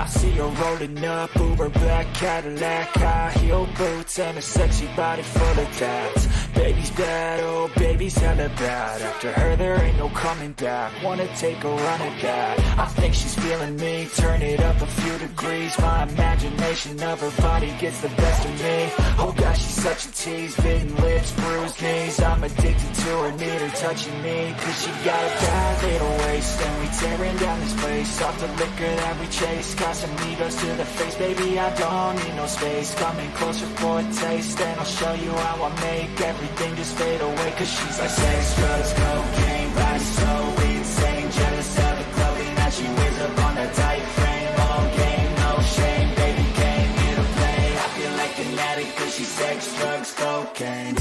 I see her rolling up, Uber black Cadillac, high heel boots and a sexy body full of tats. Baby's bad, oh baby's hella bad. After her there ain't no coming back. Wanna take a run at that. I think she's feeling me, turn it up a few degrees. My imagination of her body gets the best of me. Oh gosh, she's such a tease, bitten lips, bruised knees. I'm addicted to her, need her touching me. Cause she got a bad little waist, and we tearing down this place. Off the liquor that we chase, got some egos to the face. Baby, I don't need no space. Coming closer for a taste, and I'll show you how I make everything just fade away. Cause she's like sex, drugs, cocaine, body so insane. Jealous of the clothing that she wears up on that tight frame. All game, no shame, baby came here to play. I feel like an addict cause she's sex, drugs, cocaine.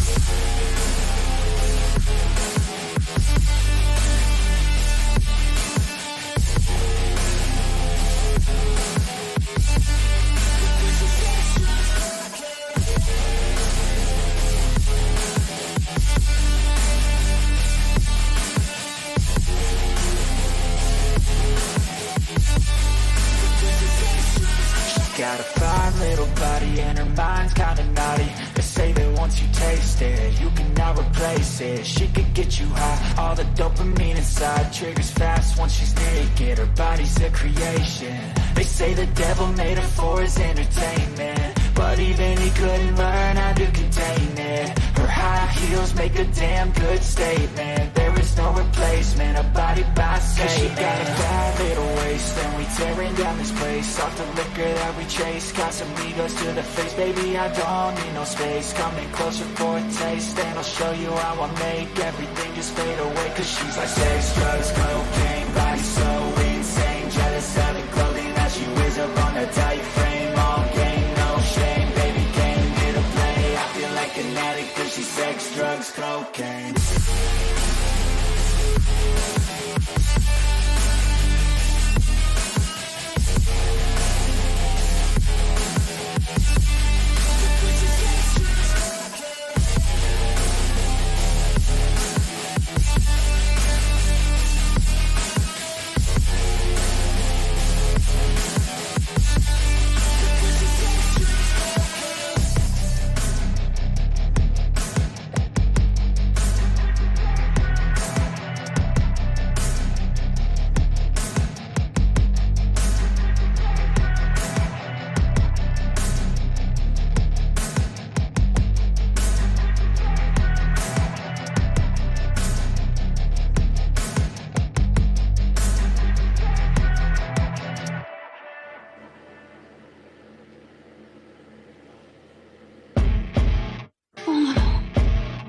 Got a fine little body and her mind's kinda naughty. They say that once you taste it, you cannot replace it. She could get you high, all the dopamine inside triggers fast once she's naked. Her body's a creation. They say the devil made her for his entertainment, but even he couldn't learn how to contain it. Her high heels make a damn good statement. There is no replacement, a body by Satan. Cause she got a bad little waist, and we tearing down this place. Off the liquor that we chase, got some egos to the face. Baby, I don't need no space. Coming closer for a taste, and I'll show you how I make everything just fade away. Cause she's like sex, drugs, cocaine, body so insane. Jealous of the clothing that she wears up on a tight frame. All game, no shame, baby came here to play. I feel like an addict cause she's sex, drugs, cocaine.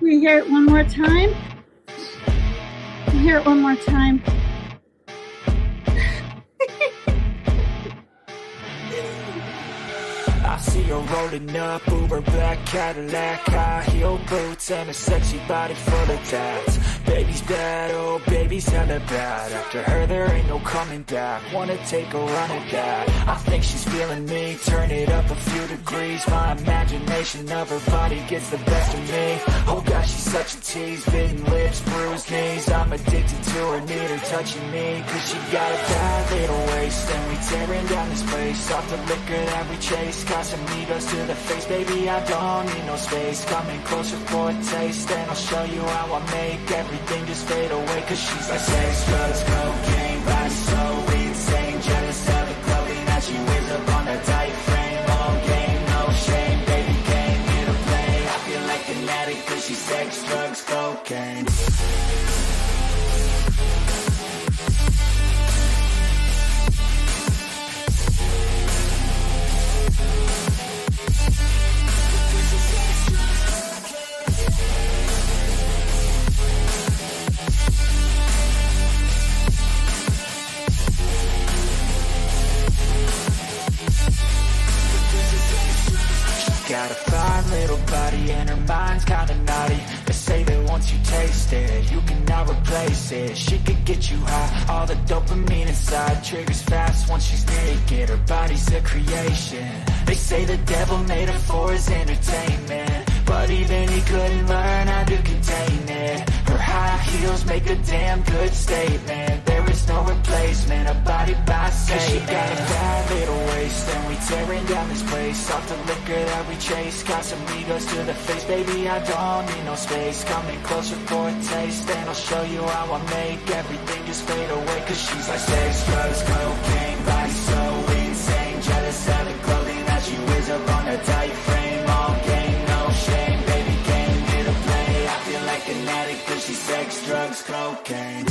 We hear it one more time. We hear it one more time. I see her rolling up, Uber black Cadillac, high heel boots and a sexy body full of tats. Baby's bad, oh baby's hella bad. After her there ain't no coming back. Wanna take a run at that. I think she's feeling me, turn it up a few degrees. My imagination of her body gets the best of me. Oh gosh, she's such a tease, bitten lips, bruised knees. I'm addicted to her, need her touching me. Cause she got a bad little waist, and we tearing down this place. Off the liquor that we chase, got some egos to the face. Baby, I don't need no space. Coming closer for a taste, and I'll show you how I make everything just fade away. Cause she's like sex, drugs, cocaine, body so insane. Jealous of the clothing that she wears up on a tight frame. All game, no shame, baby came here to play. I feel like an addict cause she's sex, drugs, cocaine. Got a fine little body and her mind's kinda naughty. They say that once you taste it, you cannot replace it. She could get you high, all the dopamine inside triggers fast once she's naked. Her body's a creation. They say the devil made her for his entertainment, but even he couldn't learn how to contain it. Her high heels make a damn good statement. There is there's no replacement. A body by say, 'cause she got a bad little waist, and we tearing down this place off the liquor that we chase. Got some egos to the face, baby, I don't need no space. Coming closer for a taste, and I'll show you how I make everything just fade away. 'Cause she's like sex, drugs, cocaine, body so insane. Jealous of the clothing that she wears up on her tight frame. All game, no shame, baby came here to play. I feel like an addict 'cause she's sex, drugs, cocaine.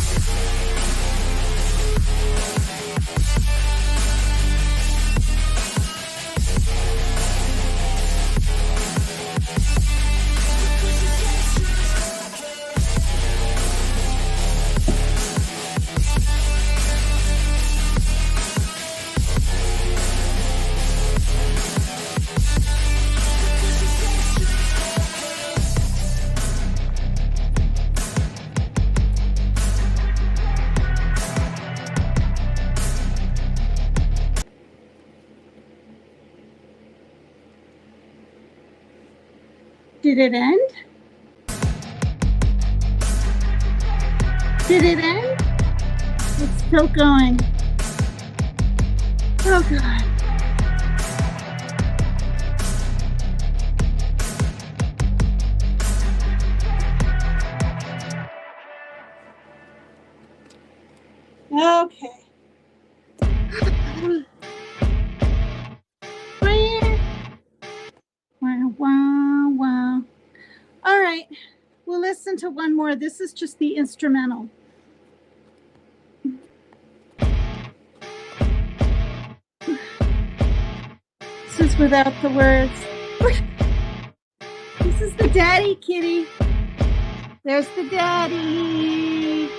Did it end? Did it end? It's still going. Oh God. Okay. Wow. All right, we'll listen to one more. This is just the instrumental. This is without the words. This is the daddy kitty. There's the daddy.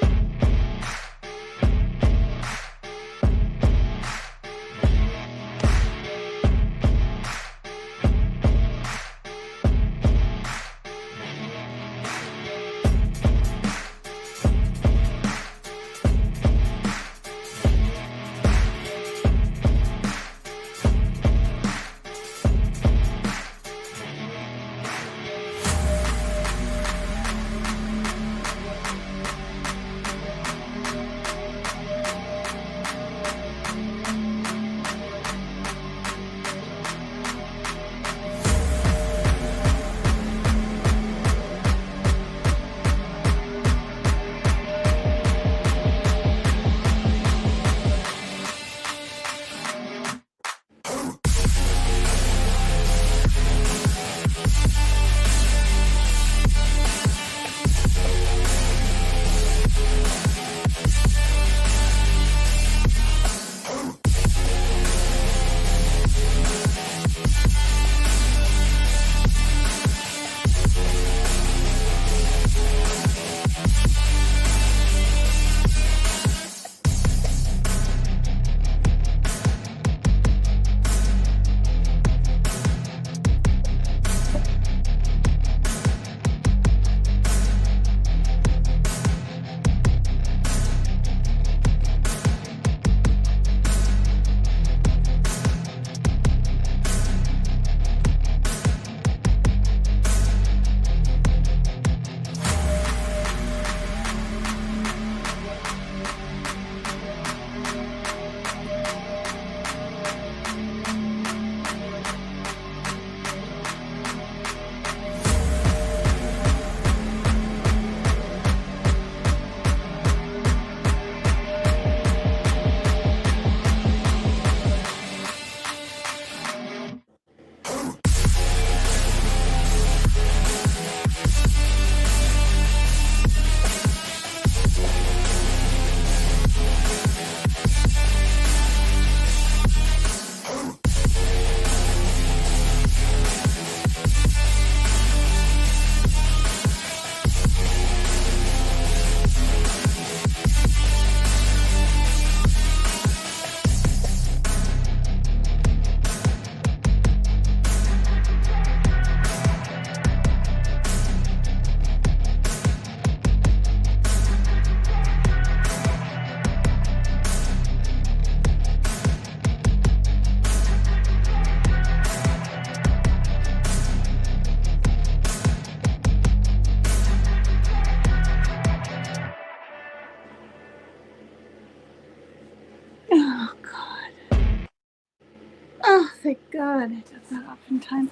thank God I got that off in time.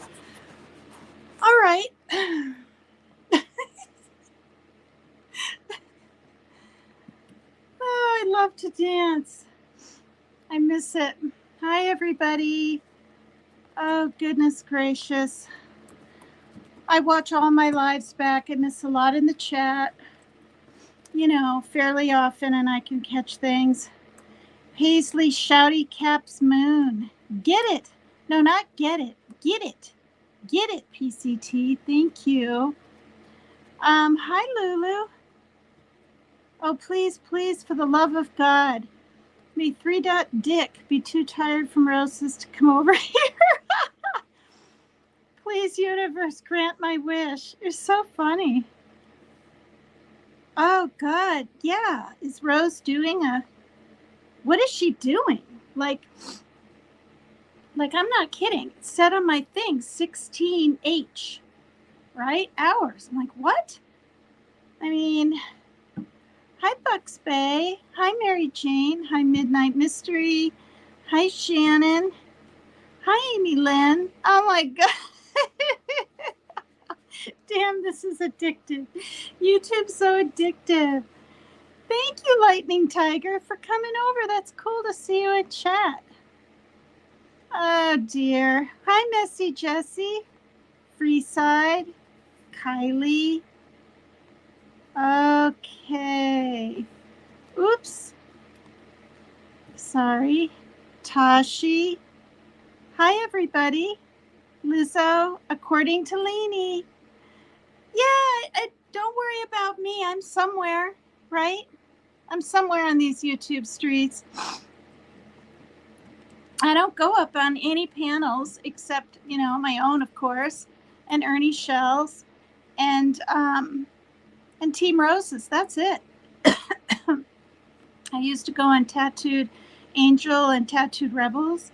All right. Oh, I love to dance. I miss it. Hi, everybody. Oh, goodness gracious. I watch all my lives back. I miss a lot in the chat, fairly often, and I can catch things. Paisley Shouty Caps Moon. Get it. No, not get it. Get it. Get it, PCT. Thank you. Hi, Lulu. Oh, please, please, for the love of God, may 3. Dick be too tired from roses to come over here. Please, universe, grant my wish. You're so funny. Oh, God. Yeah. Is Rose doing what is she doing? Like I'm not kidding. It said on my thing, 16H, right? Hours. I'm like, what? I mean, hi, Bucks Bay. Hi, Mary Jane. Hi, Midnight Mystery. Hi, Shannon. Hi, Amy Lynn. Oh, my God. Damn, this is addictive. YouTube's so addictive. Thank you, Lightning Tiger, for coming over. That's cool to see you in chat. Oh, dear. Hi, Messy Jessie. Freeside. Kylie. Okay. Oops. Sorry. Tashi. Hi, everybody. Lizzo, according to Lainey. Yeah, don't worry about me. I'm somewhere, right? I'm somewhere on these YouTube streets. I don't go up on any panels except, my own, of course, and Ernie Shells and Team Roses. That's it. I used to go on Tattooed Angel and Tattooed Rebels,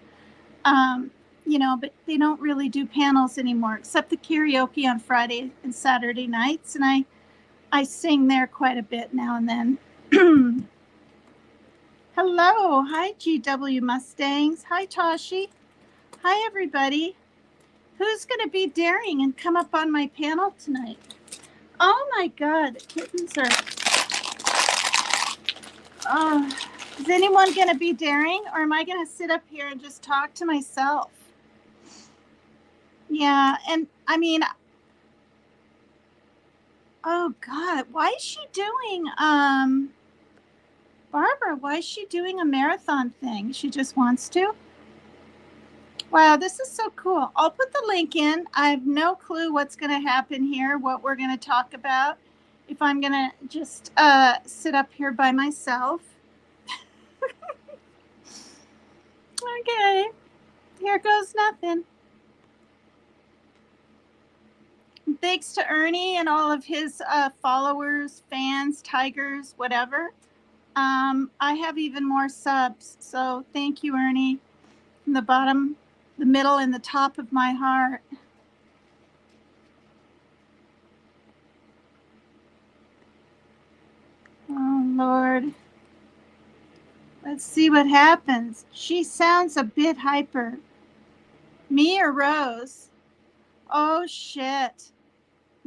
but they don't really do panels anymore, except the karaoke on Friday and Saturday nights, and I sing there quite a bit now and then. Hello. Hi, GW Mustangs. Hi, Toshi. Hi, everybody. Who's going to be daring and come up on my panel tonight? Oh, my God. The kittens are... is anyone going to be daring, or am I going to sit up here and just talk to myself? Yeah, and I mean... Oh, God. Why is she doing... Barbara, why is she doing a marathon thing? She just wants to? Wow, this is so cool. I'll put the link in. I have no clue what's going to happen here, what we're going to talk about, if I'm going to just sit up here by myself. Okay, here goes nothing. Thanks to Ernie and all of his followers, fans, tigers, whatever. I have even more subs, so thank you, Ernie, from the bottom, the middle, and the top of my heart. Oh, Lord. Let's see what happens. She sounds a bit hyper. Me or Rose? Oh, shit.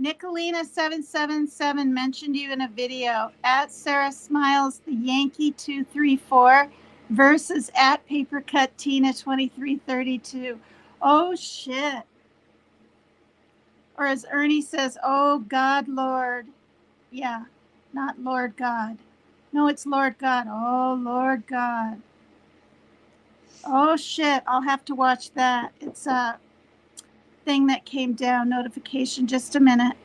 Nicolina777 mentioned you in a video. At Sarah Smiles, the Yankee 234 versus at Papercut Tina 2332. Oh, shit. Or as Ernie says, oh, God, Lord. Yeah, not Lord God. No, it's Lord God. Oh, Lord God. Oh, shit. I'll have to watch that. It's a thing that came down, notification. Just a minute.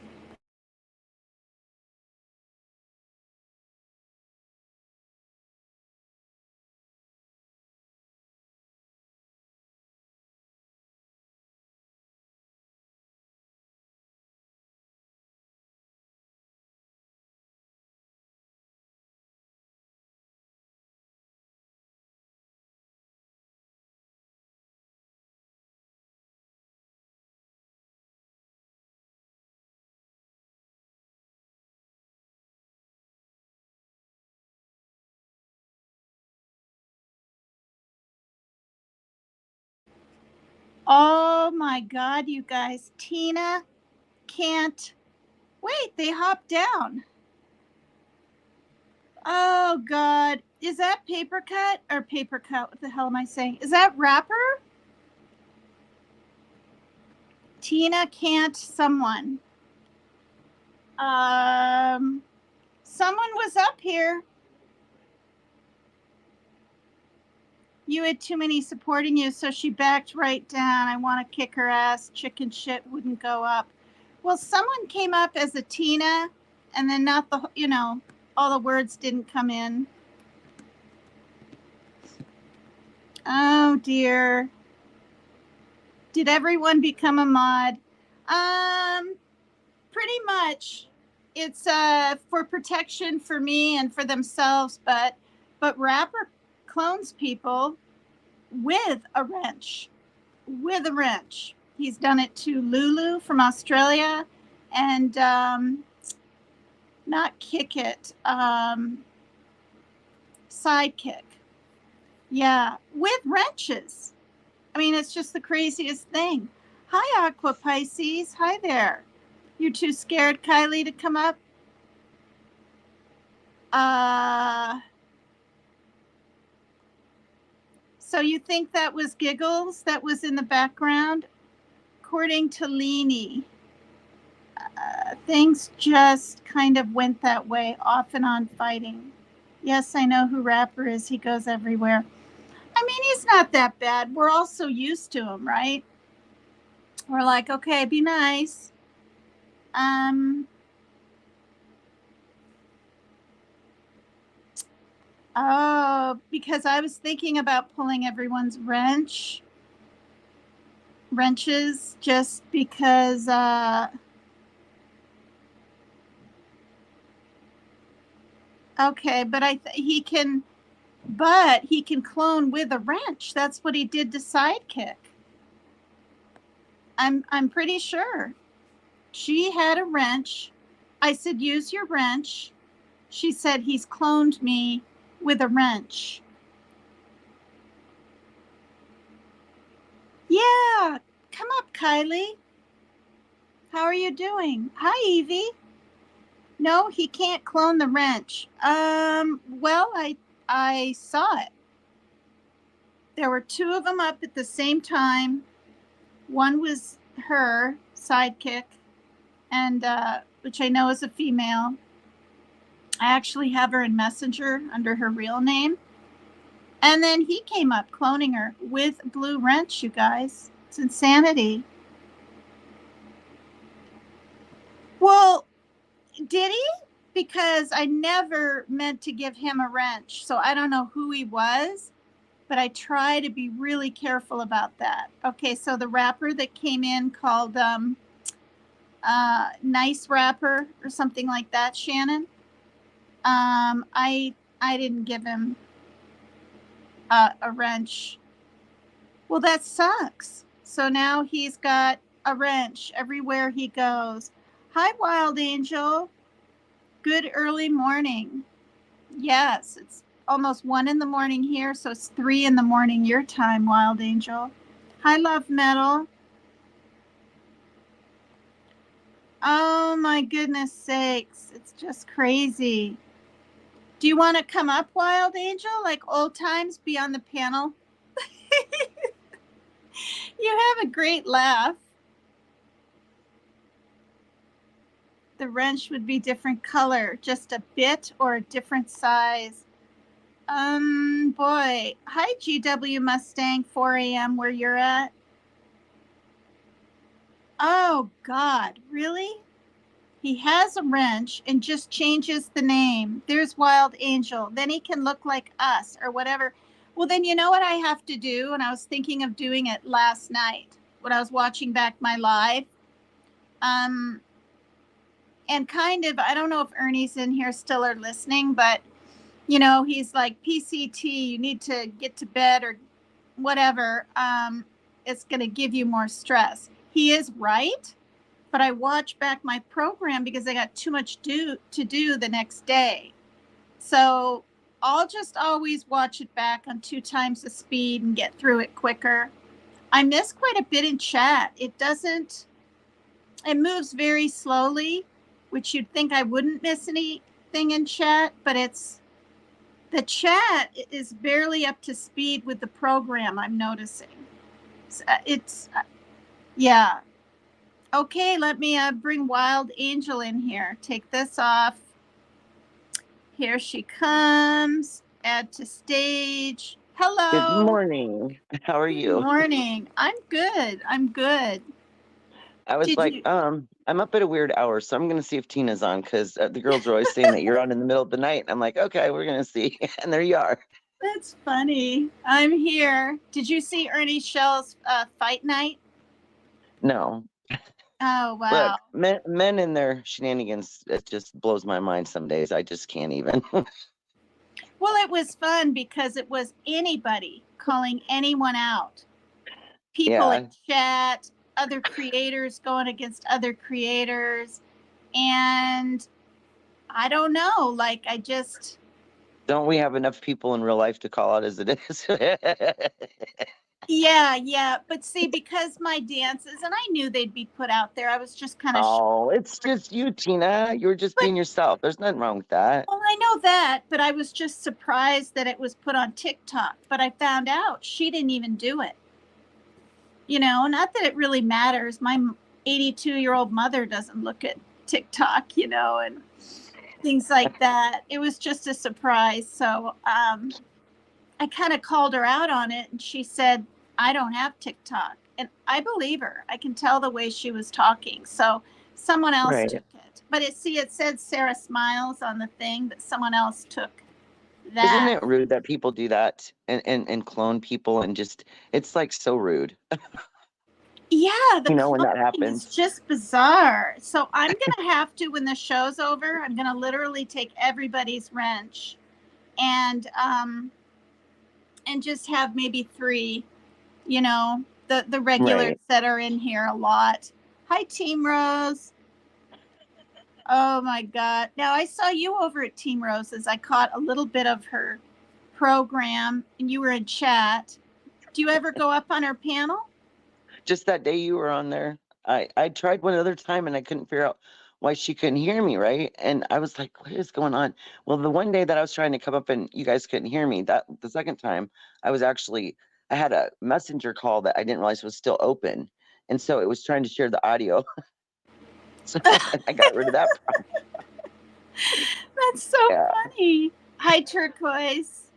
Oh my God, you guys. Tina can't. Wait, they hopped down. Oh God. Is that paper cut or paper cut? What the hell am I saying? Is that rapper? Tina can't someone. Someone was up here. You had too many supporting you, so she backed right down. I want to kick her ass. Chicken shit wouldn't go up. Well, someone came up as a Tina, and then not the, all the words didn't come in. Oh dear. Did everyone become a mod? Pretty much. It's for protection for me and for themselves, but Rapper clones people with a wrench. With a wrench. He's done it to Lulu from Australia, and not Kick It, Sidekick. Yeah, with wrenches. I mean, it's just the craziest thing. Hi, Aqua Pisces. Hi there. You're too scared, Kylie, to come up? So you think that was Giggles that was in the background? According to Leanie, things just kind of went that way, off and on fighting. Yes, I know who Rapper is. He goes everywhere. I mean, he's not that bad. We're all so used to him, right? We're like, okay, be nice. Oh, because I was thinking about pulling everyone's wrenches just because okay, but he can clone with a wrench. That's what he did to Sidekick. I'm pretty sure. She had a wrench. I said, use your wrench. She said, he's cloned me with a wrench. Yeah, come up, Kylie. How are you doing? Hi, Evie. No, he can't clone the wrench. Well, I saw it. There were two of them up at the same time. One was her Sidekick, and which I know is a female. I actually have her in Messenger under her real name. And then he came up cloning her with Blue Wrench, you guys. It's insanity. Well, did he? Because I never meant to give him a wrench. So I don't know who he was, but I try to be really careful about that. Okay, so the rapper that came in called Nice Rapper or something like that, Shannon. I didn't give him a wrench. Well, that sucks. So now he's got a wrench everywhere he goes. Hi, Wild Angel. Good early morning. Yes, it's almost 1 a.m. here, so it's 3 a.m. your time, Wild Angel. Hi, Love Metal. Oh my goodness sakes, it's just crazy. Do you want to come up, Wild Angel, like old times, be on the panel? You have a great laugh. The wrench would be different color, just a bit or a different size. Boy. Hi, GW Mustang, 4 a.m. where you're at. Oh, God, really? He has a wrench and just changes the name. There's Wild Angel. Then he can look like us or whatever. Well, then you know what I have to do? And I was thinking of doing it last night when I was watching back my live. And kind of, I don't know if Ernie's in here still or listening, but, he's like, PCT, you need to get to bed or whatever. It's going to give you more stress. He is right. But I watch back my program because I got too much to do the next day. So I'll just always watch it back on 2 times the speed and get through it quicker. I miss quite a bit in chat. It moves very slowly, which you'd think I wouldn't miss anything in chat, but the chat is barely up to speed with the program, I'm noticing. Yeah. Okay, let me bring Wild Angel in here. Take this off. Here she comes. Add to stage. Hello. Good morning. How are you? Good morning. I'm good. I was I'm up at a weird hour, so I'm gonna see if Tina's on because the girls are always saying that you're on in the middle of the night. I'm like, okay, we're gonna see, and there you are. That's funny. I'm here. Did you see Ernie Shell's fight night? No. Oh wow. Look, men and their shenanigans, it just blows my mind some days. I just can't even. Well, it was fun because it was anybody calling anyone out. People in chat, other creators going against other creators. And I don't know, like Don't we have enough people in real life to call out as it is? Yeah. But see, because my dances, and I knew they'd be put out there, I was just kind of. Oh, it's just you, Tina. You were just being yourself. There's nothing wrong with that. Well, I know that, but I was just surprised that it was put on TikTok. But I found out she didn't even do it. Not that it really matters. My 82-year-old mother doesn't look at TikTok, and things like that. It was just a surprise. So I kind of called her out on it, and she said, I don't have TikTok. And I believe her. I can tell the way she was talking. So someone else took it. But it said Sarah Smiles on the thing, but someone else took that. Isn't it rude that people do that and clone people and just, it's like so rude. Yeah, when that happens, it's just bizarre. So I'm gonna have to, when the show's over, I'm gonna literally take everybody's wrench and just have maybe 3, the regulars that are in here a lot. Hi, Team Rose. Oh my God. Now I saw you over at Team Rose's. I caught a little bit of her program and you were in chat. Do you ever go up on her panel? Just that day you were on there. I tried one other time and I couldn't figure out why she couldn't hear me, right? And I was like, what is going on? Well, the one day that I was trying to come up and you guys couldn't hear me, that the second time I had a messenger call that I didn't realize was still open. And so it was trying to share the audio. So I got rid of that problem. That's so funny. Hi, Turquoise.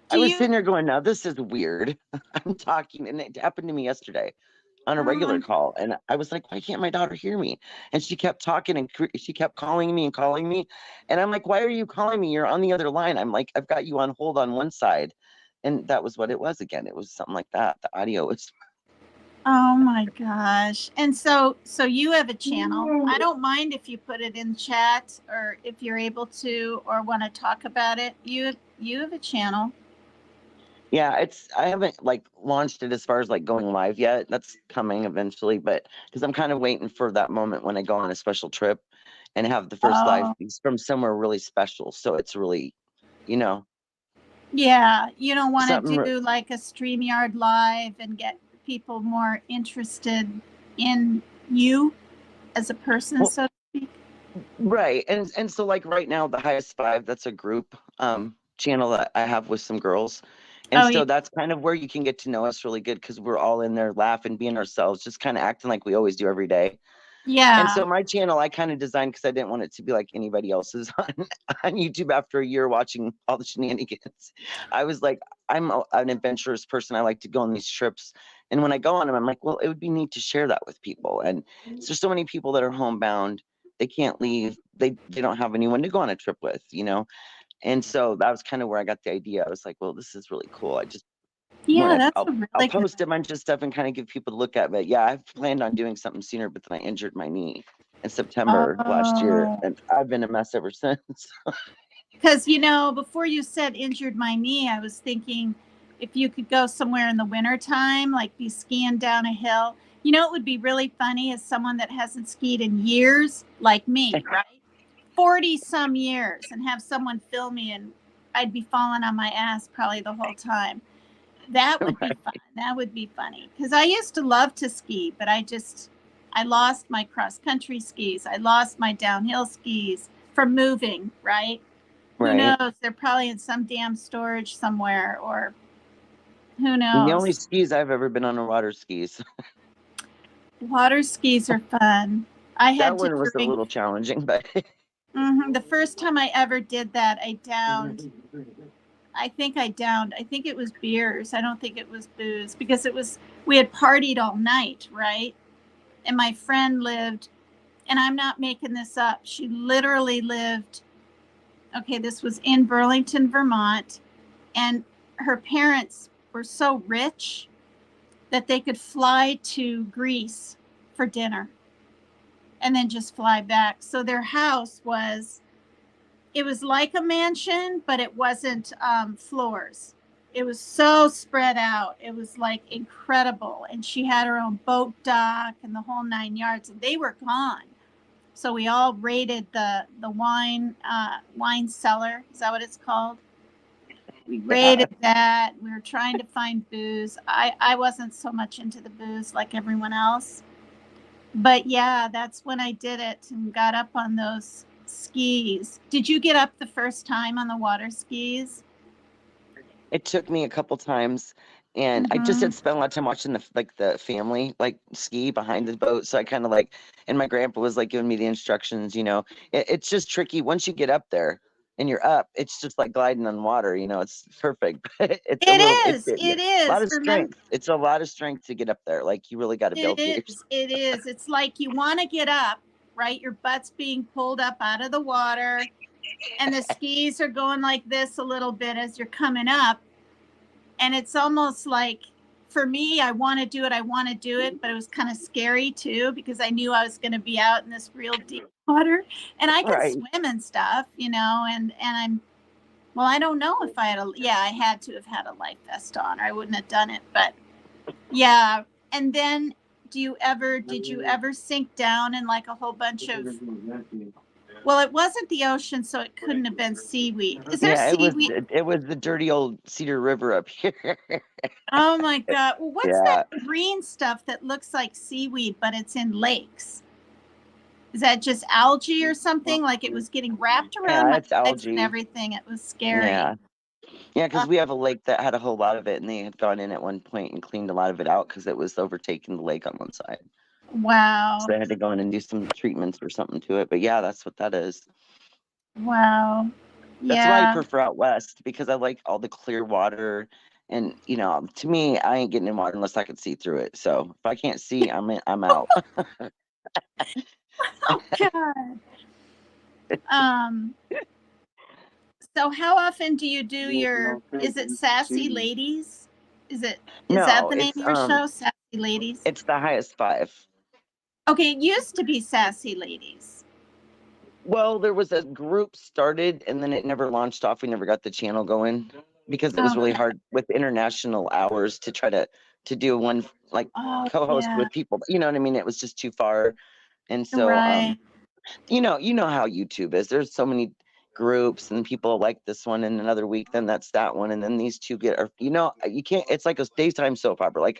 I was sitting there going, now this is weird. I'm talking, and it happened to me yesterday on a regular call. And I was like, why can't my daughter hear me? And she kept talking and she kept calling me. And I'm like, why are you calling me? You're on the other line. I'm like, I've got you on hold on one side. And that was what it was again. It was something like that. The audio was. Oh my gosh. And so you have a channel. I don't mind if you put it in chat or if you're able to or want to talk about it. You have a channel. Yeah, I haven't launched it as far as going live yet. That's coming eventually, but because I'm kind of waiting for that moment when I go on a special trip and have the first live piece from somewhere really special. So it's really, Yeah, you don't want to do like a StreamYard live and get people more interested in you as a person, so to speak. Right. And so right now, the Highest Five, that's a group channel that I have with some girls. And so that's kind of where you can get to know us really good because we're all in there laughing, being ourselves, just kind of acting like we always do every day. Yeah. And so my channel, I kind of designed because I didn't want it to be like anybody else's on YouTube after a year watching all the shenanigans. I was like, I'm an adventurous person. I like to go on these trips. And when I go on them, I'm like, well, it would be neat to share that with people. And there's so many people that are homebound. They can't leave. They don't have anyone to go on a trip with, And so that was kind of where I got the idea. I was like, well, this is really cool. I just I'll post a bunch of stuff and kind of give people to look at. But yeah, I've planned on doing something sooner, but then I injured my knee in September last year, and I've been a mess ever since. Because before you said injured my knee, I was thinking if you could go somewhere in the wintertime, like be skiing down a hill. It would be really funny as someone that hasn't skied in years, like me, right? 40 some years, and have someone film me and I'd be falling on my ass probably the whole time. That would be fun. That would be funny. Because I used to love to ski, but I lost my cross country skis. I lost my downhill skis from moving, right? Who Right. knows? They're probably in some damn storage somewhere, or who And the only knows? skis I've ever been on are water skis. Water skis are fun. I That had to one was a drink. little challenging, but The first time I ever did that, I downed. I think it was beers. I don't think it was booze, because we had partied all night, right? And my friend lived, and I'm not making this up, she literally lived, okay, this was in Burlington, Vermont, and her parents were so rich that they could fly to Greece for dinner and then just fly back. So their house it was like a mansion, but it wasn't floors. It was so spread out. It was like incredible. And she had her own boat dock and the whole 9 yards, and they were gone. So we all raided the wine cellar. Is that what it's called? We raided that. We were trying to find booze. I wasn't so much into the booze like everyone else. But yeah, that's when I did it and got up on those skis. Did you get up the first time on the water skis? it took me a couple times. And I just Mm-hmm. had spent a lot of time watching the family like ski behind the boat. So I kind of and my grandpa was like giving me the instructions, it's just tricky. Once you get up there and you're up, it's just like gliding on water, it's perfect. But it's a little, It a lot is. of Remember, strength. It's a lot of strength to get up there. Like you really got to build yourself. it is. It's like you want to get up, right? Your butt's being pulled up out of the water, and the skis are going like this a little bit as you're coming up. And it's almost like, for me, I want to do it, but it was kind of scary too, because I knew I was going to be out in this real deep water, and I can Right. swim and stuff, and well, I don't know if I had to have had a life vest on, or I wouldn't have done it. But yeah. And then did you ever sink down in like a whole bunch of, well, it wasn't the ocean, so it couldn't have been seaweed. Is there Yeah, seaweed? it was the dirty old Cedar River up here. Oh my God. Well, what's Yeah. that green stuff that looks like seaweed, but it's in lakes? Is that just algae or something? Like it was getting wrapped around Yeah, my it's legs and algae. everything. It was scary. Yeah. Yeah, because we have a lake that had a whole lot of it, and they had gone in at one point and cleaned a lot of it out because it was overtaking the lake on one side. Wow. So they had to go in and do some treatments or something to it. But yeah, that's what that is. Wow. That's why I Yeah. prefer out west, because I like all the clear water. And to me, I ain't getting in water unless I can see through it. So if I can't see, I'm out. Oh God. So how often do you do is it Sassy Ladies? Is that No, the name of your show? Sassy Ladies? it's the highest five. Okay, it used to be Sassy Ladies. Well, there was a group started and then it never launched off. We never got the channel going because it was really hard with international hours to try to do one co-host with people. You know what I mean? It was just too far. And so Right. you know how YouTube is. There's so many groups and people like this one, and another week then that's that one, and then these two you can't, it's like a daytime soap opera, like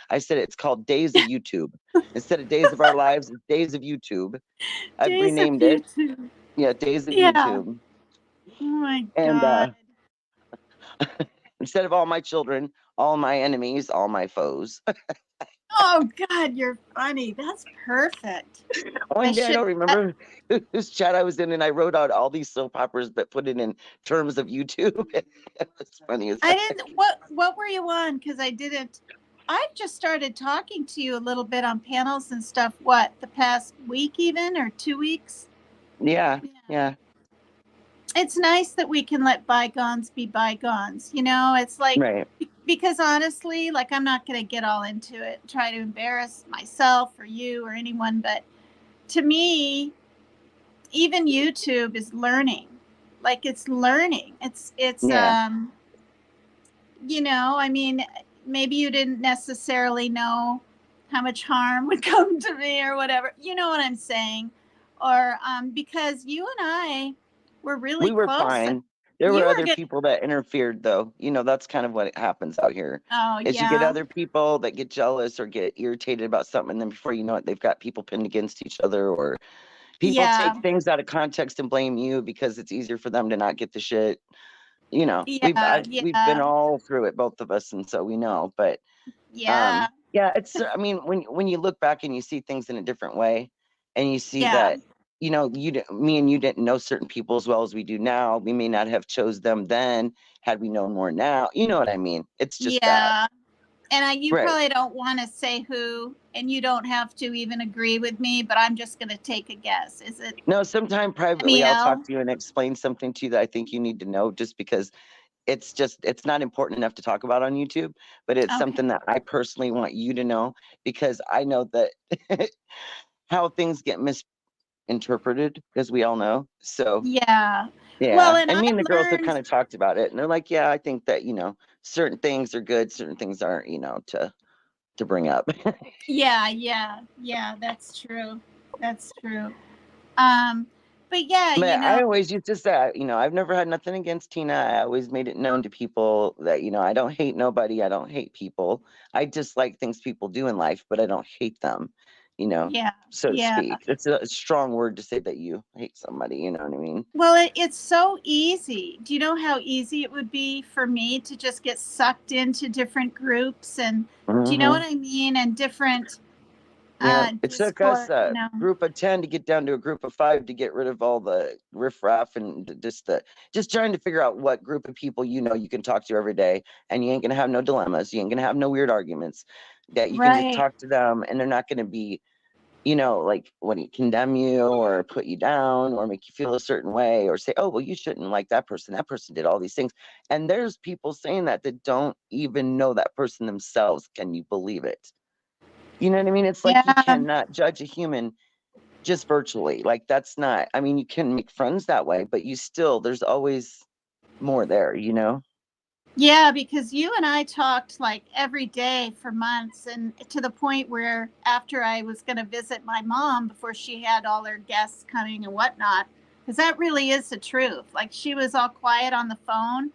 I said it's called Days of YouTube. Instead of Days of Our Lives, it's Days of YouTube. I've renamed it. Yeah, Days of YouTube. Oh my And God. instead of all my children, all my enemies, all my foes. Oh God, you're funny. That's perfect. One day I don't remember whose chat I was in, and I wrote out all these soap operas, but put it in terms of YouTube. It's funny as I didn't. What were you on? Because I didn't. I've just started talking to you a little bit on panels and stuff. What, the past week, even, or 2 weeks? Yeah. It's nice that we can let bygones be bygones. It's like, Right. because honestly, like, I'm not going to get all into it, try to embarrass myself or you or anyone, but to me, even YouTube is learning. Like, it's learning. It's Yeah. I mean, maybe you didn't necessarily know how much harm would come to me or whatever. You know what I'm saying? Or because you and I were really We were close. fine. There were You were other good. people that interfered, though. That's kind of what happens out here. Oh, Is you get yeah. other people that get jealous or get irritated about something, and then before you know it, they've got people pinned against each other, or people Yeah. take things out of context and blame you because it's easier for them to not get the shit. Yeah. We've been Yeah. all through it, both of us, and so we know. But Yeah. yeah, I mean, when you look back and you see things in a different way, and you see Yeah. that, me and you didn't know certain people as well as we do now. We may not have chose them then had we known more now. You know what I mean? It's just that. Yeah. And you Right. probably don't want to say who, and you don't have to even agree with me, but I'm just going to take a guess. Is it No, sometime privately I'll talk Danielle? to you and explain something to you that I think you need to know, just because it's not important enough to talk about on YouTube, but it's Okay. something that I personally want you to know, because I know that how things get misinterpreted, as we all know. So Yeah. Well, yeah, and and I me and the girls have learned, kind of talked about it, and they're like, yeah, I think that certain things are good, certain things aren't, to bring up. yeah, that's true. That's true. Um, but yeah, But I always used to say, I've never had nothing against Tina. I always made it known to people that, I don't hate nobody. I don't hate people. I dislike things people do in life, but I don't hate them, yeah, so to yeah. speak. It's a strong word to say that you hate somebody, you know what I mean? Well, it's so easy. Do you know how easy it would be for me to just get sucked into different groups, and do you know what Hmm. I mean? And different Yeah, it took us Discord, a group of 10 to get down to a group of 5 to get rid of all the riffraff and just trying to figure out what group of people you can talk to every day, and you ain't gonna have no dilemmas, you ain't gonna have no weird arguments, that you can just right? talk to them and they're not gonna be, like, what do you condemn you or put you down or make you feel a certain way or say, oh, well, you shouldn't like that person. That person did all these things. And there's people saying that don't even know that person themselves. Can you believe it? You know what I mean? It's like you Yeah, cannot judge a human just virtually. Like, that's not, I mean, you can make friends that way, but there's always more there, you know? yeah. Because you and I talked like every day for months, and to the point where after I was going to visit my mom before she had all her guests coming and whatnot, because that really is the truth. Like she was all quiet on the phone,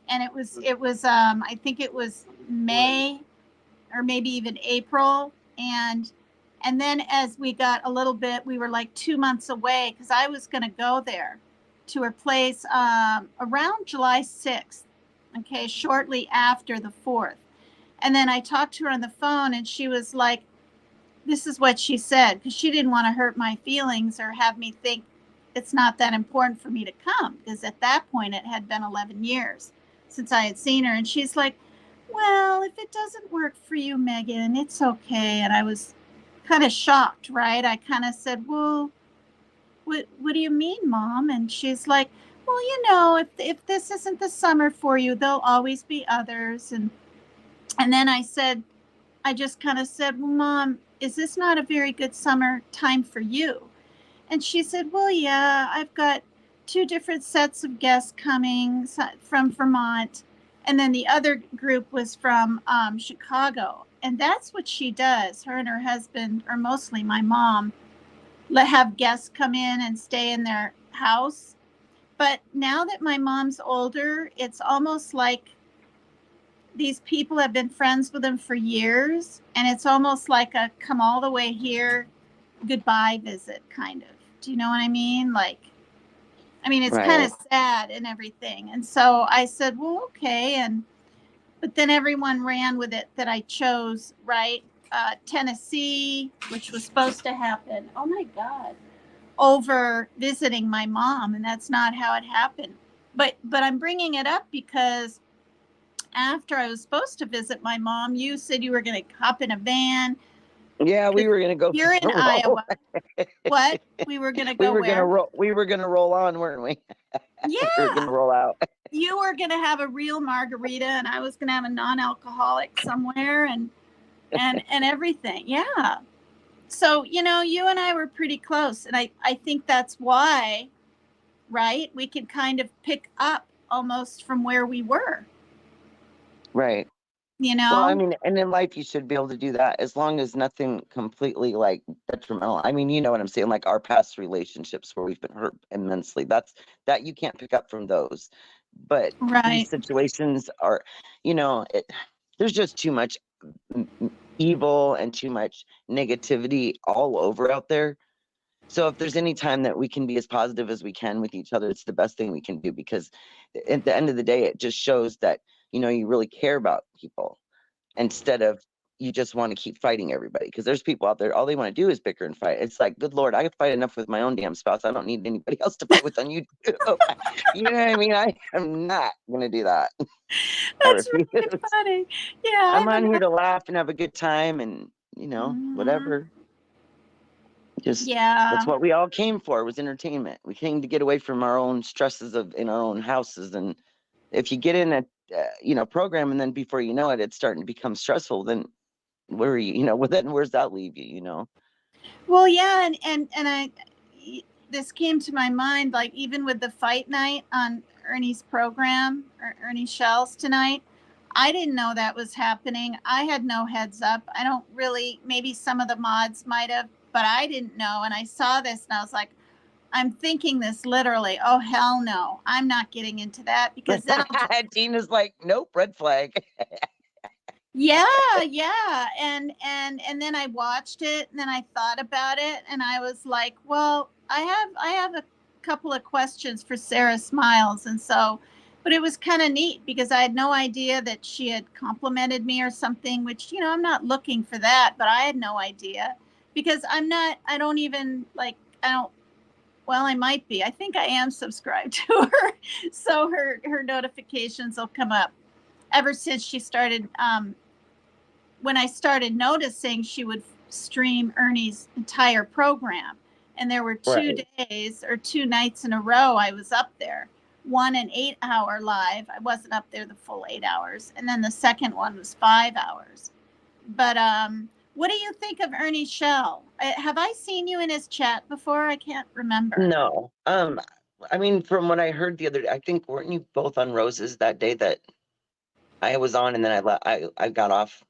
and it was I think it was May or maybe even April, and then as we got a little bit, we were like 2 months away because I was going to go there to her place around July 6th, okay, shortly after the 4th. And then I talked to her on the phone, and she was like, this is what she said, because she didn't want to hurt my feelings or have me think it's not that important for me to come, because at that point it had been 11 years since I had seen her. And she's like, well, if it doesn't work for you, Megan, it's okay. And I was kind of shocked, right? I kind of said, well, what do you mean, Mom? And she's like, well, if this isn't the summer for you, there'll always be others. And then I just kind of said, well, Mom, is this not a very good summer time for you? And she said, well, yeah, I've got two different sets of guests coming from Vermont. And then the other group was from Chicago. And that's what she does. Her and her husband, or mostly my mom, have guests come in and stay in their house. But now that my mom's older, it's almost like these people have been friends with them for years. And it's almost like a come all the way here, goodbye visit, kind of. Do you know what I mean? Like, I mean, it's kind Right. of sad and everything. And so I said, well, okay. But then everyone ran with it that I chose, right? Tennessee, which was supposed to happen. Oh my God. Over visiting my mom. And that's not how it happened. But I'm bringing it up because after I was supposed to visit my mom, you said you were going to hop in a van. Yeah, we were gonna go for You're in a roll. Iowa. What? We were going to We go were gonna where? roll. We were gonna roll on, weren't we? We were gonna Yeah. roll out. You were going to have a real margarita, and I was going to have a non-alcoholic somewhere, and everything. Yeah. So, you and I were pretty close, and I think that's why, right? We could kind of pick up almost from where we were, Right. you Well, I know? mean, and in life, you should be able to do that as long as nothing completely like detrimental. I mean, you know what I'm saying? Like our past relationships where we've been hurt immensely. That you can't pick up from those. But these Right. situations are, there's just too much evil and too much negativity all over out there. So if there's any time that we can be as positive as we can with each other, it's the best thing we can do, because at the end of the day, it just shows that, you really care about people, instead of you just want to keep fighting everybody. Because there's people out there, all they want to do is bicker and fight. It's like, good Lord, I fight enough with my own damn spouse. I don't need anybody else to fight with on YouTube. You know what I mean? I am not going to do that. I That's refuse. really funny. Yeah, I'm I'm on here about. to laugh and have a good time and, Mhm. whatever. Just Yeah. that's what we all came for, was entertainment. We came to get away from our own stresses in our own houses. And if you get in a program, and then before you know it, it's starting to become stressful, then where are you, well, then where's that leave you? Well, yeah, and this came to my mind, like even with the fight night on Ernie's program, or Ernie Shells tonight. I didn't know that was happening. I had no heads up. I don't really, maybe some of the mods might have, but I didn't know. And I saw this and I was like, I'm thinking this literally. Oh, hell no. I'm not getting into that, because then I'll just, Tina's like, nope, red flag. yeah, yeah. And then I watched it and then I thought about it and I was like, well, I have a couple of questions for Sarah Smiles. And so, but it was kind of neat because I had no idea that she had complimented me or something, which, I'm not looking for that, but I had no idea, because I don't even like, I don't, well, I might be. I think I am subscribed to her. So her notifications will come up. Ever since she started, when I started noticing, she would stream Ernie's entire program. And there were two Right. days or two nights in a row I was up there. One an 8 hour live. I wasn't up there the full 8 hours. And then the second one was 5 hours. But what do you think of Ernie Shell? Have I seen you in his chat before? I can't remember. No. I mean, from what I heard the other day, I think, weren't you both on Roses that day that I was on, and then I got off?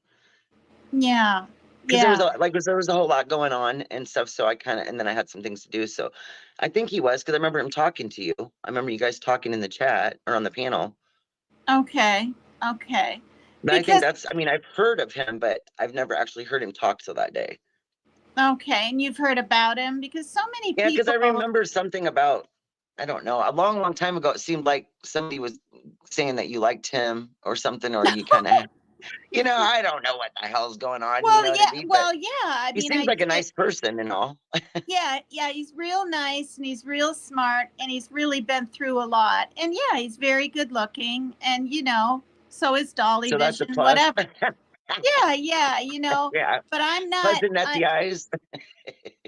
Yeah. Because there was Yeah. there was a whole lot going on and stuff, so I kind of, and then I had some things to do, so I think he was, because I remember him talking to you. I remember you guys talking in the chat or on the panel. Okay. Okay. But I think Because, that's, I mean, I've heard of him, but I've never actually heard him talk till that day. okay. And you've heard about him because so many Yeah, because people. I remember something about, I don't know, a long, long time ago, it seemed like somebody was saying that you liked him or something, or you kind of, I don't know what the hell's going on, you Well, know what I yeah. mean? But Well, yeah. I he mean, seems I like a did. nice person and all. Yeah. Yeah. He's real nice and he's real smart and he's really been through a lot. And yeah, he's very good looking. And, so is Dolly So that's a Vision, plus. whatever. Yeah. Yeah. Yeah. But I'm not. Pleasant at the eyes.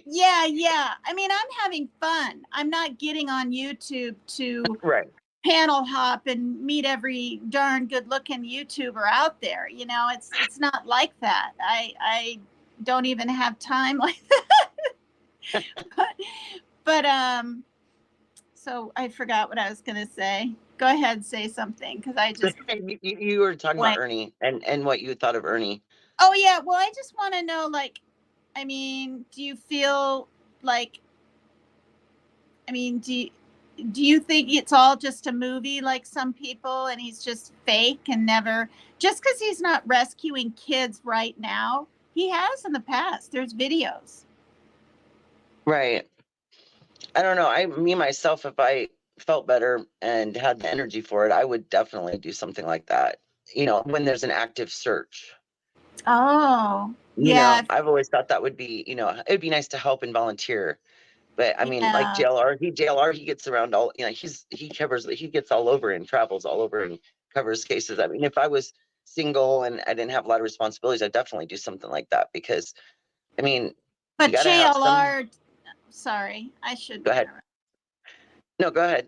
Yeah. Yeah. I mean, I'm having fun. I'm not getting on YouTube to Right. panel hop and meet every darn good looking YouTuber out there. It's not like that. I don't even have time like that. but so I forgot what I was gonna say. Go ahead, say something, because I just You were talking about went. Ernie and what you thought of Ernie. Oh yeah, well I just want to know, like, I mean, do you feel like, I mean, do you think it's all just a movie like some people, and he's just fake and never, just because he's not rescuing kids right now? He has in the past. There's videos. Right. I don't know. Me myself, if I felt better and had the energy for it, I would definitely do something like that. When there's an active search. Oh, yeah. I've always thought that would be, it'd be nice to help and volunteer. But I mean, like Yeah. JLR, he gets around all, he gets all over and travels all over and covers cases. I mean, if I was single and I didn't have a lot of responsibilities, I'd definitely do something like that, because, I mean, you But got to have some. JLR, sorry, I should. Go ahead. No, go ahead.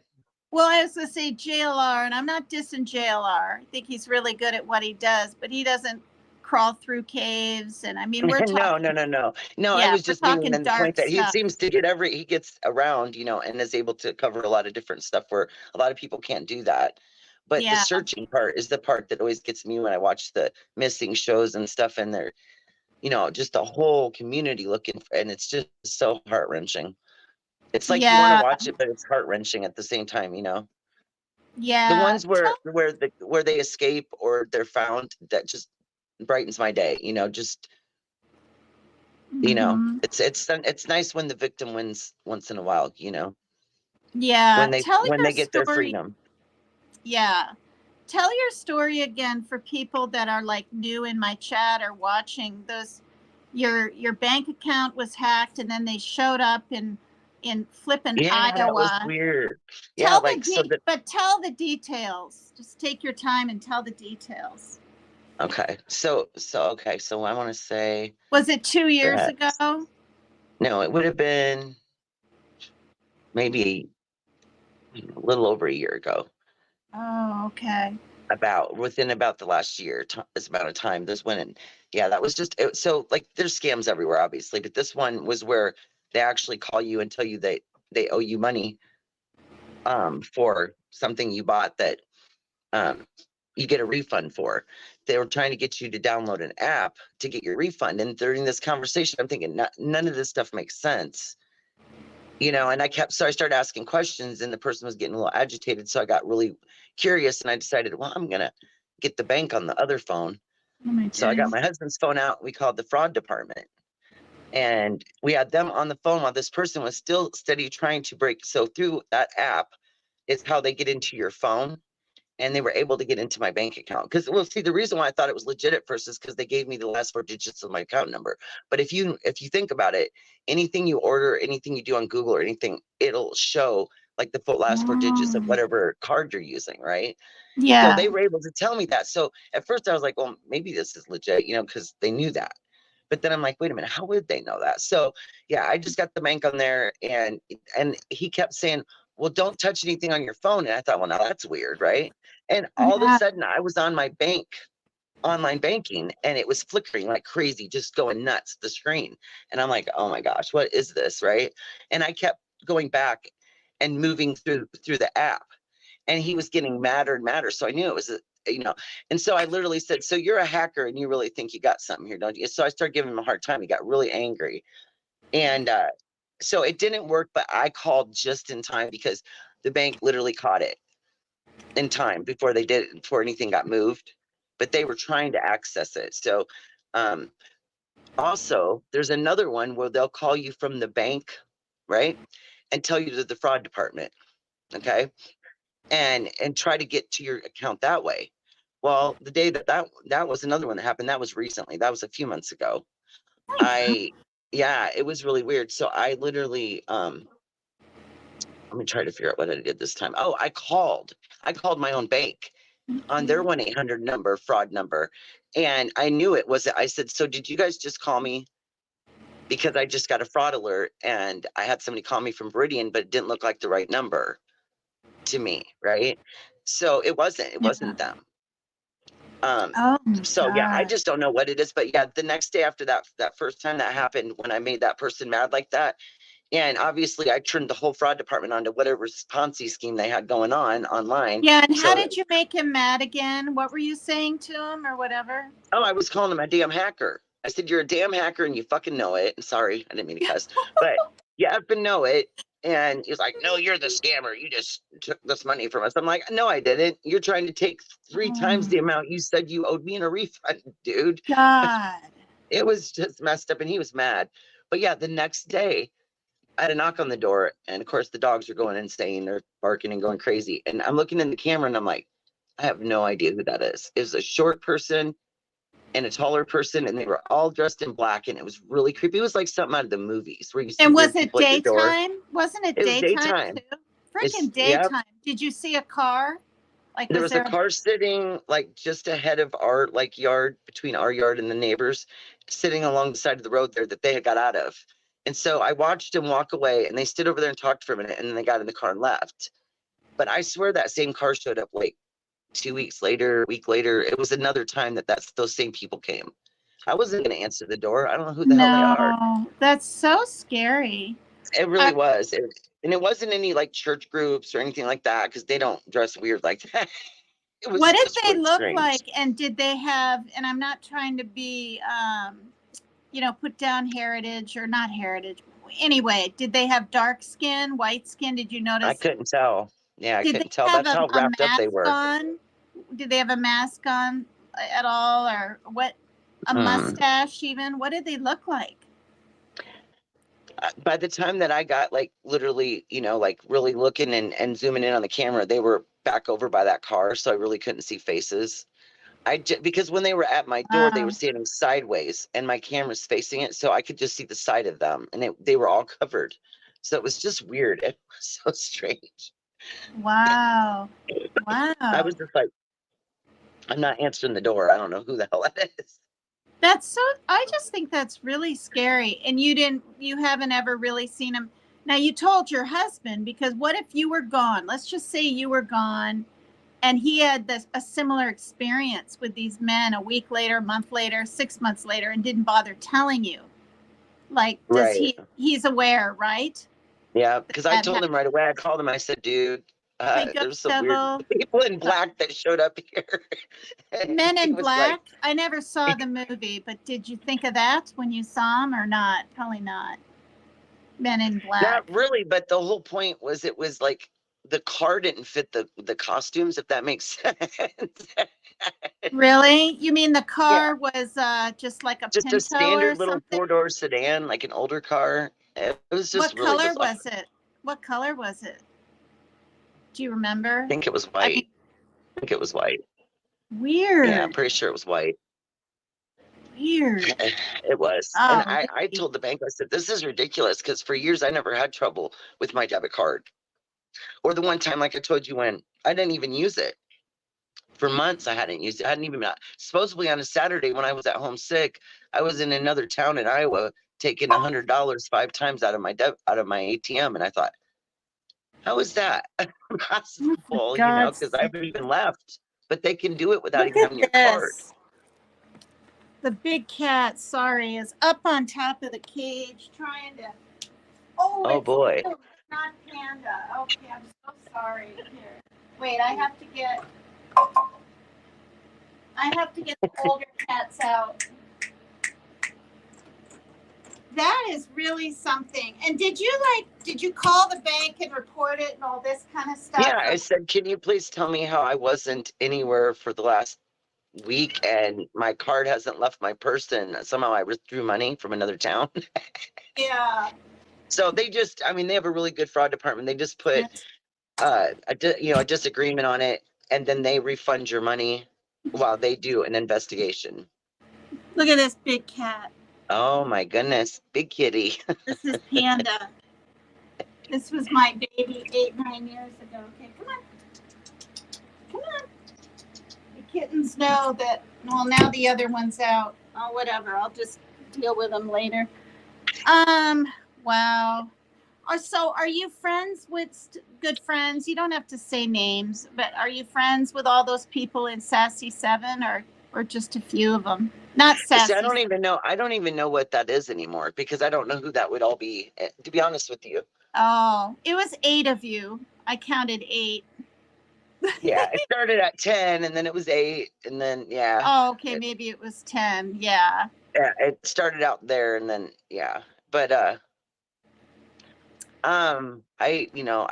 Well, I was going to say JLR, and I'm not dissing JLR. I think he's really good at what he does, but he doesn't crawl through caves. And I mean, we're No, talking, no, no, no. No, I yeah, was we're just meaning talking in the point dark that he stuff. seems to he gets around, and is able to cover a lot of different stuff where a lot of people can't do that. But the Yeah. searching part is the part that always gets me when I watch the missing shows and stuff, and they're, just the whole community looking for, and it's just so heart wrenching. It's like you want to Yeah. watch it, but it's heart wrenching at the same time, The Yeah. ones where they escape or they're found, that just brightens my day. Just Mhm. it's nice when the victim wins once in a while. Yeah. Tell When your they get their story. freedom. Yeah. Tell your story again for people that are like new in my chat or watching those. Your bank account was hacked and then they showed up in flippin' Yeah, that was Iowa. weird. Yeah, Tell like so that. but tell the details. Just take your time and tell the details. Okay, okay, so I want to say Was it 2 years that ago? no, it would have been maybe a little over a year ago. Oh, okay. Within about the last year, this amount of time. This went in. Yeah, that was just so like there's scams everywhere, obviously, but this one was where they actually call you and tell you they owe you money for something you bought that um you get a refund for. They were trying to get you to download an app to get your refund. And during this conversation, I'm thinking none of this stuff makes sense. And so I started asking questions and the person was getting a little agitated. So I got really curious and I decided, well, I'm going to get the bank on the other phone. Oh my So I got goodness. my husband's phone out. We called the fraud department and we had them on the phone while this person was still steady trying to break. So through that app is how they get into your phone. And they were able to get into my bank account. Because, well, see, the reason why I thought it was legit at first is because they gave me the last 4 digits of my account number. But if you think about it, anything you order, anything you do on Google or anything, it'll show like the last 4 digits of Oh, whatever card you're using, right? So yeah. they were able to tell me that. So at first I was like, well, maybe this is legit, because they knew that. But then I'm like, wait a minute, how would they know that? So yeah, I just got the bank on there, and he kept saying, well, don't touch anything on your phone. And I thought, well, now that's weird, right? And all of a Yeah. sudden I was on my online banking, and it was flickering like crazy, just going nuts, the screen. And I'm like, oh my gosh, what is this, right? And I kept going back and moving through the app, and he was getting madder and madder. So I knew it was and so I literally said, so you're a hacker and you really think you got something here, don't you? So I started giving him a hard time. He got really angry. And so it didn't work, but I called just in time because the bank literally caught it in time before anything got moved. But they were trying to access it. So um, also there's another one where they'll call you from the bank, right? And tell you to the fraud department. Okay. And try to get to your account that way. Well, the day that was another one that happened. That was recently. That was a few months ago. Yeah, it was really weird. So I literally let me try to figure out what I did this time. Oh, I called my own bank on their 1-800 number, fraud number, and I knew it was. I said, so did you guys just call me? Because I just got a fraud alert and I had somebody call me from Viridian, but it didn't look like the right number to me, right? So it wasn't them. Oh my So yeah, I God. just don't know what it is. But yeah, the next day after that first time that happened, when I made that person mad like that, and obviously I turned the whole fraud department onto whatever Ponzi scheme they had going on online. Yeah, and how So did you make him mad again? What were you saying to him or whatever? I was calling him a damn hacker. I said, you're a damn hacker and you fucking know it. And sorry, I didn't mean to cuss, but you effing know it. And he's like, no, you're the scammer. You just took this money from us. I'm like, no, I didn't. You're trying to take 3 times the Oh amount you said you owed me in a refund, dude. God. It was just messed up and he was mad. But yeah, the next day I had a knock on the door, and of course the dogs are going insane. They're barking and going crazy. And I'm looking in the camera and I'm like, I have no idea who that is. It was a short person and a taller person, and they were all dressed in black, and it was really creepy. It was like something out of the movies where you see And was weird it people at your door. daytime? Wasn't it It was daytime daytime. too? Freaking Yeah. daytime. Did you see a car? Like, There was was a there? car sitting like just ahead of our yard, between our yard and the neighbors, sitting along the side of the road there that they had got out of. And so I watched them walk away, and they stood over there and talked for a minute, and then they got in the car and left. But I swear that same car showed up like 2 weeks later, a week later. It was another time that's those same people came. I wasn't going to answer the door. I don't know who the hell they are. No, that's so scary. It really was. And it wasn't any like church groups or anything like that, because they don't dress weird like that. It was What did just they really look strange. like? And did they have, and I'm not trying to be, put down heritage or not heritage. Anyway, did they have dark skin, white skin? Did you I notice? couldn't tell. Yeah, I Did couldn't they tell. have That's how a wrapped up they mask were. on? Did they have a mask on at all, or what? A Mm. mustache, even? What did they look like? By the time that I got like literally, like really looking and zooming in on the camera, they were back over by that car, so I really couldn't see faces. Because when they were at my door, they were Wow. standing sideways, and my camera's facing it, so I could just see the side of them, and they were all covered. So it was just weird. It was so strange. Wow. I Wow. was just like, I'm not answering the door. I don't know who the hell that is. That's so, I just think that's really scary. And you haven't ever really seen him. Now, you told your husband, because what if you were gone? Let's just say you were gone and he had a similar experience with these men a week later, a month later, 6 months later, and didn't bother telling you. Like, Right. he's aware, right? Yeah, because I That told him right away. I called him. I said, dude, Hey, there's Ghost some weird Devil. people in black that showed up here. And Men he in was like, Black. I never saw the movie, but did you think of that when you saw him or not? Probably not. Men in not Black. really, but the whole point was it was like the car didn't fit the costumes, if that makes sense. Really? You mean the Yeah, car was just like a just a Pinto or standard little something? four-door sedan, like an older car. It was just What really color bizarre. was it? What color was it? Do you I remember? think it was I mean, white. I think it was white. Yeah, I'm weird. pretty sure it was white. Weird. It was. And Oh, I told the bank, I said, this is ridiculous, because for years I never had trouble with my debit card. Or the one time, like I told you, when I didn't even use it. For months I hadn't used it. I hadn't even supposedly on a Saturday when I was at home sick, I was in another town in Iowa taking $100 5 times out of my ATM. And I thought, how is that oh for possible? God's Because I sake. haven't even left. But they can do it without Look even having your at card. this. The big cat, sorry, is up on top of the cage trying to. Oh, Oh it's boy. you, not Panda. Okay, I'm so sorry. Here. Wait, I have to get the older cats out. That is really something. And did you call the bank and report it and all this kind of stuff? Yeah, I said, can you please tell me how I wasn't anywhere for the last week and my card hasn't left my purse and somehow I withdrew money from another town? Yeah. So they just, I mean, they have a really good fraud department. They just put a disagreement on it, and then they refund your money while they do an investigation. Look at this big cat. Oh my goodness, big kitty. This is Panda. This was my baby 8-9 years ago. Okay, come on. Come on. The kittens know that, well, now the other one's out. Oh, whatever. I'll just deal with them later. Wow. So are you friends with good friends? You don't have to say names, but are you friends with all those people in Sassy 7 or just a few of them? Not Sassy. See, I don't even know what that is anymore, because I don't know who that would all be, to be honest with you. Oh, it was 8 of you. I counted 8. Yeah, it started at 10 and then it was 8 and then yeah. Oh, okay, maybe it was 10. Yeah. Yeah, it started out there and then yeah. But I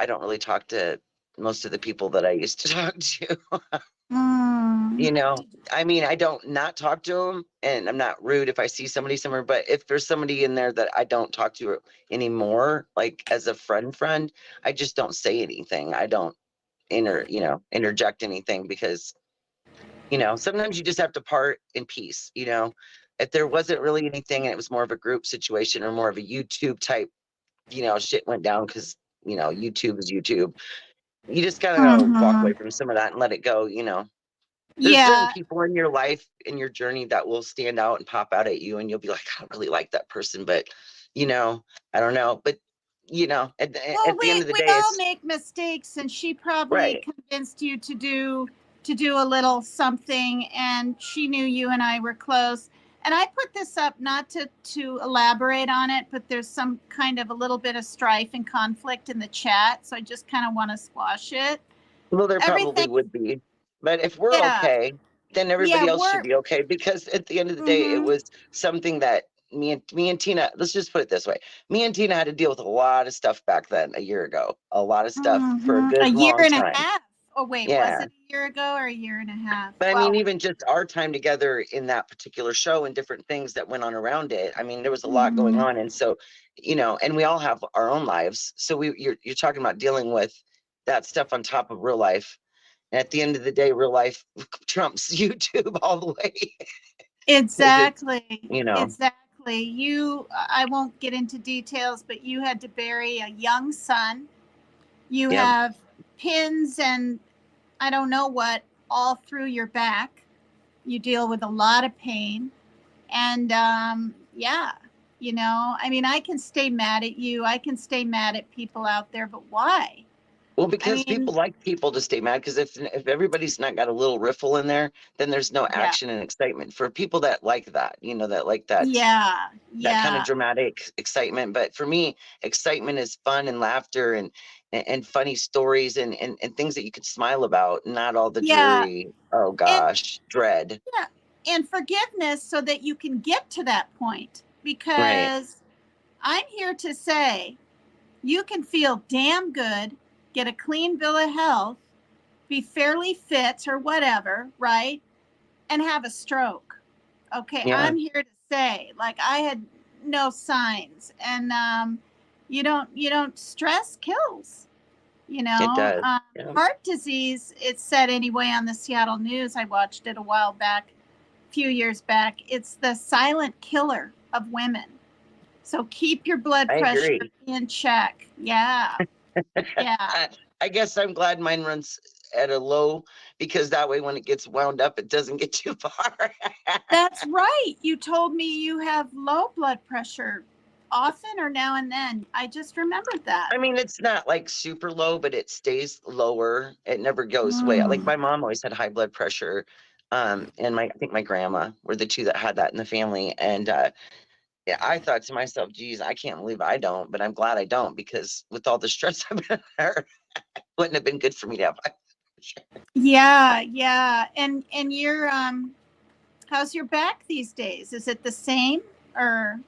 don't really talk to most of the people that I used to talk to. I mean, I don't not talk to them, and I'm not rude if I see somebody somewhere, but if there's somebody in there that I don't talk to anymore, like as a friend, I just don't say anything. I don't interject anything, because sometimes you just have to part in peace. If there wasn't really anything and it was more of a group situation or more of a YouTube type, shit went down because YouTube is YouTube. You just gotta walk away from some of that and let it go. There's certain Yeah. people in your life, in your journey, that will stand out and pop out at you, and you'll be like, I don't really like that person, but I don't know. But at the end of the We day, all it's make mistakes, and she probably right. convinced you to do a little something, and she knew you and I were close. And I put this up not to elaborate on it, but there's some kind of a little bit of strife and conflict in the chat, so I just kind of want to squash it. Well, there probably Everything, would be, but if we're yeah, okay, then yeah, everybody else should be okay, because at the end of the day, it was something that me and Tina, let's just put it this way. Me and Tina had to deal with a lot of stuff back then, a year ago. A lot of stuff for a A good year long and a time. half. Oh, wait, was Yeah. it a year ago or a year and a half? But I Well, mean, even just our time together in that particular show and different things that went on around it. I mean, there was a lot going on. And so, you know, and we all have our own lives. So you're talking about dealing with that stuff on top of real life. And at the end of the day, real life trumps YouTube all the way. exactly. You know. Exactly. I won't get into details, but you had to bury a young son. You Yep. have pins and I don't know what all through your back. You deal with a lot of pain. And yeah, you know, I mean, I can stay mad at you. I can stay mad at people out there, but why? Well, I because mean, people like people to stay mad. Because if everybody's not got a little riffle in there, then there's no yeah, action and excitement. For people that like that, you know, that like that yeah, that kind of yeah, dramatic excitement. But for me, excitement is fun and laughter and funny stories and things that you could smile about, not all the yeah, dreary, oh and gosh, dread. yeah, and forgiveness so that you can get to that point. Right. Because I'm here to say you can feel damn good, get a clean bill of health, be fairly fit or whatever, right? And have a stroke. Okay, Yeah, I'm here to say, like, I had no signs, and you don't stress kills. You it know, does. Yeah. heart disease. It said anyway on the Seattle News. I watched it a while back, a few years back. It's the silent killer of women. So keep your blood I pressure agree. in check. Yeah, yeah. I guess I'm glad mine runs at a low, because that way when it gets wound up, it doesn't get too far. That's right. You told me you have low blood pressure often or now and then. I just remembered that. I mean, it's not like super low, but it stays lower. It never goes way. Like Mm. my mom always had high blood pressure. And I think my grandma were the two that had that in the family. And yeah, I thought to myself, geez, I can't believe I don't, but I'm glad I don't, because with all the stress I've been under, it wouldn't have been good for me to have high blood pressure. Yeah, yeah. And you're how's your back these days? Is it the same or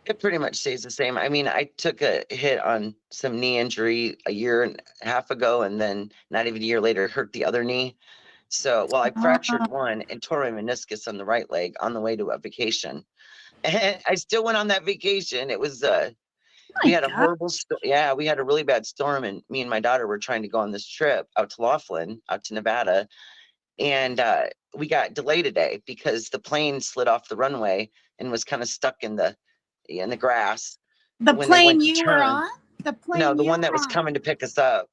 It pretty much stays the same. I mean, I took a hit on some knee injury a year and a half ago, and then not even a year later, hurt the other knee. So, well, I fractured one and tore my meniscus on the right leg on the way to a vacation. And I still went on that vacation. It was we my had a God. horrible yeah, we had a really bad storm, and me and my daughter were trying to go on this trip out to Laughlin, out to Nevada, and we got delayed a day because the plane slid off the runway and was kind of stuck in the grass The when they plane went to you were turn. on? The No, plane the you one that were was on. coming to pick us up.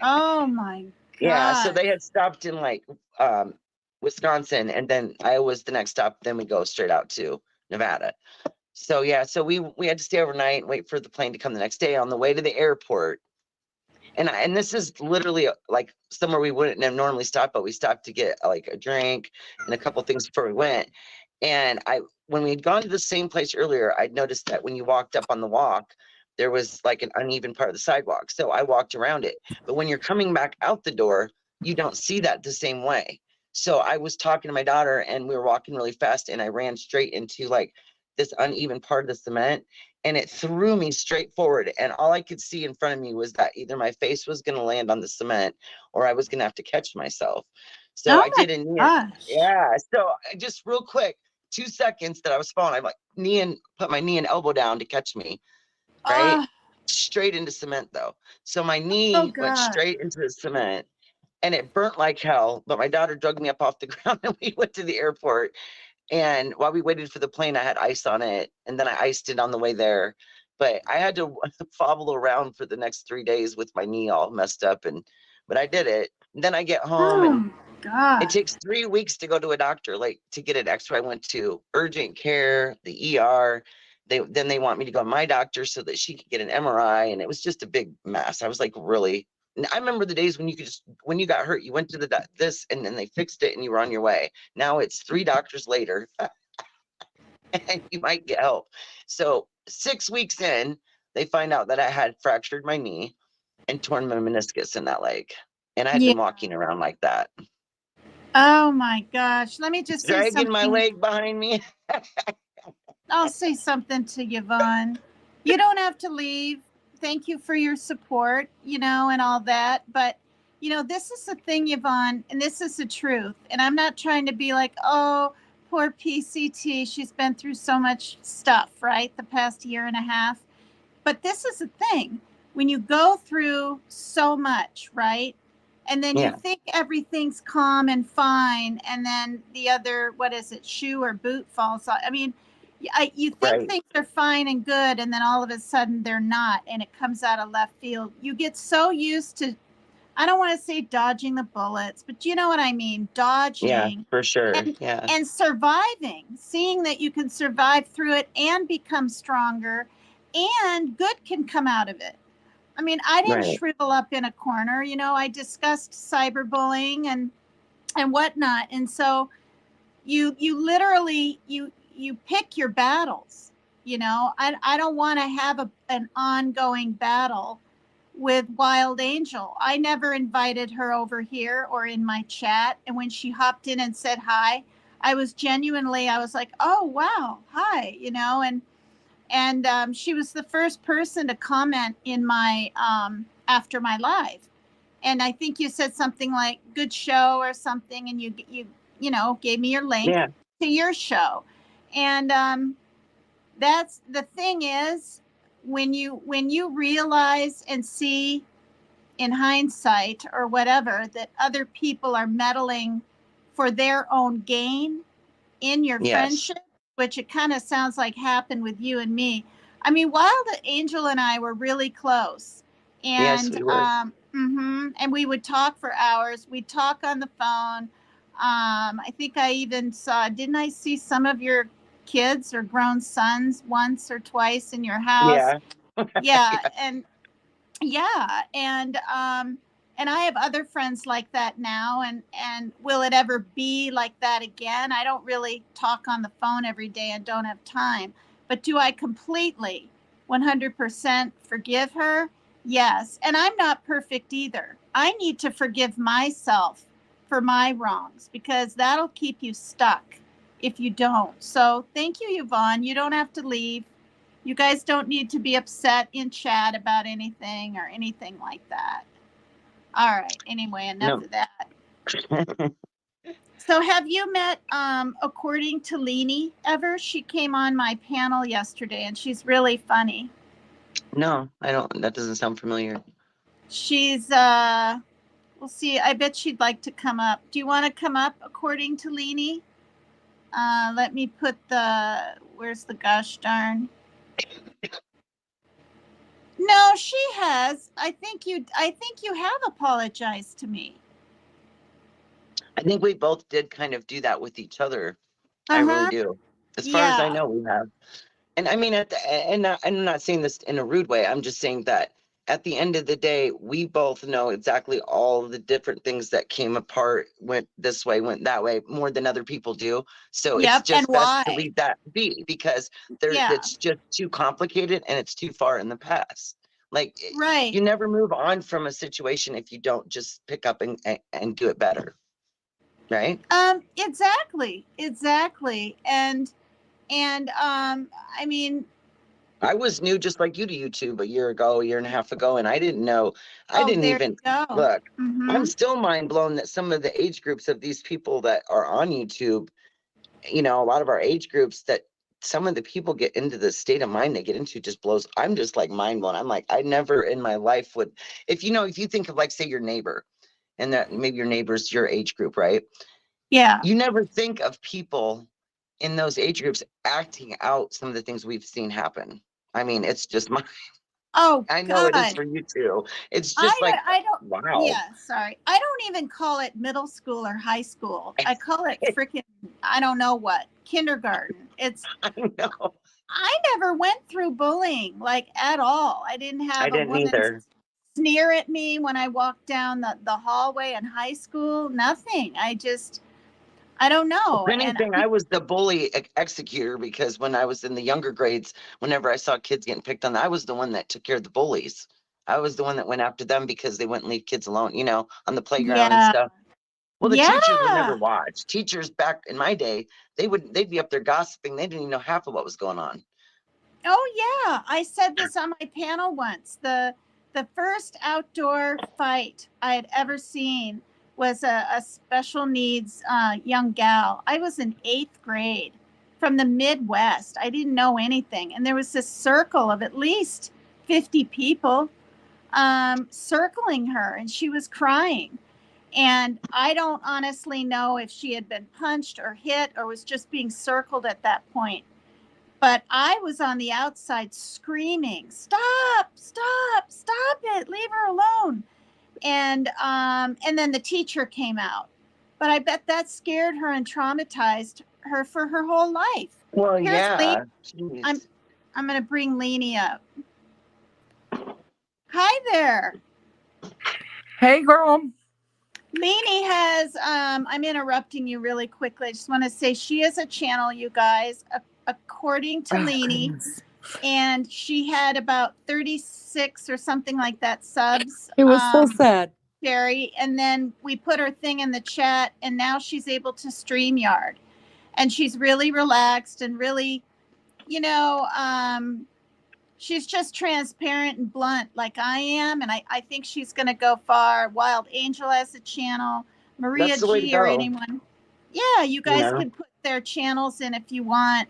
Oh my Yeah, so God. they had stopped in like Wisconsin, and then Iowa was the next stop. Then we go straight out to Nevada. So yeah, so we had to stay overnight and wait for the plane to come the next day. On the way to the airport, and this is literally like somewhere we wouldn't have normally stopped, but we stopped to get like a drink and a couple things before we went. And when we had gone to the same place earlier, I'd noticed that when you walked up on the walk, there was like an uneven part of the sidewalk. So I walked around it. But when you're coming back out the door, you don't see that the same way. So I was talking to my daughter, and we were walking really fast, and I ran straight into like this uneven part of the cement, and it threw me straight forward. And all I could see in front of me was that either my face was going to land on the cement or I was going to have to catch myself. So Oh I my did a knee. gosh. Yeah. So just real quick, 2 seconds that I was falling, I'm like put my knee and elbow down to catch me, right? Oh, Straight into cement though. So my oh knee went God. straight into the cement, and it burnt like hell. But my daughter drug me up off the ground, and we went to the airport. And while we waited for the plane, I had ice on it, and then I iced it on the way there. But I had to fobble around for the next 3 days with my knee all messed up, but I did it. And then I get home, Oh and my God. it takes 3 weeks to go to a doctor, like to get an X-ray. I went to urgent care, the ER. They want me to go to my doctor so that she could get an MRI, and it was just a big mess. I was like, really? And I remember the days when you could just, when you got hurt, you went to this, and then they fixed it, and you were on your way. Now it's 3 doctors later, and you might get help. So 6 weeks in, they find out that I had fractured my knee and torn my meniscus in that leg, and I had Yeah. been walking around like that, Oh my gosh. Let me just say dragging my something. leg behind me. I'll say something to Yvonne. You don't have to leave. Thank you for your support, and all that. But, this is the thing, Yvonne, and this is the truth. And I'm not trying to be like, oh, poor PCT. She's been through so much stuff, right? The past year and a half. But this is the thing. When you go through so much, right? And then you Yeah. think everything's calm and fine. And then the other, what is it, shoe or boot falls off. I mean, you think Right. things are fine and good, and then all of a sudden they're not, and it comes out of left field. You get so used to, I don't want to say dodging the bullets, but you know what I mean, Yeah, dodging for sure. and Yeah. and surviving, seeing that you can survive through it and become stronger, and good can come out of it. I mean, I didn't Right. shrivel up in a corner. I discussed cyberbullying and whatnot, and so you literally you pick your battles. I don't want to have an ongoing battle with Wild Angel. I never invited her over here or in my chat, and when she hopped in and said hi, I was like, oh wow, hi, and she was the first person to comment in my after my live, and I think you said something like "good show" or something, and you gave me your link Yeah. to your show, and that's the thing is when you realize and see in hindsight or whatever that other people are meddling for their own gain in your Yes. friendship, which it kind of sounds like happened with you and me. I mean, Wild Angel and I were really close, Yes, and we were. and we would talk for hours. We'd talk on the phone. I think I even didn't I see some of your kids or grown sons once or twice in your house? Yeah. Yeah, Yeah. and yeah, and I have other friends like that now, and will it ever be like that again? I don't really talk on the phone every day and don't have time. But do I completely 100% forgive her? Yes. And I'm not perfect either. I need to forgive myself for my wrongs because that'll keep you stuck if you don't. So thank you, Yvonne. You don't have to leave. You guys don't need to be upset in chat about anything or anything like that. All right. Anyway, enough No. of that. So have you met according to Leanie ever? She came on my panel yesterday and she's really funny. No, I don't. That doesn't sound familiar. She's we'll see. I bet she'd like to come up. Do you want to come up according to Leanie? Let me put where's the gosh darn? No, she has. I think you have apologized to me. I think we both did kind of do that with each other. I really Uh-huh. do. As far as I Yeah. know, we have. And I mean, I'm not saying this in a rude way. I'm just saying that at the end of the day, we both know exactly all the different things that came apart, went this way, went that way, more than other people do. So it's Yep. And just best to why? leave that be because Yeah. it's just too complicated and it's too far in the past. Like Right. you never move on from a situation if you don't just pick up and do it better. Right? Exactly. Exactly. And I mean, I was new just like you to YouTube a year ago, a year and a half ago, and I didn't know. I oh, didn't there even you go. look. I'm Mm-hmm. still mind blown that some of the age groups of these people that are on YouTube, a lot of our age groups, that some of the people get into the state of mind they get into just blows. I'm just like mind blown. I'm like, I never in my life would, if you think of like, say, your neighbor, and that maybe your neighbor's your age group, right? Yeah. You never think of people in those age groups acting out some of the things we've seen happen. I mean, it's just my Oh I know it is God. for you too. It's just like, I don't. wow. Yeah. Sorry. I don't even call it middle school or high school. I call it freaking. I don't know what kindergarten. I know. I never went through bullying like at all. I didn't I have a didn't woman either. sneer at me when I walked down the hallway in high school. Nothing. I don't If know. And anything, I was the bully executor because when I was in the younger grades, whenever I saw kids getting picked on, I was the one that took care of the bullies. I was the one that went after them because they wouldn't leave kids alone, on the playground and yeah, stuff. Well, the teachers would never Yeah. watch. Teachers back in my day, they'd be up there gossiping. They didn't even know half of what was going on. Oh yeah, I said this on my panel once. The first outdoor fight I had ever seen was a special needs young gal. I was in 8th grade from the Midwest. I didn't know anything, and there was this circle of at least 50 people circling her, and she was crying. And I don't honestly know if she had been punched or hit or was just being circled at that point. But I was on the outside screaming, "Stop, stop, stop it, leave her alone." And then the teacher came out. But I bet that scared her and traumatized her for her whole life. Well, Here's Lee. yeah. I'm I'm gonna bring Leanie up. Hi there. Hey, girl. Leanie has I'm interrupting you really quickly. I just want to say she has a channel, you guys, according to Leanie. Goodness. And she had about 36 or something like that subs. It was so sad. Sherry. And then we put her thing in the chat, and now she's able to StreamYard. And she's really relaxed and really, you know, she's just transparent and blunt like I am. And I think she's going to go far. Wild Angel has a channel. Maria That's the way to G or go. anyone. Yeah, you guys Yeah. can put their channels in if you want.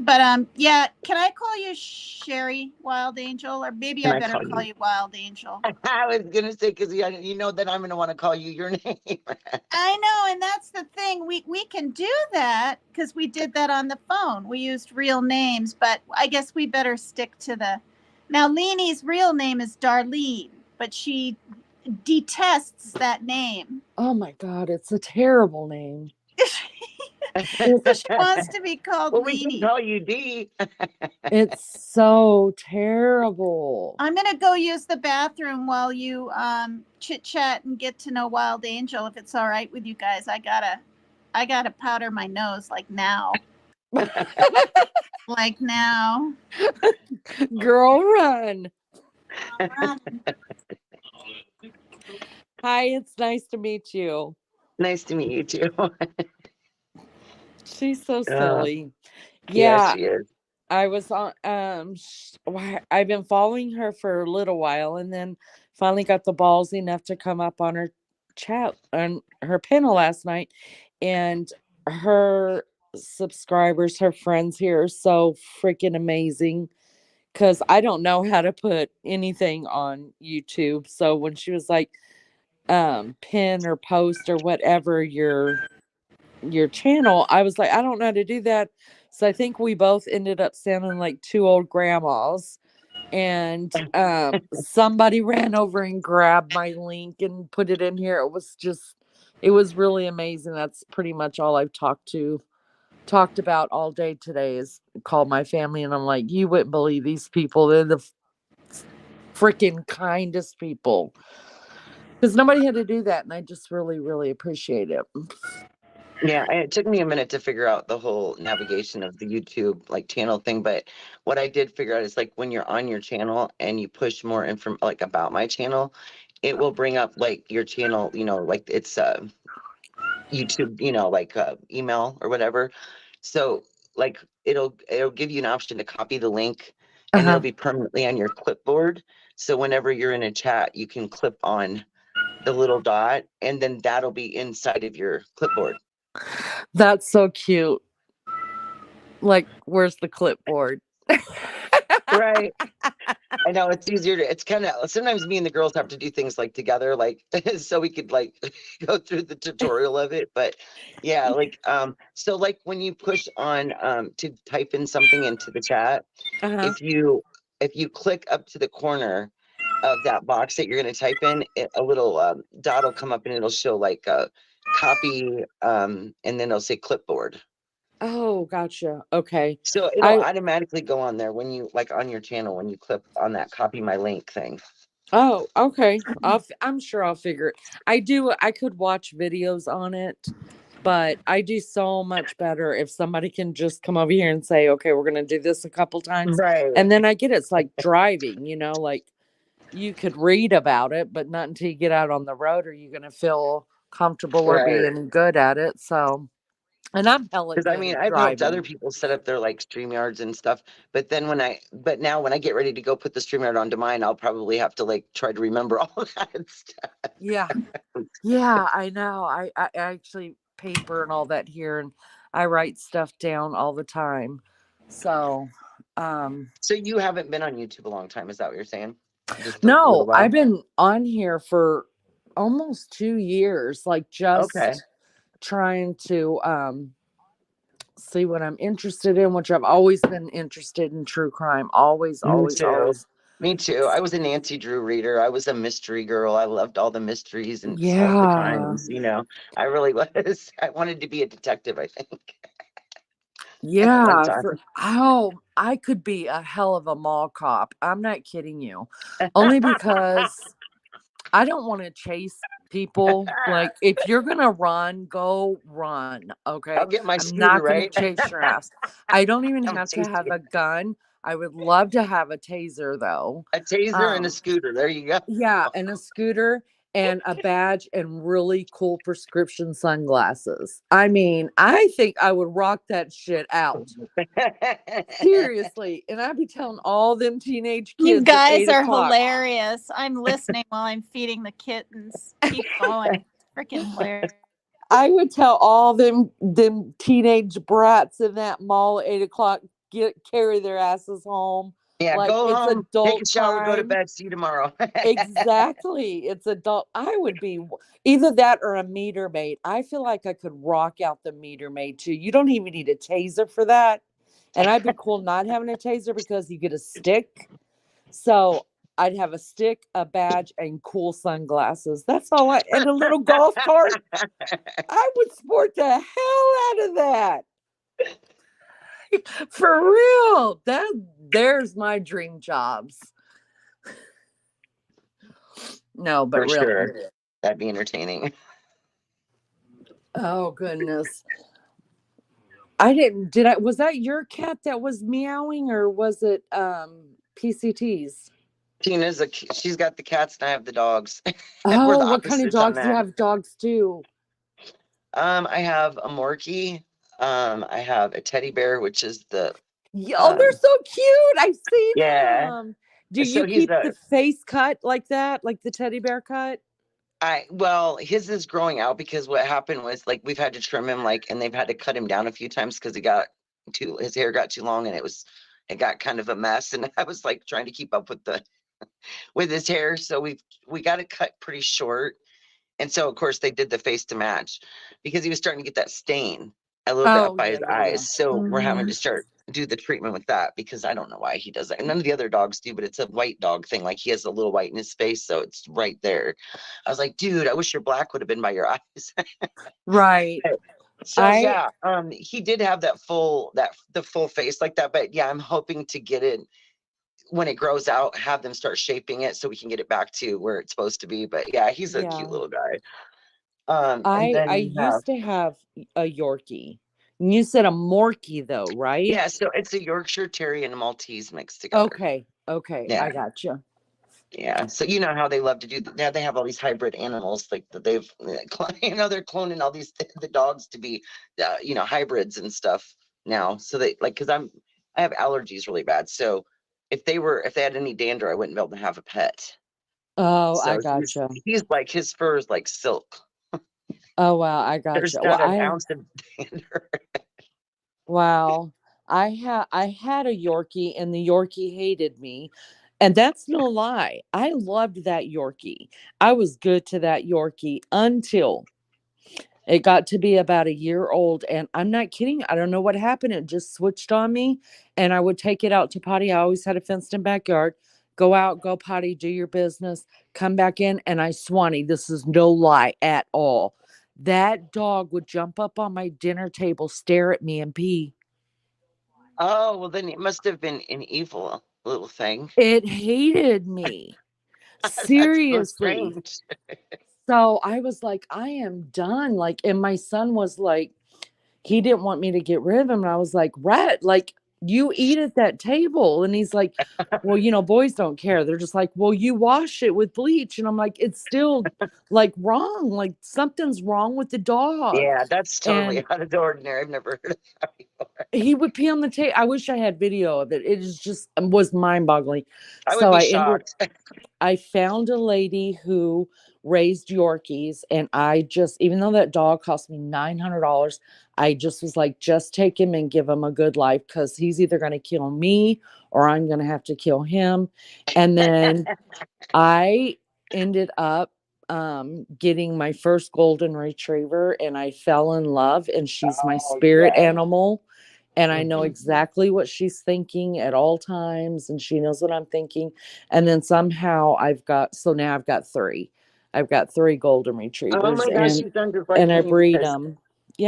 But yeah, can I call you Sherry Wild Angel, or maybe Can I I better call call you? you Wild Angel? I was gonna say because you know that I'm gonna want to call you your name. I know, and that's the thing. We can do that because we did that on the phone. We used real names, but I guess we better stick to the. Now, Leanie's real name is Darlene, but she detests that name. Oh my God, it's a terrible name. So she wants to be called Well, we can Leanie. call you D. It's so terrible. I'm gonna go use the bathroom while you chit chat and get to know Wild Angel. If it's all right with you guys, I gotta powder my nose like now. Like now. Girl, run. Run. Hi, it's nice to meet you. Nice to meet you too. She's so Yeah, silly. Yeah, she is. I was on I've been following her for a little while, and then finally got the balls enough to come up on her chat on her panel last night, and her subscribers, her friends here are so freaking amazing, because I don't know how to put anything on YouTube. So when she was like, pin or post or whatever your channel, I was like, I don't know how to do that. So I think we both ended up sounding like two old grandmas. And somebody ran over and grabbed my link and put it in here. It was really amazing. That's pretty much all I've talked about all day today, is called my family, and I'm like, you wouldn't believe these people. They're the freaking kindest people. Because nobody had to do that, and I just really, really appreciate it. Yeah, and it took me a minute to figure out the whole navigation of the YouTube like channel thing, but what I did figure out is like when you're on your channel and you push more info like about my channel, it will bring up like your channel, like it's YouTube, like email or whatever. So like it'll give you an option to copy the link, and it'll Uh-huh. be permanently on your clipboard. So whenever you're in a chat, you can clip on the little dot, and then that'll be inside of your clipboard. That's so cute. Like, where's the clipboard? Right. I know it's easier to, it's kind of, sometimes me and the girls have to do things like together, like, so we could like go through the tutorial of it. But yeah, like, so like when you push on, to type in something into the chat, Uh-huh. if you click up to the corner of that box that you're going to type in, a little dot will come up and it'll show like a copy, and then it'll say clipboard. Oh, gotcha. Okay. So it'll I automatically go on there when you like on your channel when you click on that copy my link thing. Oh, okay. I'm sure I'll figure it. I could watch videos on it, but I do so much better if somebody can just come over here and say, okay, we're gonna do this a couple times. Right. And then I get it's like driving, like you could read about it, but not until you get out on the road are you gonna feel comfortable or be Right. any good at it. So, and I'm hella Because I good mean, at I've helped other driving. people set up their like StreamYards and stuff. But then but now when I get ready to go put the StreamYard onto mine, I'll probably have to like try to remember all of that stuff. Yeah. Yeah, I know. I actually paper and all that here, and I write stuff down all the time. So, So you haven't been on YouTube a long time, is that what you're saying? Just a little no, I've while? been on here for almost 2 years, like Okay. just trying to see what I'm interested in, which I've always been interested in true crime. Always, Me always, too. always. Me too. I was a Nancy Drew reader. I was a mystery girl. I loved all the mysteries and solved the Yeah. crimes, you know. I really was. I wanted to be a detective, I think, at one Yeah, time. I could be a hell of a mall cop. I'm not kidding you. Only because I don't want to chase people. Like, if you're gonna run, go run. Okay. I'll get my I'm scooter, not gonna right? chase your ass. I don't even I'm have to have tasty. a gun. I would love to have a taser though. A taser and a Um, scooter. There you go. yeah, and a scooter and a badge and really cool prescription sunglasses. I mean, I think I would rock that shit out. Seriously. And I'd be telling all them teenage You kids at guys 8 are o'clock. hilarious. I'm listening while I'm feeding the kittens. Keep going. Freaking hilarious. I would tell all them teenage brats in that mall at 8 o'clock, carry their asses home. Yeah, Like, go it's home, take a adult shower, go to time. bed. See you tomorrow. Exactly. It's adult. I would be either that or a meter maid. I feel like I could rock out the meter maid too. You don't even need a taser for that. And I'd be cool not having a taser because you get a stick. So I'd have a stick, a badge, and cool sunglasses. That's all and a little golf cart. I would sport the hell out of that. For real. There's my dream jobs. No, but For really. sure. That'd be entertaining. Oh goodness. Was that your cat that was meowing, or was it PCT's? She's got the cats and I have the dogs. We're Oh, the what kind of opposites on dogs do you that. have? Dogs too. I have a Morkie. I have a teddy bear, which is the Oh, they're so cute. I've seen yeah. them. Do you So he's keep the face cut like that, like the teddy bear cut? well, his is growing out because what happened was like we've had to trim him and they've had to cut him down a few times because his hair got too long and it got kind of a mess. And I was like trying to keep up with his hair. So we got it cut pretty short. And so of course they did the face to match because he was starting to get that stain a little bit up Oh, by yeah, his yeah, yeah. eyes. So we're having Mhm. to do the treatment with that because I don't know why he does that. And none of the other dogs do, but it's a white dog thing. Like he has a little white in his face, so it's right there. I was like, dude, I wish your black would have been by your eyes. Right. So yeah, he did have the full face like that. But yeah, I'm hoping to get it when it grows out, have them start shaping it so we can get it back to where it's supposed to be. But yeah, he's a cute Yeah. little guy. And I then you have used to have a Yorkie. You said a Morkie though, right? yeah, so it's a Yorkshire Terrier and a Maltese mixed together. Okay. Okay. Yeah. I got you. Yeah, so you know how they love to do now. They have all these hybrid animals like that they've they're cloning all these the dogs to be hybrids and stuff now. So they like because I have allergies really bad. So if they had any dander, I wouldn't be able to have a pet. Oh, I So got you. he's like his fur is like silk. Oh, wow. I got There's you. not an ounce of dander. Wow. I had a Yorkie, and the Yorkie hated me. And that's no lie. I loved that Yorkie. I was good to that Yorkie until it got to be about a year old. And I'm not kidding. I don't know what happened. It just switched on me. And I would take it out to potty. I always had a fenced in backyard. Go out, go potty, do your business, come back in. And I Swanee, this is no lie at all. That dog would jump up on my dinner table, stare at me, and pee. Oh well, then it must have been an evil little thing. It hated me. That's so Seriously. strange. So I was like, I am done. Like, and my son was like, he didn't want me to get rid of him. And I was like, rat, like, you eat at that table. And he's like, well, you know, boys don't care. They're just like, well, you wash it with bleach. And I'm like, it's still like wrong. Like something's wrong with the dog. Yeah, that's totally And out of the ordinary. I've never heard of that before. he would pee on the table. I wish I had video of it. It is just was mind boggling. I would So be shocked. I found a lady who raised Yorkies, and I just, even though that dog cost me $900, I just was like, just take him and give him a good life, because he's either going to kill me or I'm going to have to kill him. And then I ended up getting my first golden retriever, and I fell in love, and she's my Oh, spirit yes. animal. And I know Mhm. exactly what she's thinking at all times, and she knows what I'm thinking. And then somehow now I've got three. I've got three golden Oh retrievers, my gosh, you've done just like and I me, breed because them.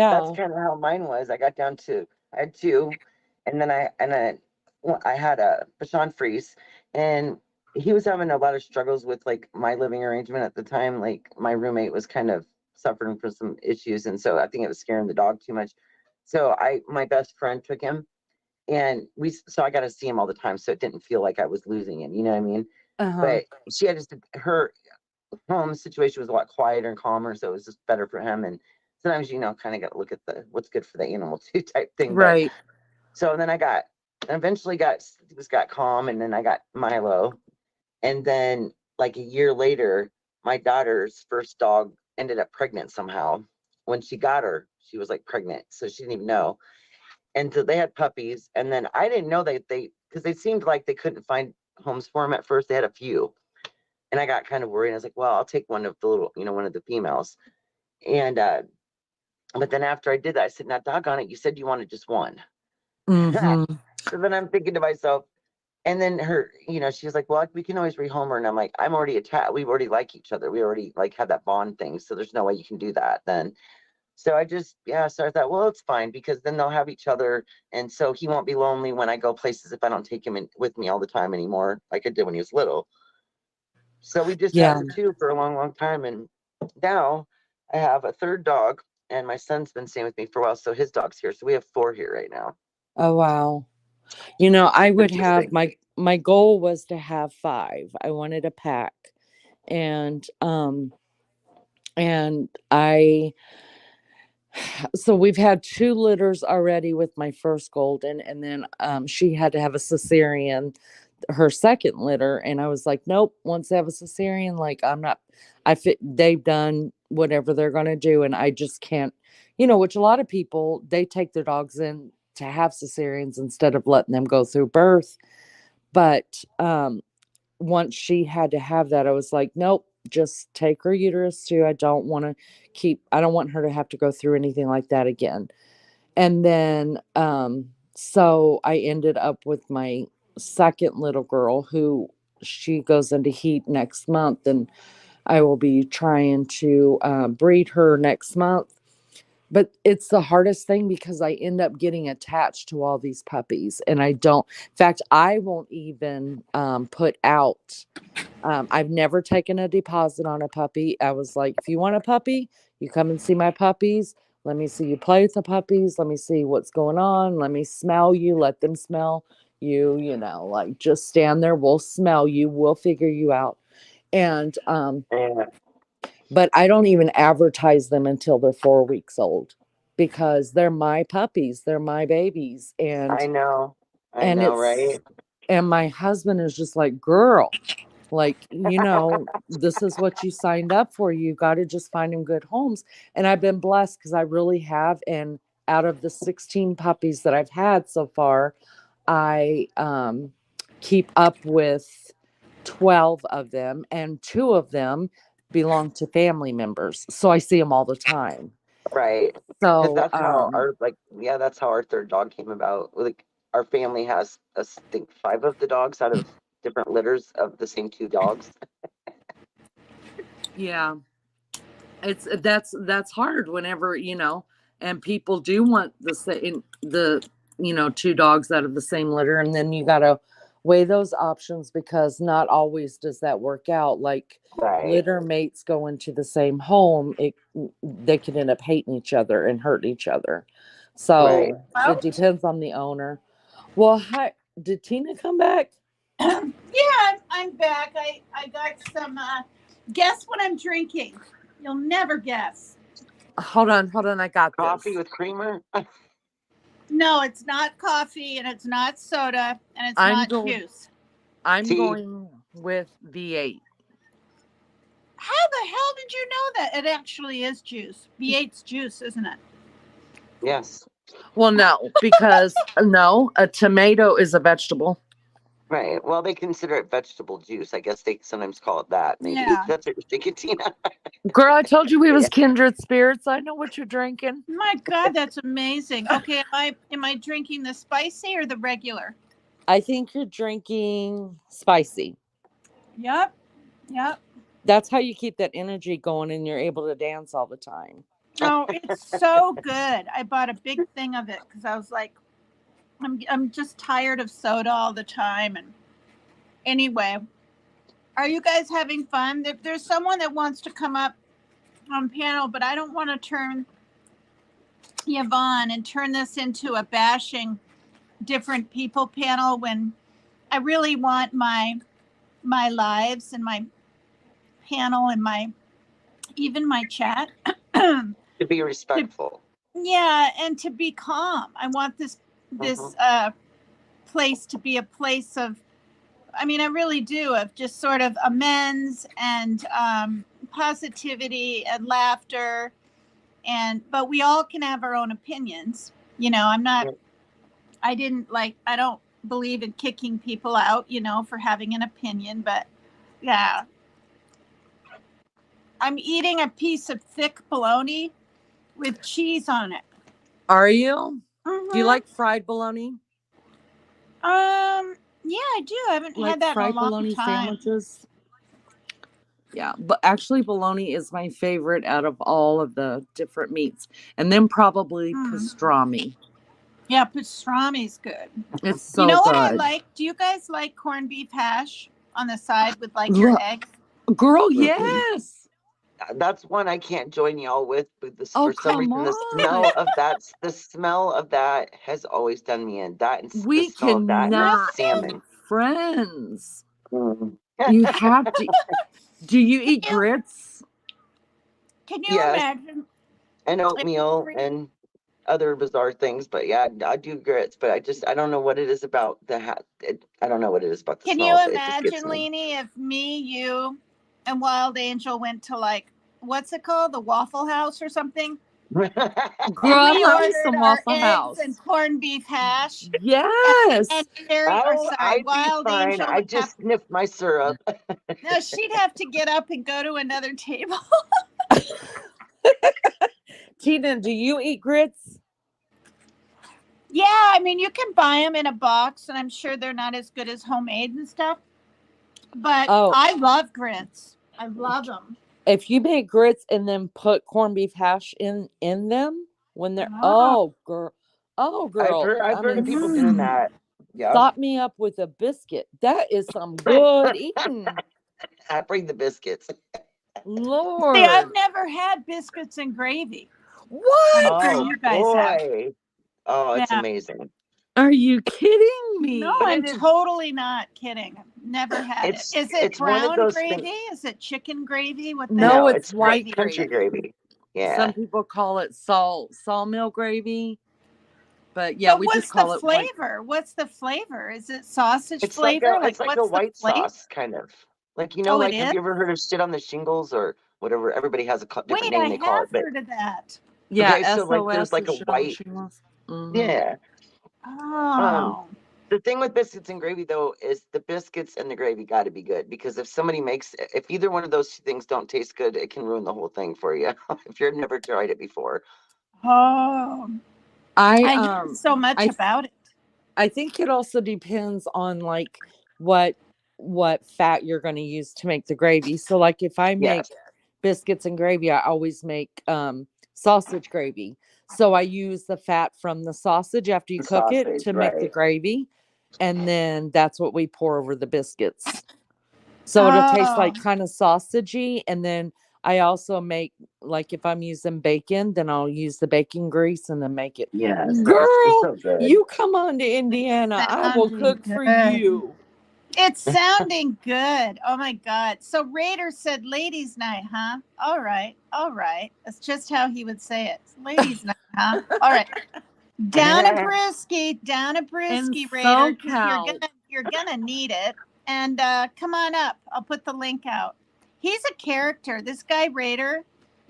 that's Yeah. kind of how mine was. I had two, and then I had a Bashan Fries, and he was having a lot of struggles with like my living arrangement at the time. Like my roommate was kind of suffering from some issues, and so I think it was scaring the dog too much. So my best friend took him, and so I got to see him all the time, so it didn't feel like I was losing him. You know what I mean? Uh-huh. But she had just her home situation was a lot quieter and calmer, so it was just better for him. And sometimes, kind of got to look at the what's good for the animal too type thing. But Right. so then eventually got calm, and then I got Milo, and then like a year later, my daughter's first dog ended up pregnant somehow. When she got her, she was like pregnant, so she didn't even know. And so they had puppies, and then I didn't know they because they seemed like they couldn't find homes for them at first. They had a few, and I got kind of worried. I was like, well, I'll take one of the little, one of the females. And but then after I did that, I said, now doggone it, you said you wanted just one. Mm-hmm. So then I'm thinking to myself, and then her, she was like, well, we can always rehome her. And I'm like, I'm already attached. We already like each other. We already like have that bond thing. So there's no way you can do that then. So so I thought, well, it's fine, because then they'll have each other. And so he won't be lonely when I go places if I don't take him with me all the time anymore, like I did when he was little. So we just had Yeah. the two for a long, long time. And now I have a third dog, and my son's been staying with me for a while. So his dog's here. So we have four here right now. Oh, wow. I would have Interesting. my goal was to have five. I wanted a pack. And and I so we've had two litters already with my first golden, and then she had to have a cesarean her second litter, and I was like, nope, once they have a cesarean, like I'm not they've done whatever they're going to do, and I just can't, which a lot of people, they take their dogs in to have cesareans instead of letting them go through birth. But once she had to have that, I was like, nope, just take her uterus too. I don't want her to have to go through anything like that again. And then, so I ended up with my second little girl, who she goes into heat next month, and I will be trying to breed her next month. But it's the hardest thing, because I end up getting attached to all these puppies, and in fact, I won't even put out. I've never taken a deposit on a puppy. I was like, if you want a puppy, you come and see my puppies. Let me see you play with the puppies. Let me see what's going on. Let me smell you. Let them smell you, like just stand there. We'll smell you. We'll figure you out. And, Yeah, but I don't even advertise them until they're 4 weeks old, because they're my puppies. They're my babies. I know. I And know, right? and my husband is just like, girl, like, this is what you signed up for. You got to just find them good homes. And I've been blessed, because I really have. And out of the 16 puppies that I've had so far, I keep up with 12 of them, and two of them belong to family members. So I see them all the time. Right. Because So, that's how that's how our third dog came about. Like our family has, I think, five of the dogs out of different litters of the same two dogs. yeah, that's hard whenever, and people do want two dogs out of the same litter, and then you got to weigh those options, because not always does that work out. Like, Right. litter mates go into the same home, they could end up hating each other and hurt each other. Right. So it depends on the owner. Well, hi. Did Tina come back? Yeah, I'm back. I got some. Guess what I'm drinking? You'll never guess. Hold on. I got Coffee this. with creamer. No, it's not coffee, and it's not soda, and it's I'm not going. juice. I'm Tea. going with V8. How the hell did you know that? It actually is juice. V8's juice, isn't it? Yes. Well, no, because no, a tomato is a vegetable. Right. Well, they consider it vegetable juice. I guess they sometimes call it that. Maybe Yeah. that's what you're thinking, Tina. Girl, I told you we was Yeah. kindred spirits. I know what you're drinking. My God, that's amazing. Okay, am I drinking the spicy or the regular? I think you're drinking spicy. Yep. That's how you keep that energy going and you're able to dance all the time. Oh, it's so good. I bought a big thing of it because I was like, I'm just tired of soda all the time. And anyway, are you guys having fun? There's someone that wants to come up on panel, but I don't want to turn Yvonne and turn this into a bashing different people panel when I really want my lives and my panel and even my chat To be respectful. yeah, and to be calm. I want this place to be a place of, I mean, I really do, of just sort of amends and positivity and laughter. But we all can have our own opinions. I'm not, I don't believe in kicking people out, for having an opinion, but yeah. I'm eating a piece of thick bologna with cheese on it. Are you? Mm-hmm. Do you like fried bologna? Yeah, I do. I haven't Like had that in a fried long bologna time. sandwiches? Yeah, but actually bologna is my favorite out of all of the different meats. And then probably pastrami. Yeah, pastrami's good. It's so You know what I good. like? Do you guys like corned beef hash on the side with like your eggs? Girl, yes. That's one I can't join y'all with. But for some reason, on. the smell of that has always done me in. That and We the smell of that and cannot salmon. be friends. Mm. You have to. Do you eat grits? Can you Yes, imagine? and oatmeal and other bizarre things. But yeah, I do grits. But I don't know what it is about I don't know what it is about the Can smell you of it. It just gets imagine, me. Leanie, if me, you, and Wild Angel went to like, what's it called? The Waffle House or something? Girl, And we I love me ordered some our Waffle eggs House. and corned beef hash. Yes. And I'd Wild be fine. Angel I would just sniffed my syrup. no, she'd have to get up and go to another table. Tina, do you eat grits? Yeah, I mean, you can buy them in a box, and I'm sure they're not as good as homemade and stuff. But I love grits. I love them. If you make grits and then put corned beef hash in them when they're girl. I've heard of people doing that. Yeah. Thought me up with a biscuit. That is some good eating. I bring the biscuits. Lord. See, I've never had biscuits and gravy. What? I'm sure you guys have. Oh, it's amazing. Are you kidding me? No, I'm totally not kidding. Never had it. Is it brown gravy? Is it chicken gravy? No, it's white country gravy. Yeah. Some people call it sawmill gravy. But yeah, we just call it flavor. What's the flavor? Is it sausage flavor? It's like a white sauce kind of. Like, have you ever heard of shit on the shingles or whatever? Everybody has a different name they call it. Wait, I have heard of that. Yeah, okay, so like there's like a white. Yeah. Oh. The thing with biscuits and gravy though is the biscuits and the gravy got to be good, because if either one of those two things don't taste good, it can ruin the whole thing for you if you've never tried it before. Oh. I hear so much about it. I think it also depends on like what fat you're going to use to make the gravy. So like if I make biscuits and gravy, I always make sausage gravy. So I use the fat from the sausage after you cook it to make the gravy. And then that's what we pour over the biscuits. So it'll taste like kind of sausagey. And then I also make, like, if I'm using bacon, then I'll use the bacon grease and then make it. Yes, it's Girl, so good. you come on to Indiana. I will Sounding cook for good. you. It's sounding good. Oh my God. So Raider said ladies' night, huh? All right. All right. That's just how he would say it. Ladies' night, huh? All right. Down a brewski, Raider, 'cause you're gonna need it. And come on up. I'll put the link out. He's a character. This guy Raider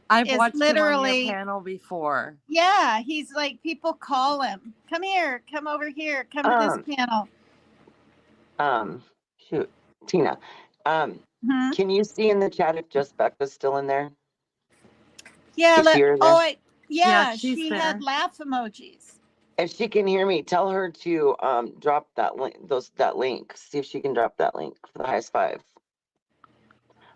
I've is watched literally him on your panel before. Yeah, he's like, people call him. Come here, come over here, come to this panel. Shoot, Tina. Can you see in the chat if Just Becca's still in there? Yeah, Yeah, she had laugh emojis. If she can hear me, tell her to drop that link. That link. See if she can drop that link for the highest 5.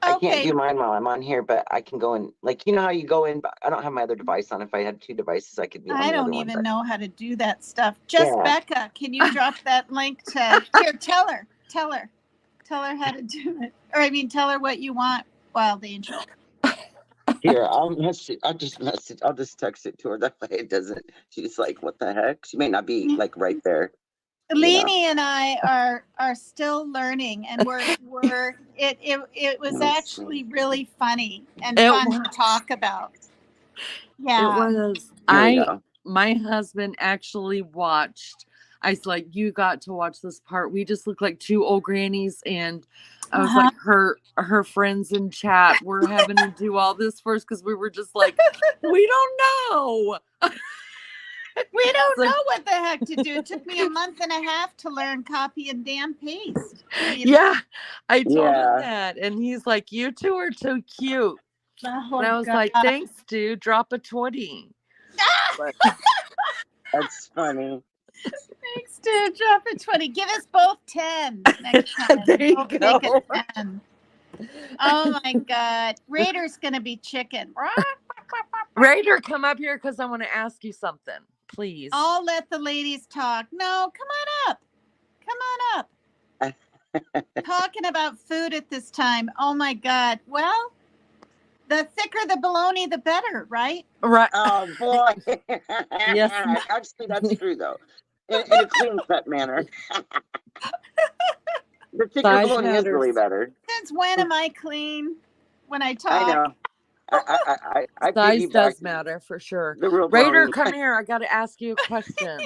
I can't do mine while I'm on here, but I can go in. Like, you know how you go in? But I don't have my other device on. If I had 2 devices, I could be on the other one. I don't even know how to do that stuff. Just Becca, can you drop that link to here? Tell her how to do it. Or I mean, tell her what you want, Wild Angel. Here, I'll just text it to her. That way it doesn't. She's like, what the heck? She may not be like right there. Leanie and I are still learning, and it was actually really funny and fun to talk about. Yeah, it was. My husband actually watched. I was like, you got to watch this part. We just look like 2 old grannies, and I was like, her friends in chat were having to do all this first because we were just like, we don't know. We don't know what the heck to do. It took me a month and a half to learn copy and damn paste. Yeah, I told him that, and he's like, you 2 are too cute. Oh, and I was like, thanks, dude. Drop a 20. That's funny. Thanks, dude. Drop a 20. Give us both 10 next time. There you go. Make it 10. Oh my God. Raider's gonna be chicken. Raider, come up here because I want to ask you something. Please. I'll let the ladies talk. No, come on up. Come on up. Talking about food at this time. Oh my God. Well, the thicker the bologna, the better, right? Right. Oh boy. Yes. Actually, that's true though. In a clean cut manner. The thicker bologna is really better. Since when am I clean? When I talk. I know. I Size does matter for sure. Raider, come here. I got to ask you a question.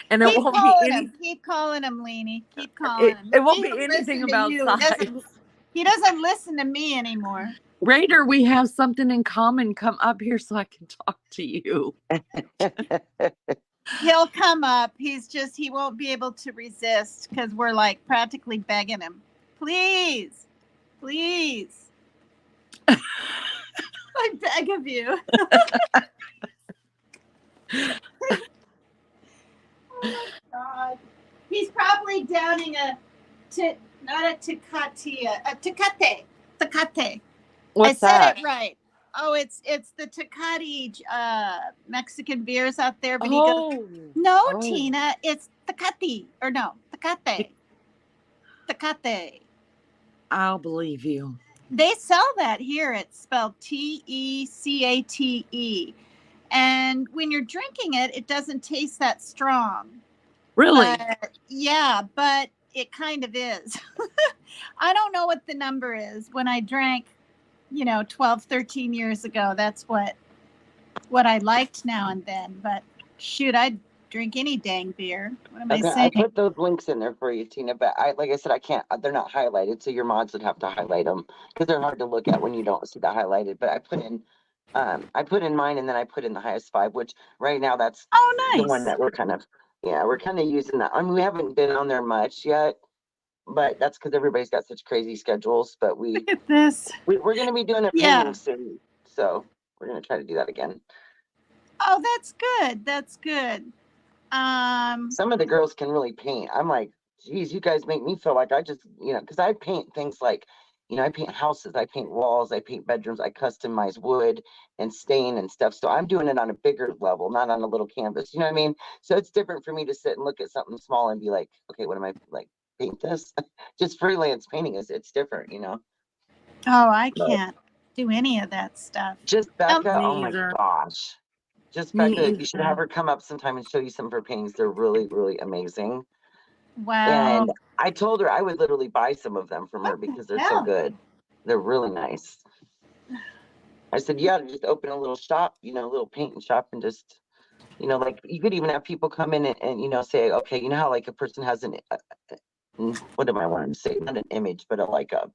And it won't be any. Keep calling him, Leanie. Keep calling him. It won't be anything about size. He doesn't listen to me anymore. Raider, we have something in common. Come up here so I can talk to you. He'll come up. He won't be able to resist because we're like practically begging him. Please. Please. I beg of you. Oh my God. He's probably downing not a Tecate, a Tecate. Tecate. What's that? I said it right. Oh, it's the Tecate Mexican beers out there. But he goes, no, Tina, it's Tecate. Or no, Tecate. Tecate. I'll believe you. They sell that here. It's spelled Tecate. And when you're drinking it, it doesn't taste that strong. Really? Yeah, but it kind of is. I don't know what the number is. When I drank, 12, 13 years ago, that's what I liked now and then. But shoot, I'd drink any dang beer. What am I saying? I put those links in there for you, Tina, but like I said, I can't, they're not highlighted, so your mods would have to highlight them because they're hard to look at when you don't see the highlighted. But I put in mine, and then I put in the highest 5, which right now that's nice. The one that we're kind of using that. I mean, we haven't been on there much yet, but that's because everybody's got such crazy schedules. But look at this. We're going to be doing a painting soon, so we're going to try to do that again. Oh, that's good. That's good. Some of the girls can really paint. I'm like, geez, you guys make me feel like I just, because I paint things like, I paint houses, I paint walls, I paint bedrooms, I customize wood and stain and stuff. So I'm doing it on a bigger level, not on a little canvas. You know what I mean? So it's different for me to sit and look at something small and be like, okay, what am I like? Paint this? Just freelance painting it's different, Oh, I can't do any of that stuff. Just Becca, Me oh my either. gosh. Just Me Becca, you should either. have her come up sometime and show you some of her paintings. They're really, really amazing. Wow. And I told her I would literally buy some of them from her What the because they're so hell? good. They're really nice. I said, yeah, just open a little shop, a little painting shop, and just, like you could even have people come in and say, okay, you know how like a person has what am I wanting to say? Not an image, but like a,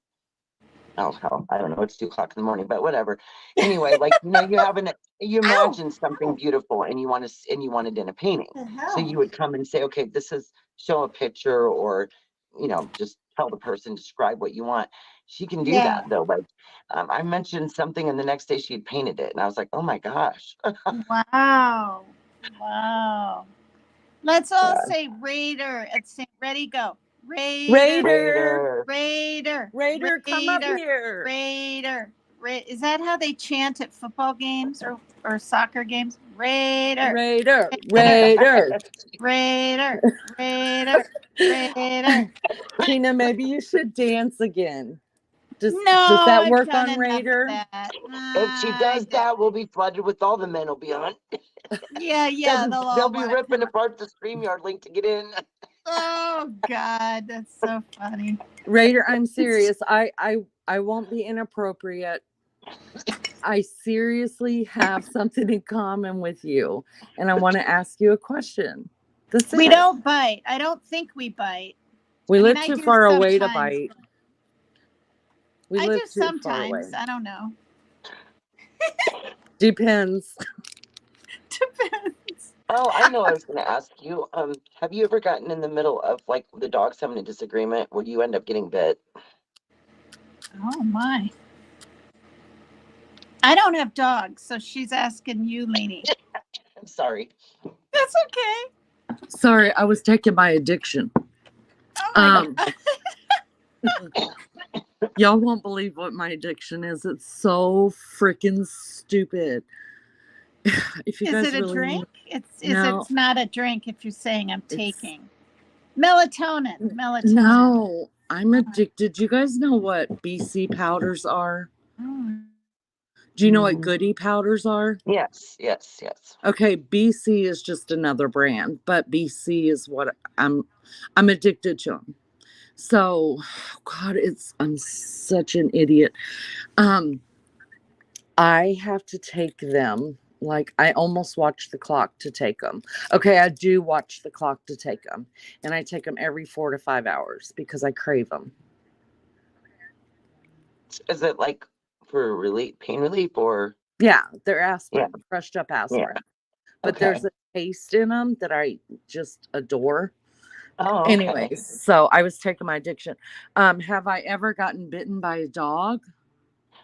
oh hell, I don't know, it's 2:00 in the morning, but whatever. Anyway, like you imagine something beautiful and you want it in a painting. What the So hell? you would come and say, okay, show a picture, or just tell the person, describe what you want. She can do that though. Like I mentioned something and the next day she had painted it, and I was like, oh my gosh. Wow. Wow. Let's all Yeah. say Raider at St. Ready, go. Raider. Raider. Raider, come up here. Raider. Is that how they chant at football games or soccer games? Raider. Raider. Raider. Raider. Raider. Raider. Tina, maybe you should dance again. Does No, that I've work done on enough of Raider? that. If she does that, we'll be flooded with all the men will be on. Yeah, They'll all be wanna ripping come up. apart the StreamYard link to get in. Oh God, that's so funny. Raider, I'm serious. I won't be inappropriate. I seriously have something in common with you, and I want to ask you a question. We don't bite. I don't think we bite. We live I too do far away to sometimes. bite. We I live do too far away. sometimes. I don't know. Depends. Depends. Oh, I know. I was going to ask you. Have you ever gotten in the middle of like the dogs having a disagreement where you end up getting bit? Oh my! I don't have dogs, so she's asking you, Lainey. I'm sorry. That's okay. Sorry, I was taking my addiction. Oh my God. Y'all won't believe what my addiction is. It's so freaking stupid. If you guys Is it really a drink? No. It's not a drink if you're saying I'm taking melatonin. No, I'm addicted. Do you guys know what BC powders are? Oh. Do you know what Goody powders are? Yes. Okay, BC is just another brand, but BC is what I'm addicted to them. So, God, I'm such an idiot. I have to take them. Like, I almost watch the clock to take them. Okay, I do watch the clock to take them. And I take them every 4 to 5 hours because I crave them. Is it like for pain relief, or? Yeah, they're aspirin, crushed up aspirin. Yeah. But there's a taste in them that I just adore. Oh, okay. Anyways, so I was taking my addiction. Have I ever gotten bitten by a dog?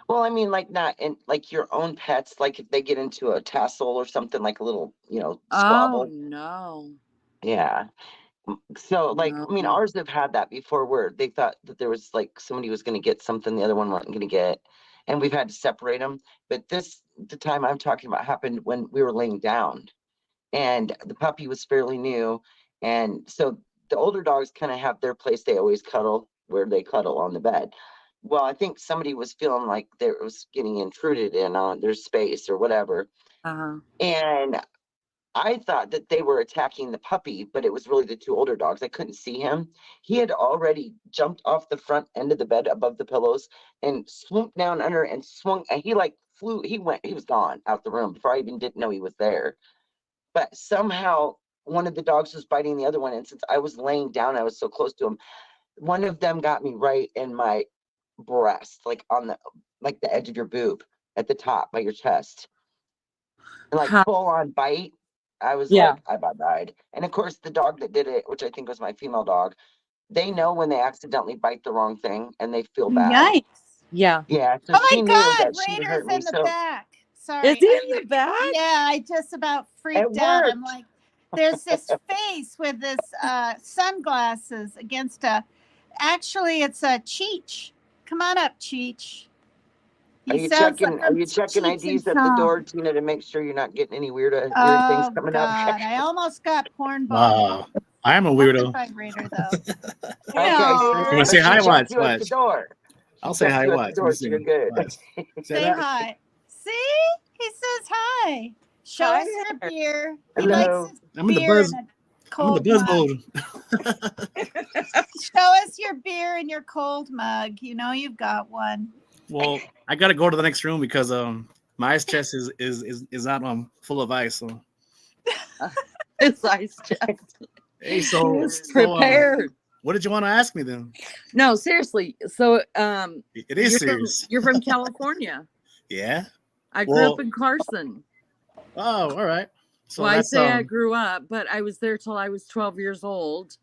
Well, I mean, like not in like your own pets, like if they get into a tussle or something, like a little, squabble. Oh, no. Yeah. So, like, No. I mean, ours have had that before where they thought that there was like somebody was going to get something the other one wasn't going to get, and we've had to separate them. But the time I'm talking about happened when we were laying down, and the puppy was fairly new, and so the older dogs kind of have their place. They always cuddle where they cuddle on the bed. Well, I think somebody was feeling like there was getting intruded in on their space or whatever, and I thought that they were attacking the puppy, but it was really the two older dogs. I couldn't see him. He had already jumped off the front end of the bed above the pillows and swooped down under and swung. And he like flew. He was gone out the room before I even didn't know he was there. But somehow one of the dogs was biting the other one. And since I was laying down, I was so close to him. One of them got me right in my breast, like on the edge of your boob at the top by your chest. And like full on bite. I was like, I about died. And of course, the dog that did it, which I think was my female dog, they know when they accidentally bite the wrong thing and they feel bad. Yikes. Yeah. Yeah. So Oh she my knew God, that she Raider's hurt me. in the So back. Sorry. Is he in the back? Yeah, I just about freaked out. I'm like, there's this face with this sunglasses against actually it's a Cheech. Come on up, Cheech. Are you checking IDs at the door, Tina, to make sure you're not getting any weird things coming up? I almost got porn ball. I'm a weirdo. Vibrator, though. Okay, so You want to say hi once? At the door. I'll say hi. You at Watch. the Let me door, see. you're good. Watch. Say that? hi. See? He says hi. Show Hi us your there. beer. He Hello. likes his I'm in the beer buzz. in a I'm in the cold buzz mug. mode. Show us your beer in your cold mug. You know you've got one. Well, I gotta go to the next room because my ice chest is not full of ice. So It's ice chest. hey, He so was prepared. what did you want to ask me then? No, seriously. So It is serious. You're from California. Yeah. I grew Well, up in Carson. Oh, all right. So Well, I that's say I grew up, but I was there till I was 12 years old.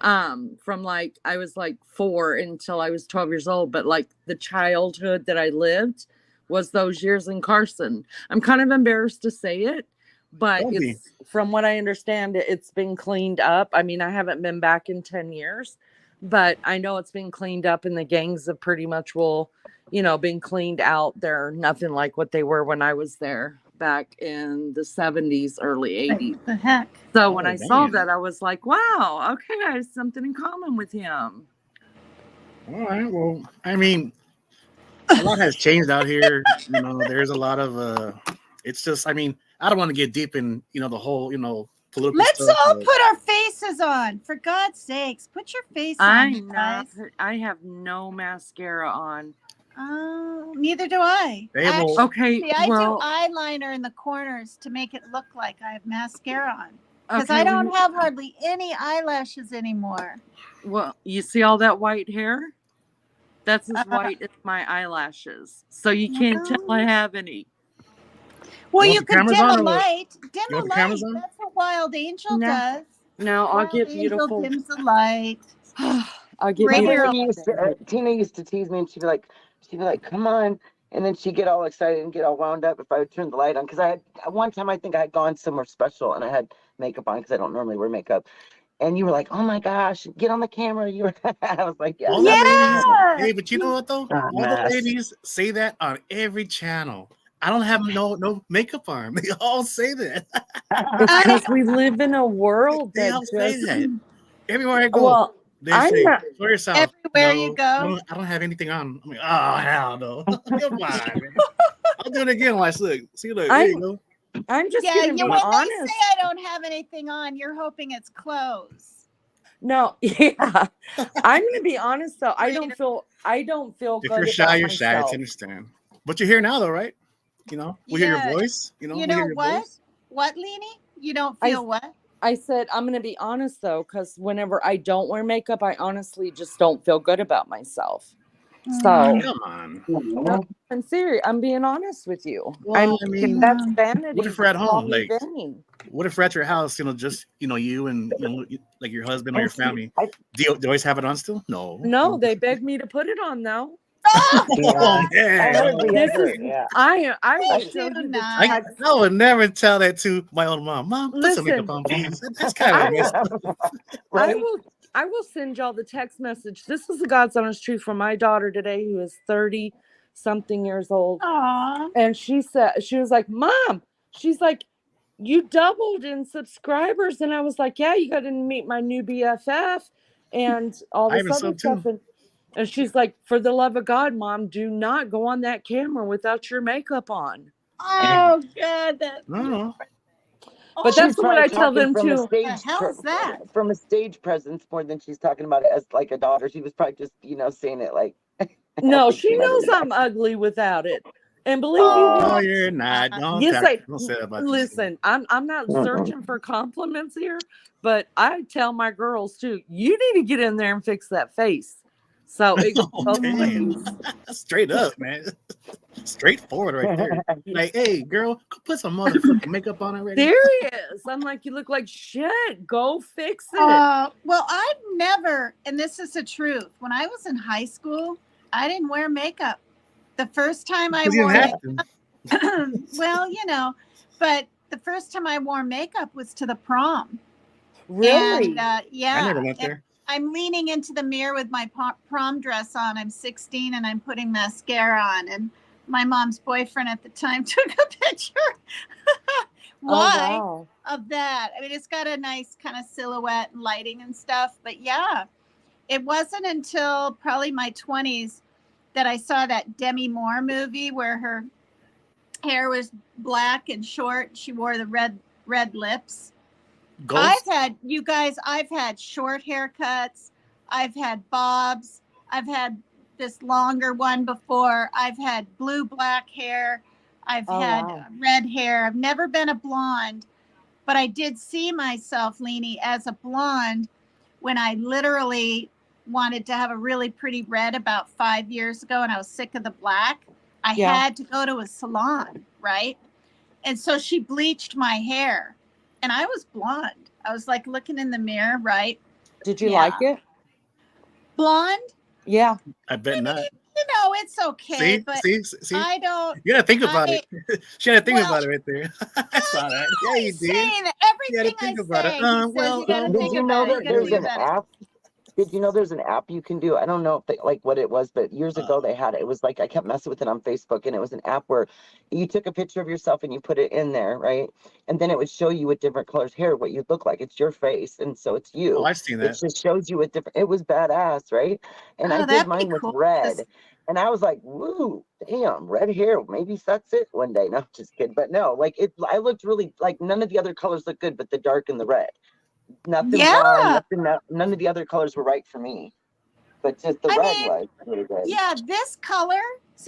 From like I was like 4 until I was 12 years old. But like the childhood that I lived was those years in Carson. I'm kind of embarrassed to say it, but Don't be. it's from what I understand, it's been cleaned up. I mean, I haven't been back in 10 years, but I know it's been cleaned up, and the gangs have pretty much been cleaned out. They're nothing like what they were when I was there back in the 70s, early 80s. What the heck? So when Oh, I saw damn. that, I was like, wow, okay, I have something in common with him. All right. Well, I mean, a lot has changed out here. There's a lot of it's just, I mean, I don't want to get deep in, the whole, political Let's stuff. all but- put our faces on. For God's sakes, put your face on, you guys. I have no mascara on. Oh, neither do I. They have Actually, a- Okay, I well, do eyeliner in the corners to make it look like I have mascara on. Because okay, I don't have hardly any eyelashes anymore. Well, you see all that white hair? That's as white as my eyelashes. So you can't tell I have any. Well, You you want the could cameras dim on a or what? light. Dim You a want the light. cameras on? That's what Wild Angel No. does. No, I'll Wild get Angel beautiful. dims the light. I'll get Right here. beautiful. Tina used to tease me, and she'd be like, come on. And then she'd get all excited and get all wound up if I would turn the light on. Because one time I think I had gone somewhere special and I had makeup on because I don't normally wear makeup. And you were like, oh my gosh, get on the camera. I was like, yeah. All the Yeah. ladies, hey, but you know what though? Ah, All the mess. ladies say that on every channel. I don't have no makeup on. They all say that. It's because we live in a world They that all say just. that. Everywhere I go, Well, they I'm say, not. for yourself. Everywhere you go. I don't have anything on. I'm like, oh, hell no. Come on, man. I'll do it again. Watch, look. See, look. There you go. I'm just Yeah, gonna be when they honest. say I don't have anything on, you're hoping it's clothes. No, yeah. I'm gonna be honest though. I don't feel If good you're shy, about you're shy. myself. It's understand. But you're here now, though, right? We hear Yeah. your voice. You we know hear your what? voice. What, Leanie? You don't feel what? I said I'm gonna be honest though, because whenever I don't wear makeup, I honestly just don't feel good about myself. So Come on. no, I'm serious. I'm being honest with you. Well, I mean, that's vanity. what if we're at Just call home? me Like, vain. what if we're at your house? Just you and like your husband or your family. Do you always have it on still? No. No, they begged me to put it on though. Oh man. I will We show do you the not. text. I would never tell that to my old mom. Mom, put some makeup Listen. on, please. That's kind of messed up. I will send y'all the text message. This is the God's honest truth from my daughter today, who is 30 something years old. Aw. And she was like, Mom, she's like, you doubled in subscribers. And I was like, yeah, you got to meet my new BFF and all this other stuff. And she's like, for the love of God, Mom, do not go on that camera without your makeup on. Oh, God. No. But that's what I tell them too. What the hell is that? From a stage presence more than she's talking about it as like a daughter. She was probably just, saying it like. No, she knows I'm ugly without it. And believe me, No, you're not. Don't say that about listen, I'm not searching for compliments here, but I tell my girls too, you need to get in there and fix that face. So it goes both ways. Straight up, man. Straightforward right there. Like, hey, girl, go put some motherfucking makeup on already. Serious. I'm like, you look like shit. Go fix it. Well, I've never, and this is the truth. When I was in high school, I didn't wear makeup. The first time I wore makeup, well, but the first time I wore makeup was to the prom. Really? And, yeah. I never went there. I'm leaning into the mirror with my prom dress on. I'm 16 and I'm putting mascara on. And my mom's boyfriend at the time took a picture. Why? Oh, wow. Of that. I mean, it's got a nice kind of silhouette and lighting and stuff. But yeah, it wasn't until probably my 20s that I saw that Demi Moore movie where her hair was black and short. She wore the red lips. Ghost? I've had short haircuts. I've had bobs. I've had this longer one before. I've had black hair. I've had red hair. I've never been a blonde, but I did see myself, Leanie, as a blonde when I literally wanted to have a really pretty red about 5 years ago, and I was sick of the black. I had to go to a salon, right? And so she bleached my hair, and I was blonde. I was like looking in the mirror, right? Did you like it? Blonde? Yeah. I bet not. You know, it's okay, but See? I don't. You gotta think about it. She had to think about it right there. I saw that. Yeah, you did. Saying that everything I think about say, it. he says you gotta Did think you know about it. that You gotta there's think an about it. app? Did you know there's an app you can do? I don't know if they, like what it was, but years ago they had it. It was like I kept messing with it on Facebook, and it was an app where you took a picture of yourself and you put it in there, right? And then it would show you with different colors hair what you look like. It's your face, and so it's you. Oh, I've seen that. It just shows you with different. It was badass, right? And I did mine with red, and I was like, "Woo, damn, red hair. Maybe that's it one day." No, just kidding. But no, like it. I looked really like none of the other colors looked good, but the dark and the red. Nothing blonde, none of the other colors were right for me, but just the red was really good. Yeah, this color,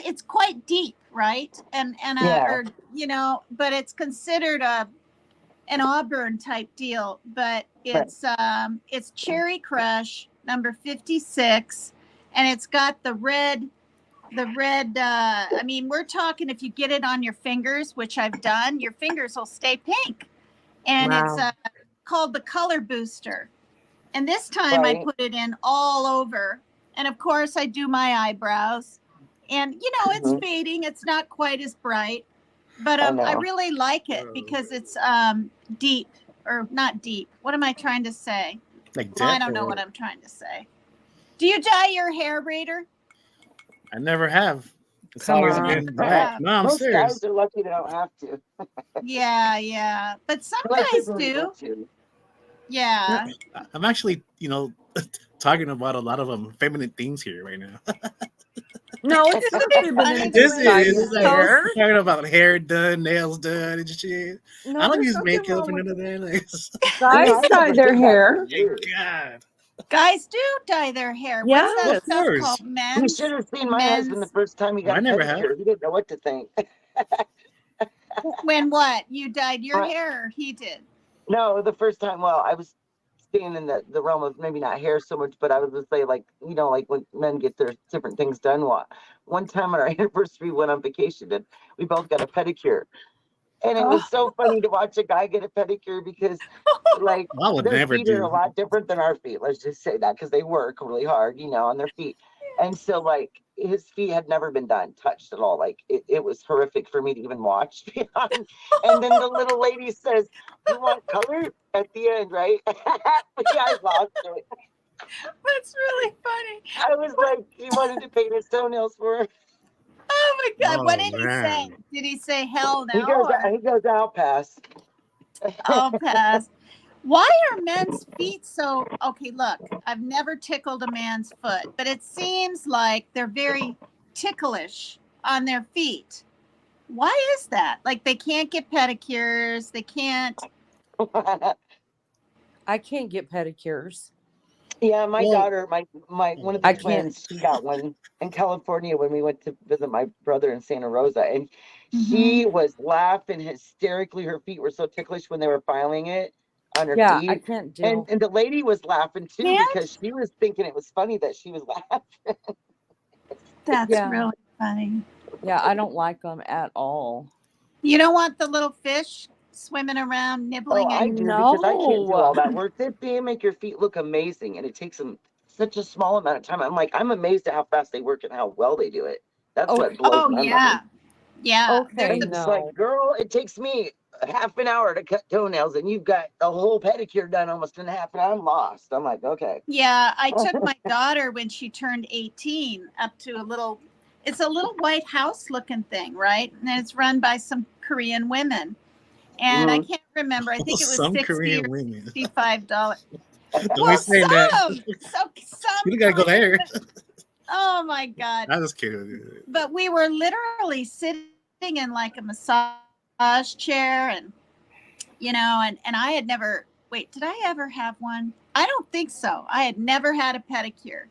it's quite deep, right? And or you know, but it's considered an auburn type deal. But it's Cherry Crush number 56, and it's got the red. I mean, we're talking if you get it on your fingers, which I've done, your fingers will stay pink, and it's called the Color Booster. And this time I put it in all over. And of course I do my eyebrows. And you know, it's fading. It's not quite as bright. But I really like it because it's deep, or not deep. What am I trying to say? I don't know what I'm trying to say. Do you dye your hair, Raider? I never have. It's Come always on. been black. No, I'm Most serious. guys are lucky they don't have to. Yeah. But some guys do. Yeah. I'm actually, talking about a lot of feminine themes here right now. No, it's not feminine. This is hair. talking about hair done, nails done, and shit. No, I don't there's use nothing makeup wrong and with none of that. Guys dye their hair. God. Guys do dye their hair. Yeah. What's that Of stuff course. called? You should have seen my husband the first time he got I never have. pedicure. He didn't know what to think. When what? You dyed your hair or he did? No, the first time, well, I was staying in the realm of maybe not hair so much, but I was going to say, like, like when men get their different things done. One time on our anniversary, we went on vacation and we both got a pedicure. And it was so funny to watch a guy get a pedicure because, like, their feet are a lot different than our feet. Let's just say that because they work really hard, on their feet. And so, like, his feet had never been touched at all. Like, it was horrific for me to even watch. And then the little lady says, "You want color?" at the end, right? I lost it. That's really funny. I was like, he wanted to paint his toenails for her. Oh my God! What did he say? Did he say hell no? He goes, "I'll pass." I'll pass. Why are men's feet so? Okay, look, I've never tickled a man's foot, but it seems like they're very ticklish on their feet. Why is that? Like they can't get pedicures. They can't. I can't get pedicures. Yeah, my daughter, my one of the twins, she got one in California when we went to visit my brother in Santa Rosa, and she was laughing hysterically. Her feet were so ticklish when they were filing it on her feet. I can't do. And the lady was laughing too because she was thinking it was funny that she was laughing. That's really funny. Yeah, I don't like them at all. You don't want the little fish swimming around nibbling I do because I can't do all that work. They make your feet look amazing, and it takes them such a small amount of time. I'm amazed at how fast they work and how well they do it. That's what blows my mind. Yeah. Okay. It's like, girl, it takes me half an hour to cut toenails, and you've got a whole pedicure done almost in half an hour. I'm lost. I'm like, okay. Yeah, I took my daughter when she turned 18 up to it's a little White House looking thing, right? And it's run by some Korean women. And I can't remember. I think it was $60 Korean or women. $65. Don't be saying that. Some You gotta go there. Oh my God. I was kidding. But we were literally sitting in like a massage chair, and and I had never, wait, did I ever have one? I don't think so. I had never had a pedicure,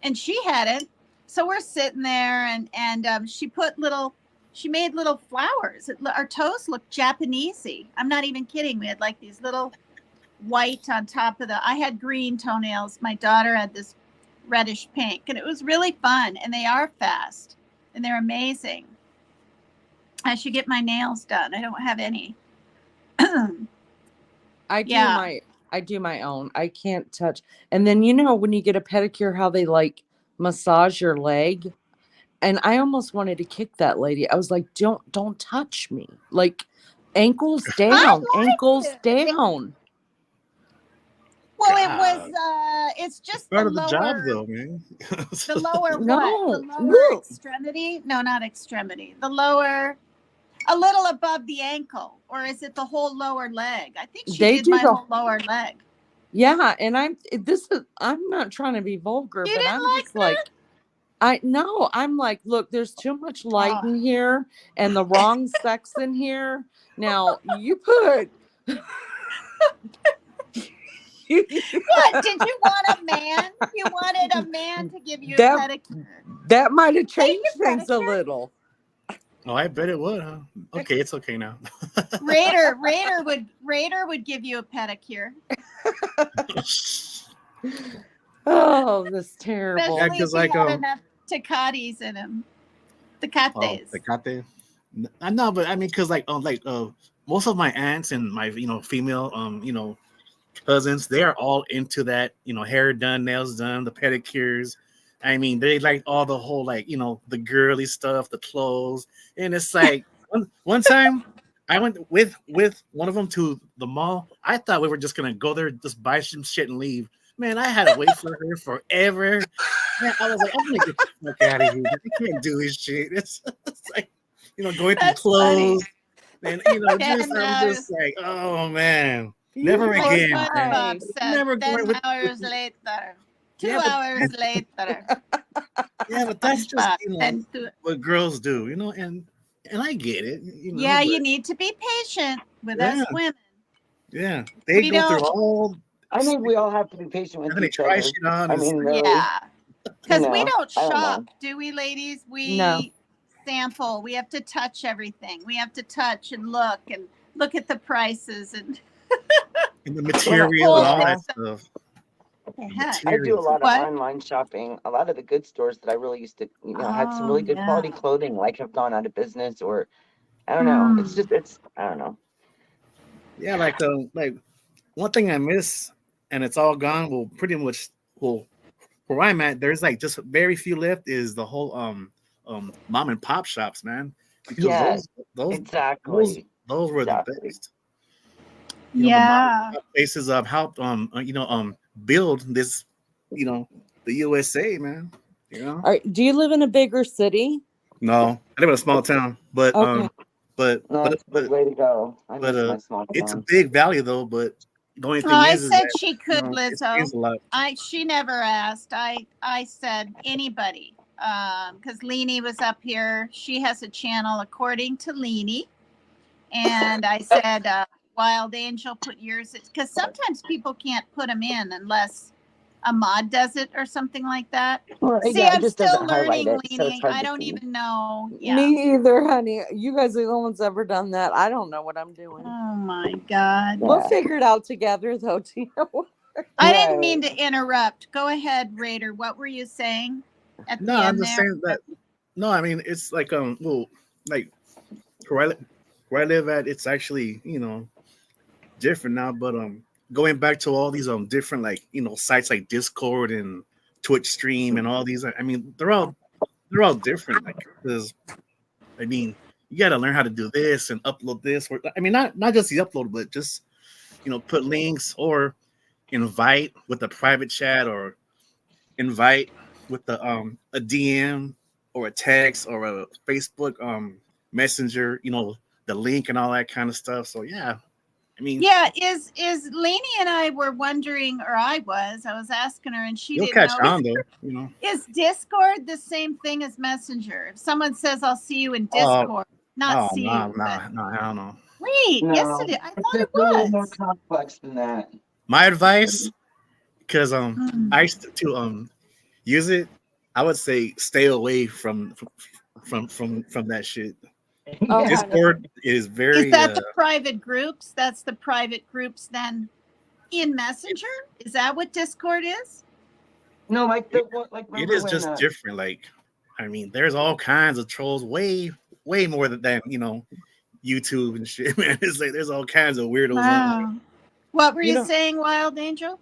and she hadn't. So we're sitting there, and she made little flowers. Our toes looked Japanesey. I'm not even kidding. We had like these little white on top of I had green toenails. My daughter had this reddish pink, and it was really fun, and they are fast, and they're amazing. I should get my nails done. I don't have any. I do Yeah. my own. I can't touch. And then when you get a pedicure, how they like massage your leg, and I almost wanted to kick that lady. I was like, don't touch me. Like, ankles down, ankles down. Well, it was. It's just Part the of the lower, job, though, man. the lower No, what? The lower look. extremity? No, not extremity. The lower, a little above the ankle, or is it the whole lower leg? I think she did my whole lower leg. Yeah, and I'm not trying to be vulgar, You but didn't I'm like just that? like, I'm like, look, there's too much light in here and the wrong sex in here. Now you put. What, did you want a man? You wanted a man to give you a pedicure. That might have changed things a little. Oh, I bet it would, huh? Okay, it's okay now. Raider would give you a pedicure. Oh, that's terrible. Especially if he had enough Tecates in him. Tecates. Tecate. I know, but I mean, because most of my aunts and my female cousins, they are all into that, hair done, nails done, the pedicures. I mean, they like all the whole the girly stuff, the clothes, and it's like one time I went with one of them to the mall. I thought we were just gonna go there, just buy some shit and leave. Man, I had to wait for her forever. Man, I was like, I'm gonna get the fuck out of here. I can't do this shit. It's like going through clothes, and I'm just like, oh man. Never again. Bob said, never 10 hours later. 2 hours later. Yeah, but that's just what girls do, and I get it. Yeah, you need to be patient with us women. Yeah, they go through all. I think we all have to be patient with each other. I mean, really, yeah, because we don't shop, do we, ladies? We sample. We have to touch everything. We have to touch and look at the prices and the material and all that stuff. I do a lot of online shopping. A lot of the good stores that I really used to, had some really good quality clothing, have gone out of business, or I don't know. It's I don't know. Yeah, like one thing I miss, and it's all gone. Well, pretty much. Well, where I'm at, there's just very few left. Is the whole mom and pop shops, man. Because those exactly those were the best. The places of helped build this, the USA, man. Do you live in a bigger city? No, I live in a small town, but way to go. It's a big valley though. But the only thing I is said that, she could, Lizzo. She never asked. I said anybody, because Leanie was up here. She has a channel according to Leanie, and I said. Wild Angel, put yours, because sometimes people can't put them in unless a mod does it or something like that. Well, See, I'm still learning, Leanie. I don't even know. Yeah. Me either, honey. You guys are the ones ever done that. I don't know what I'm doing. Oh my God. We'll figure it out together, though, Tina. I didn't mean to interrupt. Go ahead, Raider. What were you saying at the end I'm just saying that. No, I mean it's like where I live at, it's actually different now, but going back to all these different sites like Discord and Twitch stream and all these, I mean they're all different, because I mean you got to learn how to do this and upload this, or I mean not just the upload, but just put links or invite with a private chat, or invite with the a DM or a text or a Facebook messenger, the link and all that kind of stuff. So yeah, I mean, Yeah, is Lainey and I were wondering, or I was asking her, and she you'll didn't catch know. on though. You know. Is Discord the same thing as Messenger? If someone says, "I'll see you in Oh, Discord," not see no, you, but no, I don't know. wait, yes, it No, is. I it's thought it just a little more was. complex than that. My advice, because Mm. I used to use it, I would say stay away from that shit. Oh, Yeah. Discord is Is very that the private groups? That's the private groups then in Messenger? Is that what Discord is? No, like it remember is when just different. Like, I mean, there's all kinds of trolls, way more than YouTube and shit, man. It's like there's all kinds of weirdos on there. Wow. What were You you know- saying, Wild Angel?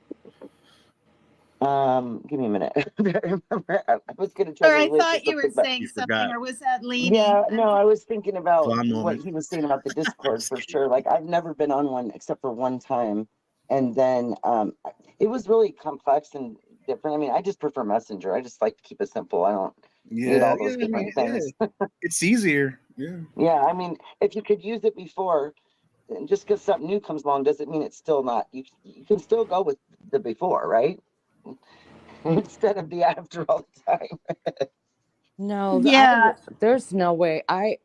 give me a minute. I remember I was gonna try Or to I relate to thought you were something, but saying You something, forgot. or was that Lainey? yeah, no, I was thinking about Blonde what moment. he was saying about the Discord for sure. Like I've never been on one except for one time, and then it was really complex and different. I mean, I just prefer Messenger. I just like to keep it simple. I don't need all those I mean, different things. it's easier. Yeah. Yeah, I mean, if you could use it before, and just because something new comes along doesn't mean it's still not. You can still go with the before, right? Instead of the after all the time. No, Yeah. there's no way. I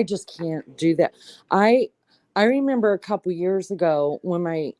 just can't do that. I remember a couple years ago when my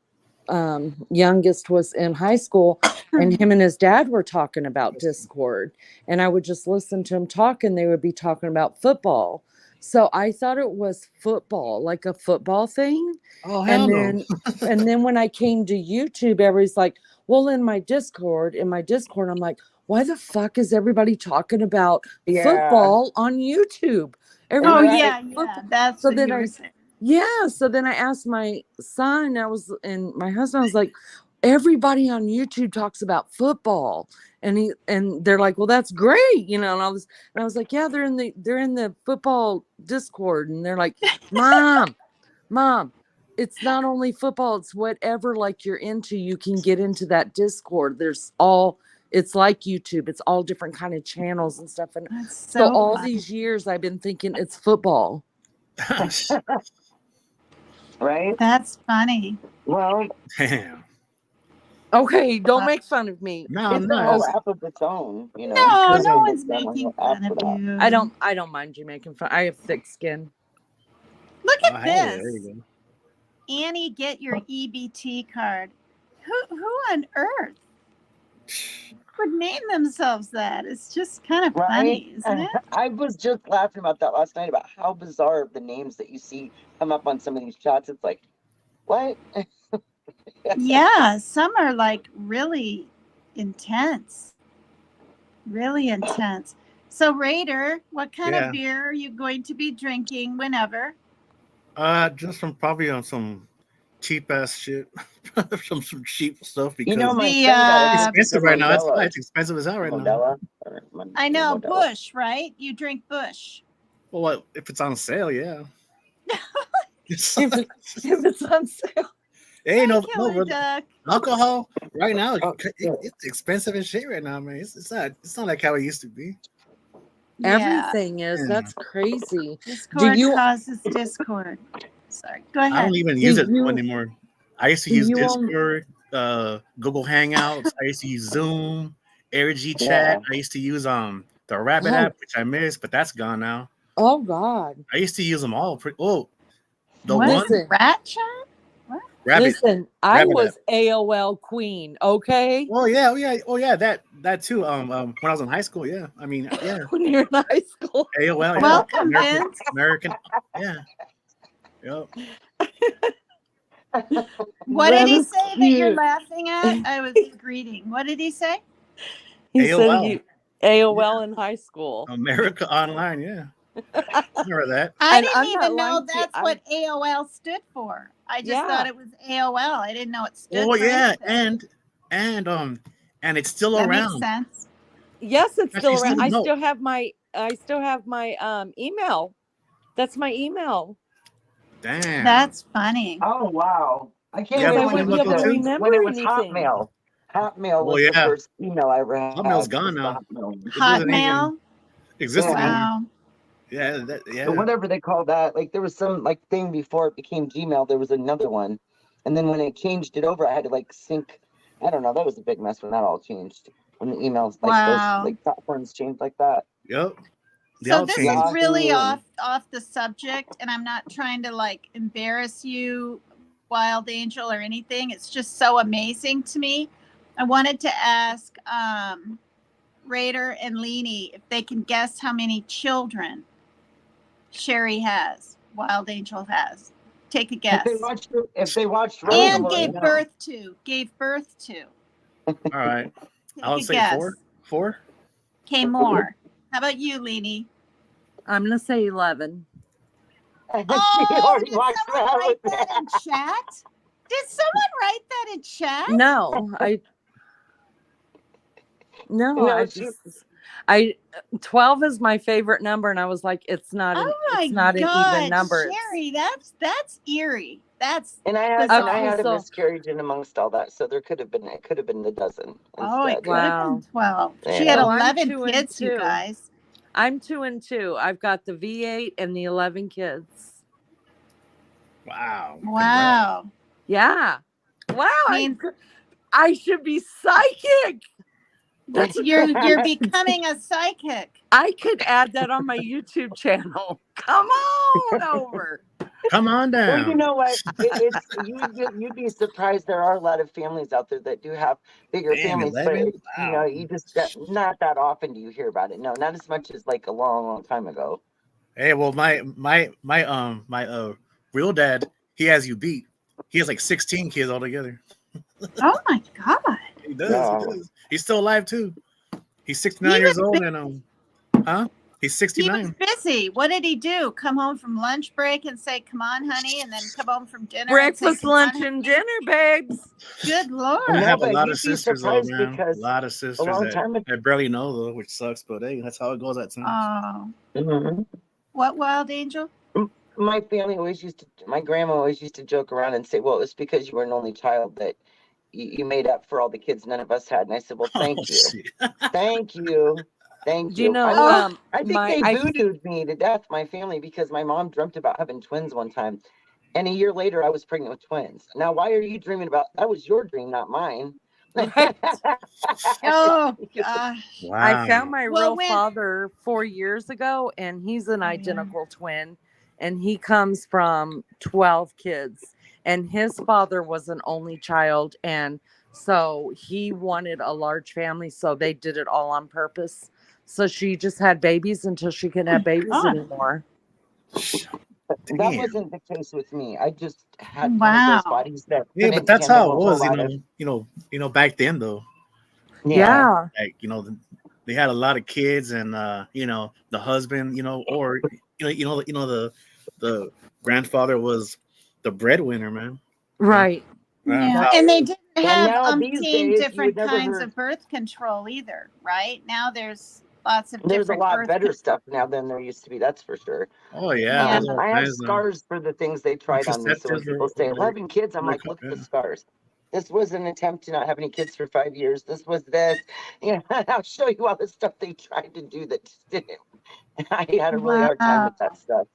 youngest was in high school, and him and his dad were talking about Discord, and I would just listen to him talk, and they would be talking about football. So I thought it was football, like a football thing. Oh hell no. And then when I came to YouTube, everybody's like, well, in my Discord, I'm like, why the fuck is everybody talking about Yeah. football on YouTube? Oh, Everybody yeah, said yeah. football. That's So what then you were saying. Yeah. So then I asked my son, and my husband, I was like, everybody on YouTube talks about football. And they're like, well, that's great, and all this. And I was like, yeah, they're in the football Discord. And they're like, Mom, it's not only football, it's whatever like you're into, you can get into that Discord. It's like YouTube, it's all different kind of channels and stuff. And That's so so all funny. these years I've been thinking it's football. Right? That's funny. Well, Damn. Okay, don't make fun of me. No, it's a no. whole app of its own, No, Because, no um, one's making fun of you. I don't mind you making fun. I have thick skin. Look Oh, at hey, there this. you go. Annie, get your EBT card. Who on earth would name themselves that? It's just kind of right? funny, isn't it? I was just laughing about that last night about how bizarre the names that you see come up on some of these chats. It's like, what? Yeah, some are like really intense. Really intense. So, Raider, what kind Yeah. of beer are you going to be drinking whenever? Just from probably on some cheap ass shit, some cheap stuff because You know, my The, son got it's a case expensive of right now. Modelo. It's expensive as hell right now. Modelo. I know, Modelo. Bush, right? You drink Bush. Well, what, if it's on sale, yeah. If it's on sale. Hey, no, Killer Duck. alcohol right now. Oh, It's expensive as shit right now, man. It's not like how it used to be. Yeah, Everything is. Yeah. That's crazy. Discord you- causes discord. Sorry, go I ahead. don't even use it you- anymore. I used to do use you Discord, Google Hangouts. I used to use Zoom, AirG Chat. I used to use the Rabbit app, which I missed, but that's gone now. Oh God. I used to use them all. The What one is it, Rat Chat? Rabbit. Listen, I Rabbit was AOL queen, okay? Oh yeah, that too. When I was in high school, yeah. I mean, yeah. When you're in high school. AOL, yeah. Welcome, Vince. American, yeah. Yep. What did he That is say that you're cute. laughing at? I was greeting. What did he say? He said AOL. AOL in high school. America Online, yeah. Remember that? I And I'm didn't not even know lying to you. that's what AOL stood for. I just Yeah. thought it was AOL. I didn't know it stood Oh for yeah, anything. and it's still That around. makes sense. Yes, it's still Actually, around. I no. still have my email. That's my email. Damn. That's funny. Oh wow! I can't Yeah, believe but when I it wouldn't was be able to when it was anything. Hotmail. Hotmail Oh, was the yeah. first email I ever had. Hotmail's gone was the now. Hotmail. It doesn't even Hotmail. exist Yeah. anymore. Wow. Yeah, So whatever they call that, like there was some like thing before it became Gmail. There was another one, And then when they changed it over, I had to like sync. I don't know. That was a big mess when that all changed. When the emails, like those, Wow. like platforms changed like that. Yep. They So all this changed. is really Yahoo and- off the subject, and I'm not trying to like embarrass you, Wild Angel, or anything. It's just so amazing to me. I wanted to ask Raider and Leanie if they can guess how many children Sherry has, Wild Angel has. Take a guess. If they watched Rose, And they'll gave know. birth to. All right. Take I would a say guess. 4. 4. Okay, more. How about you, Leanie? I'm gonna say 11. She Oh, already did walked someone around write with that that. in chat? Did someone write that in chat? No, No, she- 12 is my favorite number, and I was like, it's not Oh my it's not an God, even number. Sherry, that's eerie. That's And I had bizarre. a so- miscarriage in amongst all that, so it could have been the dozen. Oh, it Instead. could have Wow. been 12. She Yeah. had So I'm 11 2 and kids, you 2. guys. I'm 2 and 2. I've got the V8 and the 11 kids. Wow. Wow. Yeah. Wow. Means I should be psychic. you're becoming a psychic. I could add that on my YouTube channel. Come on over. Come on down. Well, you know what? You'd be surprised. There are a lot of families out there that do have bigger Damn, families, 11? but Wow. you just not that often do you hear about it. No, not as much as like a long time ago. Hey, well, my real dad, he has you beat. He has like 16 kids altogether. Oh my God. He does. Wow. He does. He's still alive too. He's 69 He years was old big- and huh? He's He was 69. busy. What did he do? Come home from lunch break and say, "Come on, honey," and then come home from dinner. Breakfast, and say, lunch, "Come on, and dinner, babes. Good Lord. I No, have a but lot you'd of be sisters though, surprised man. A because lot of sisters long time ago. that barely know though, which sucks. But hey, that's how it goes at times. Oh, Mhm. what, Wild Angel? My family my grandma always used to joke around and say, well, it's because you were an only child that you made up for all the kids none of us had. And I said, well, thank you. Shit. Thank you. Thank Do you you. know? I mean, I think my they I voodooed me to death, my family, because my mom dreamt about having twins one time. And a year later, I was pregnant with twins. Now, why are you dreaming about that? Was your dream, not mine. Right. Oh gosh. Wow. I found my Well, real when- father 4 years ago, and he's an Oh, yeah. identical twin, and he comes from 12 kids, and his father was an only child, and so he wanted a large family, so they did it all on purpose. So she just had babies until she couldn't have babies God. anymore. That Damn. wasn't the case with me. I just had one of Wow. those bodies that Yeah, couldn't but that's handle how a it whole was, lot of- you know, back then though. Yeah. Like, they had a lot of kids and the husband, or the grandfather was the breadwinner, man. Right. Yeah. So- And they didn't And have now these days, umpteen you different would never kinds heard- of birth control either, right? Now there's lots of There's a different lot birth better con- stuff now than there used to be. That's for sure. Oh yeah, Yeah. there's all I have kinds of- scars for the things they tried on me. So when Contraceptives people or say whatever 11 kids, I'm they like, call- look at the yeah. scars. This was an attempt to not have any kids for 5 years. This was this. I'll show you all the stuff they tried to do that just didn't. I had a really hard time with that stuff.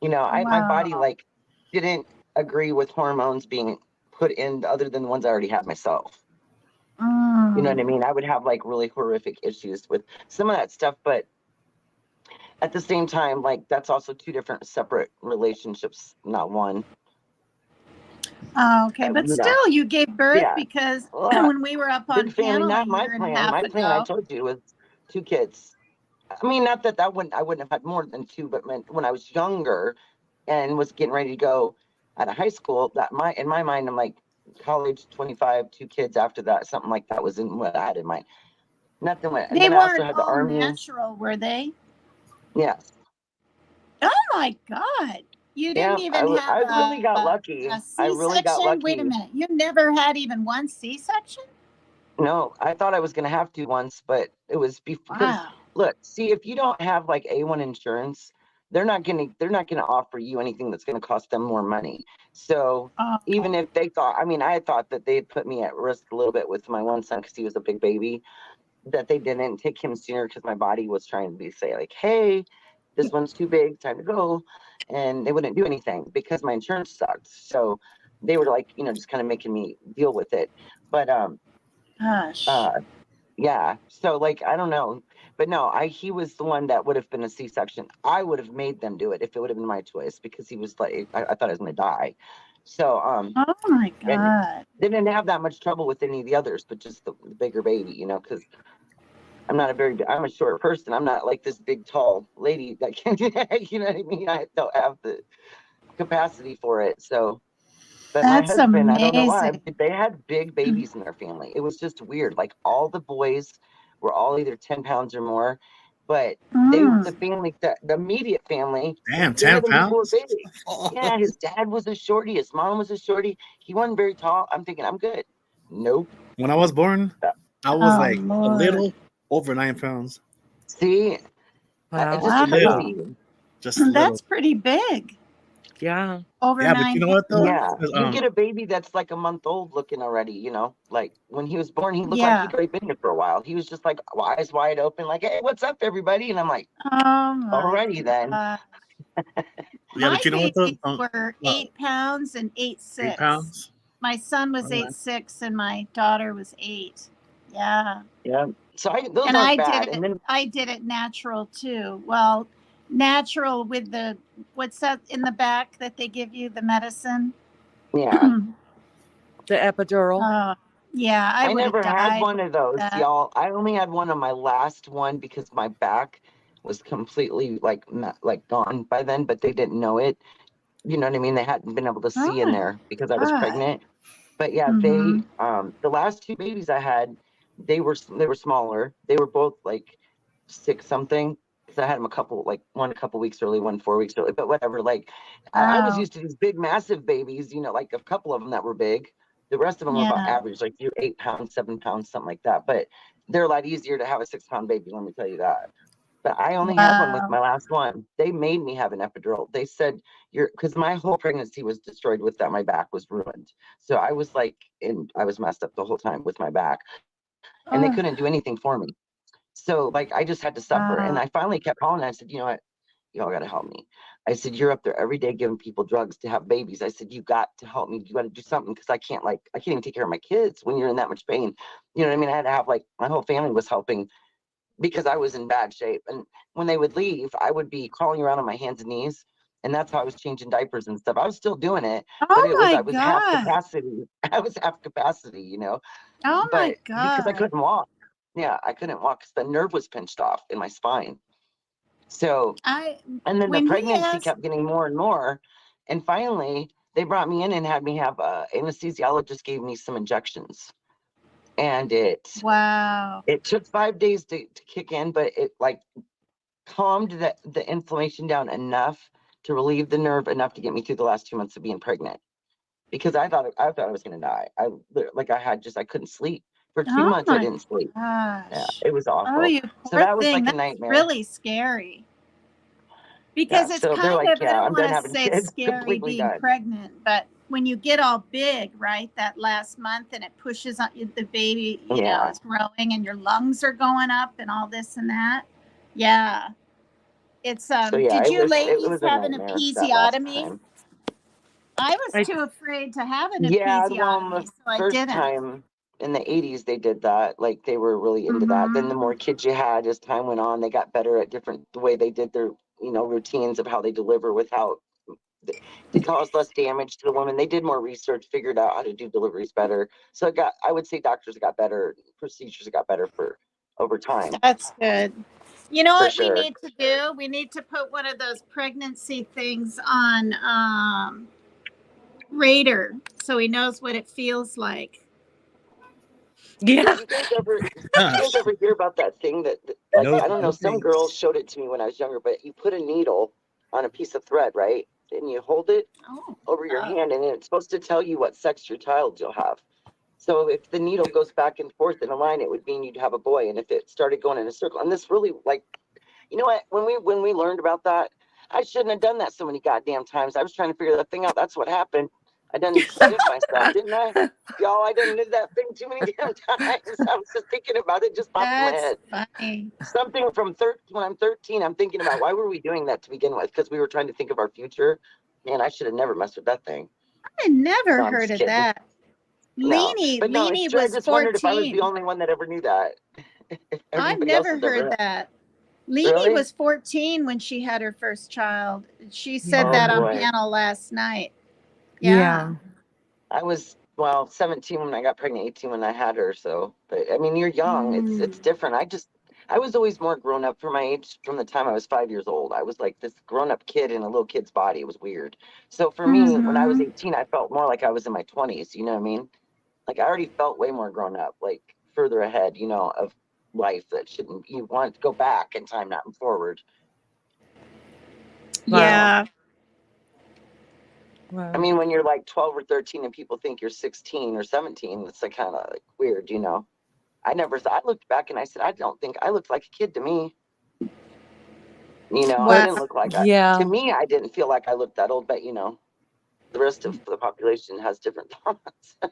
My body Wow. like didn't agree with hormones being put in other than the ones I already had myself. You know what I mean? I would have like really horrific issues with some of that stuff, but at the same time, like that's also two different separate relationships, not one. Oh, okay, but still, you gave birth Yeah. because Well, when we were up on Big family, panel not a my year and a plan. half My ago, plan, I told you, was 2 kids. I mean, not that I wouldn't have had more than 2, but when I was younger and was getting ready to go out of high school, in my mind, I'm like, college, 25, 2 kids after that, something like that was in what I had in mind. Nothing went. And they then I also weren't had the all army. natural, were they? Yes. Oh my God! You didn't Yeah, even have. I really got lucky. A I really got C-section? Wait a lucky. minute. You never had even one C-section? No, I thought I was going to have to once, but it was because Wow. look, see, if you don't have like A1 insurance, they're not going to offer you anything that's going to cost them more money. So Oh, even if they thought, I had thought that they'd put me at risk a little bit with my one son because he was a big baby, that they didn't take him sooner because my body was trying to say like, hey, this one's too big, time to go. And they wouldn't do anything because my insurance sucked. So they were like, just kind of making me deal with it. But Gosh. yeah. So like, I don't know, but no, he was the one that would have been a C-section. I would have made them do it if it would have been my choice, because he was like, I thought I was going to die. So, Oh my and God. they didn't have that much trouble with any of the others, but just the bigger baby, because I'm a short person. I'm not like this big, tall lady that can, you know what I mean? I don't have the capacity for it. So, but my That's husband, I don't know why, amazing. but they had big babies in their family. It was just weird. Like all the boys were all either 10 pounds or more, but the family, the immediate family, Damn, three 10 of them people were pounds? big. Yeah, his dad was a shorty, his mom was a shorty. He wasn't very tall. I'm thinking, I'm good. Nope. When I was born, I was Oh like a Lord. little over 9 pounds. See, Wow. just Wow. crazy. Just little. That's pretty big. Yeah. Over Yeah, but 9 you know what though? Yeah, 'Cause, you get a baby that's like a month old looking already, like when he was born, he looked like Yeah. he'd already been there for a while. He was just like eyes wide open, like, hey, what's up, everybody? And I'm like, Oh my alrighty then. God. yeah, My but you know what though? babies were 8 pounds and 8'6". 8 pounds? My son was Alright. 8'6" and my daughter was 8. Yeah. Yeah. So those And aren't bad. And then I did it natural too. Well, natural with the, what's that in the back that they give you, the medicine? yeah, The epidural. Yeah, I I would have never had died one with of those, that. y'all. I only had one on my last one because my back was completely like gone by then, but they didn't know it. You know what I mean? They hadn't been able to see in Oh, there because I was God. pregnant. But yeah, Mhm. the last two babies I had, they were smaller. They were both like 6 something, because I had them one a couple weeks early, one 4 weeks early. But whatever, like I was Wow. used to these big, massive babies. Like a couple of them that were big. The rest of them were about Yeah. average, like you're 8 pounds, 7 pounds, something like that. But they're a lot easier to have a 6-pound baby. Let me tell you that. But I only had one with Wow. my last one. They made me have an epidural. They said because my whole pregnancy was destroyed with that. My back was ruined. So I was I was messed up the whole time with my back, and they Oh, couldn't do anything for me. So I just had to suffer. And wow. I finally kept calling. I said, you know what? Y'all got to help me. I said, you're up there every day giving people drugs to have babies. I said, you got to help me. You got to do something, because I can't even take care of my kids when you're in that much pain. You know what I mean? I had to have my whole family was helping, because I was in bad shape. And when they would leave, I would be crawling around on my hands and knees. And that's how I was changing diapers and stuff. I was still doing it, but Oh my I was half God. capacity. I was half capacity, Oh my but because I God. couldn't walk. Yeah, I couldn't walk because the nerve was pinched off in my spine. So, and then the When he pregnancy asked, kept getting more and more. And finally, they brought me in and had me have anesthesiologist gave me some injections. And wow. it took 5 days to kick in, but it calmed the inflammation down enough to relieve the nerve enough to get me through the last 2 months of being pregnant. Because I thought I was going to die. I couldn't sleep for 2 Oh months. I my didn't sleep. Yeah, gosh. it was Oh, awful. you So poor that was thing. like a That's nightmare. really scary. Yeah. Because it's So they're kind of, I yeah, don't I'm want done to having say it's kids. scary Completely being done. pregnant, but when you get all big, right, that last month and it pushes on the baby, Yeah. is growing and your lungs are going up and all this and that. Yeah. It's, So yeah, did you it ladies was a have an nightmare that last episiotomy? time. I was I too afraid to have an Yeah, well, the episiotomy, so I first didn't. time in the 80s they did that. Like they were really into that. Then the Mhm. more kids you had as time went on, they got better at the way they did their, routines of how they deliver without to cause less damage to the woman. They did more research, figured out how to do deliveries better. So I would say doctors got better, procedures got better for over time, That's good. You know for what we sure. need to do? We need to put one of those pregnancy things on Raider so he knows what it feels like. Did yeah. you guys ever hear about that thing No, I don't know, no some thanks. girls showed it to me when I was younger, but you put a needle on a piece of thread, right? And you hold it Oh. over your hand, and it's supposed to tell you what sex your child you'll have. So if the needle goes back and forth in a line, it would mean you'd have a boy. And if it started going in a circle, and this really you know what? When we learned about that, I shouldn't have done that so many goddamn times. I was trying to figure that thing out. That's what happened. I done skinned myself, didn't I? Y'all, I done did that thing too many damn times. I was just thinking about it, just popped in my That's head. funny. Something from when I'm 13, I'm thinking about why were we doing that to begin with? Because we were trying to think of our future. Man, I should have never messed with that thing. I never No, I'm heard just of kidding. that. No, but no, it's Leanie true. I was just wondered if I was the 14. only one that ever knew that. If I've anybody else never has ever heard heard. that. Leanie Really? was 14 when she had her first child. She said Oh that Yeah. on boy. panel last night. Yeah. Yeah. I was, well, 17 when I got pregnant, 18 when I had her. So, but I mean, you're young. It's different. I was always more grown up for my age from the time I was 5 years old. I was like this grown up kid in a little kid's body. It was weird. So for me, when I was Mm-hmm. 18, I felt more like I was in my 20s. You know what I mean? Like I already felt way more grown up, like further ahead, of life that shouldn't, you want to go back in time, not forward. Wow. Yeah. I Wow. mean, when you're like 12 or 13 and people think you're 16 or 17, it's like kind of like weird. I never thought, I looked back and I said, I don't think I looked like a kid to me. I Wow. didn't look like to Yeah. me, I didn't feel like I looked that old, but the rest of the population has different thoughts. My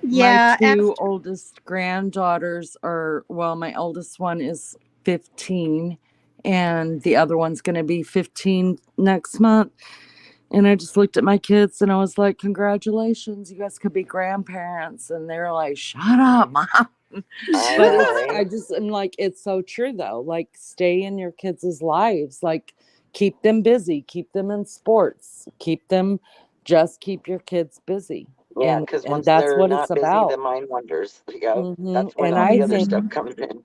Yeah. two oldest granddaughters are, well, my oldest one is 15 and the other one's going to be 15 next month. And I just looked at my kids and I was like, congratulations, you guys could be grandparents. And they're like, shut up, mom. I But know, it's, right? I just am like, it's so true though. Like, stay in your kids' lives, like, keep them busy, keep them in sports, keep your kids busy. Yeah, And because once that's they're what it's not busy, the about. mind wanders. Yeah, that's when And all the other stuff comes in.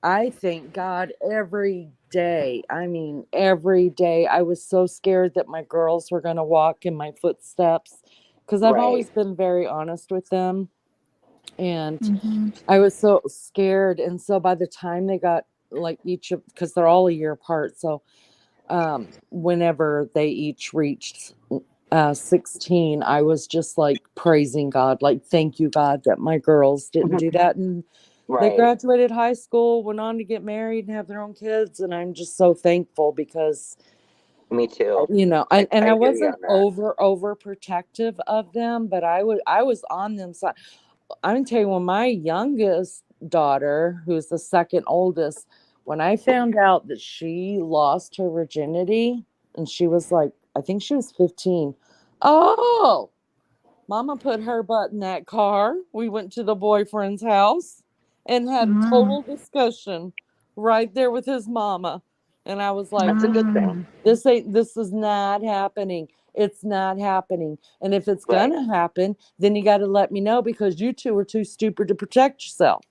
I thank God every day. I mean, every day. I was so scared that my girls were going to walk in my footsteps because I've Right. always been very honest with them. And Mm-hmm. I was so scared. And so by the time they got like because they're all a year apart. So whenever they each reached 16, I was just like praising God, like, thank you, God, that my girls didn't do that. And they Right. graduated high school, went on to get married and have their own kids. And I'm just so thankful because, Me too. and I I hear you wasn't on that. over protective of them, but I was on them. So I'm gonna tell you, when my youngest daughter, who's the second oldest, when I found out that she lost her virginity and she was like, I think she was 15. Oh, Mama put her butt in that car. We went to the boyfriend's house and had a Mm-hmm. total discussion right there with his mama. And I was like, That's a good thing. this is not happening. It's not happening. And if it's Right. gonna happen, then you gotta let me know because you two are too stupid to protect yourself.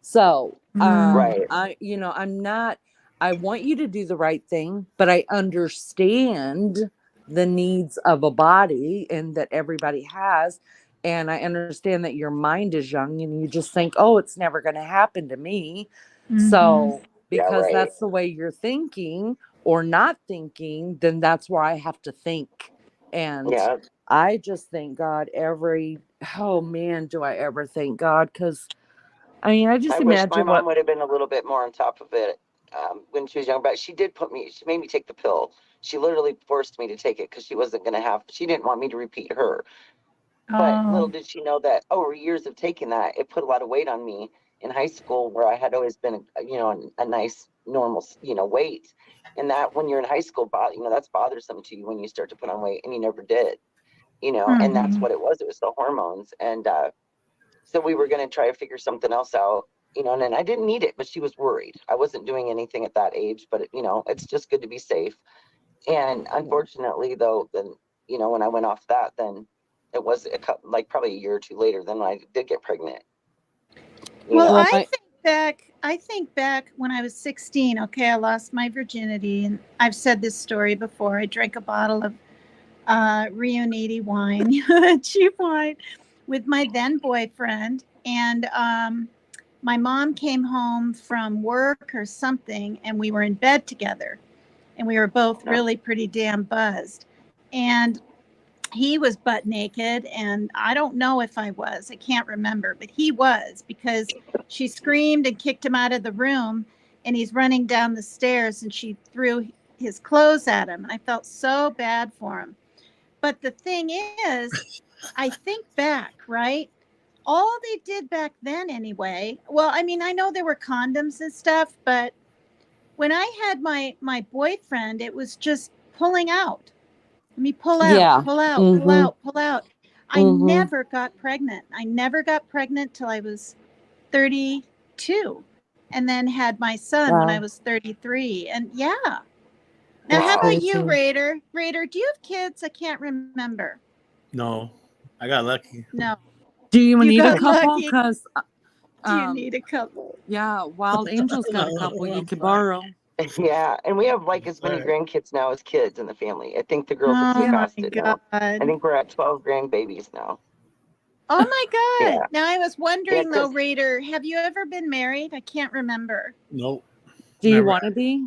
So Right. I'm not, I want you to do the right thing, but I understand the needs of a body and that everybody has. And I understand that your mind is young and you just think, oh, it's never going to happen to me. Mm-hmm. So, Yeah, because right. that's the way you're thinking or not thinking, then that's where I have to think. And Yeah. I just thank God oh man, do I ever thank God? Because I mean, I just I wish my imagine mom what, would have been a little bit more on top of it when she was young, but she made me take the pill. She literally forced me to take it because she didn't want me to repeat her. But little Oh. did she know that over years of taking that, it put a lot of weight on me in high school where I had always been, a nice, normal, weight. And that when you're in high school, that's bothersome to you when you start to put on weight and you never did, and that's Mm-hmm. what it was. It was the hormones. And so we were going to try to figure something else out, and then I didn't need it, but she was worried. I wasn't doing anything at that age, but it's just good to be safe. And unfortunately, though, then when I went off that, then it was like probably a year or two later. Then I did get pregnant. You Well, know, well, I my, think back. I think back when I was 16. Okay, I lost my virginity, and I've said this story before. I drank a bottle of Riuniti wine, cheap wine, with my then boyfriend, and my mom came home from work or something, and we were in bed together, and we were both no, really pretty damn buzzed, and he was butt naked, and I don't know if I was. I can't remember, but he was, because she screamed and kicked him out of the room, and he's running down the stairs, and she threw his clothes at him, and I felt so bad for him. But the thing is, I think back, right? All they did back then anyway. Well, I mean, I know there were condoms and stuff, but when I had my boyfriend, it was just pulling out. Let me pull out, Yeah. pull out, Mhm. pull out, pull out. I Mhm. never got pregnant. I never got pregnant till I was 32, and then had my son when I Wow. was 33. And yeah. Now, That's how about you, crazy. Raider? Raider, do you have kids? I can't remember. No, I got lucky. No. Do you You need a got couple? lucky. Because Do you need a couple? yeah, Wild Angel's got a couple you I'm could fine. borrow. Yeah, and we have like as many Right. grandkids now as kids in the family. I think the girls have Oh my surpassed it now. I God. think we're at 12 grandbabies now. Oh my God. Yeah. Now, I was wondering though, 'cause- Raider, have you ever been married? I can't remember. Nope. Do you Never. want to be?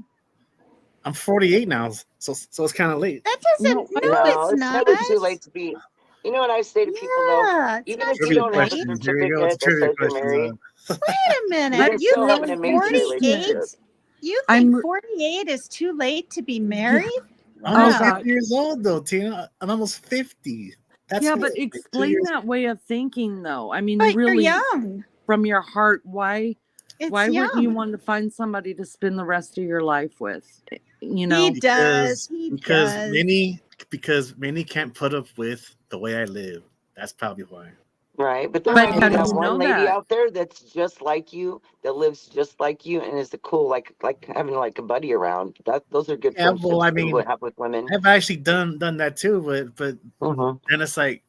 I'm 48 now, so it's kind of late. That doesn't, no, No, it's it's not. never too late to be. You know what I say to people though? Yeah, it's Even not if you too don't have a late. Here we go. It's certificate that trivia says you're questions. married, Wait a you minute. can You still have an think amazing 48? relationship. You I'm- think 48 is too late to be married? I'm almost Wow. 50 years old though, Tina. I'm almost 50. That's Yeah, like but 2 explain years. that way of thinking, though. I mean, But really, you're young. from your heart, why It's wouldn't you young. want to find somebody to spend the rest of your life with? You He know, does. He because does. many can't put up with the way I live. That's probably why. Right, but there But might how be did that you one know lady that? out there that's just like you, that lives just like you, and is the cool like having like a buddy around. Those are good Yeah, friendships well, I to mean, have with women. I've actually done that too, but Mhm. then it's like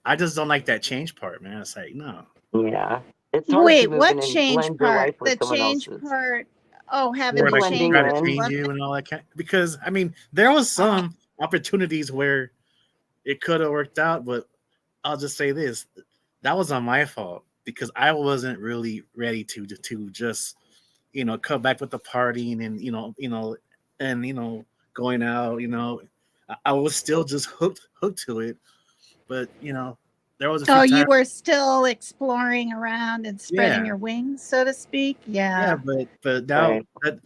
I just don't like that change part, man. It's like no. Yeah, it's hard to Wait, move what in and change blend your part? life with The someone change else's. part. Oh, having Where to like blending change try to with in. change what? you and all that kind. Because I mean, there was some opportunities where it could have worked out, but I'll just say this: that was on my fault because I wasn't really ready to just cut back with the partying and and going out. I was still just hooked to it, but there was a few Oh, you times. were still exploring around and spreading Yeah, your wings, so to speak. yeah, Yeah. but now Right.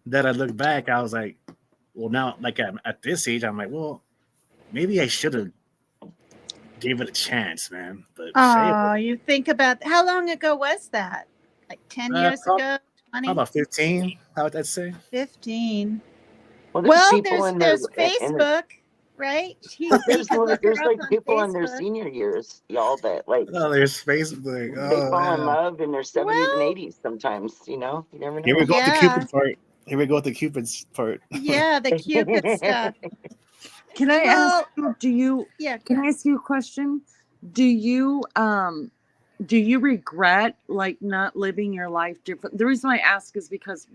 that I look back, I was like, well, now like at this age, I'm like, well, maybe I should have gave it a chance, man. But Oh, you think about how long ago was that? Like 10 years probably ago? 20? about 15. How would that say? 15. Well, there's Well, people in their there's Facebook, right? He there's could look her up like on people in their Facebook. senior years, y'all, that like Oh, there's Facebook. they Oh fall in man. love in their 70s and Well, 80s sometimes. You never Here we know. go with the yeah. Cupid part. Here we go with the Cupid's part. Yeah, the Cupid stuff. can I Well, ask you? Do you? yeah. Can I ask you a question? Do you regret like not living your life different? The reason I ask is because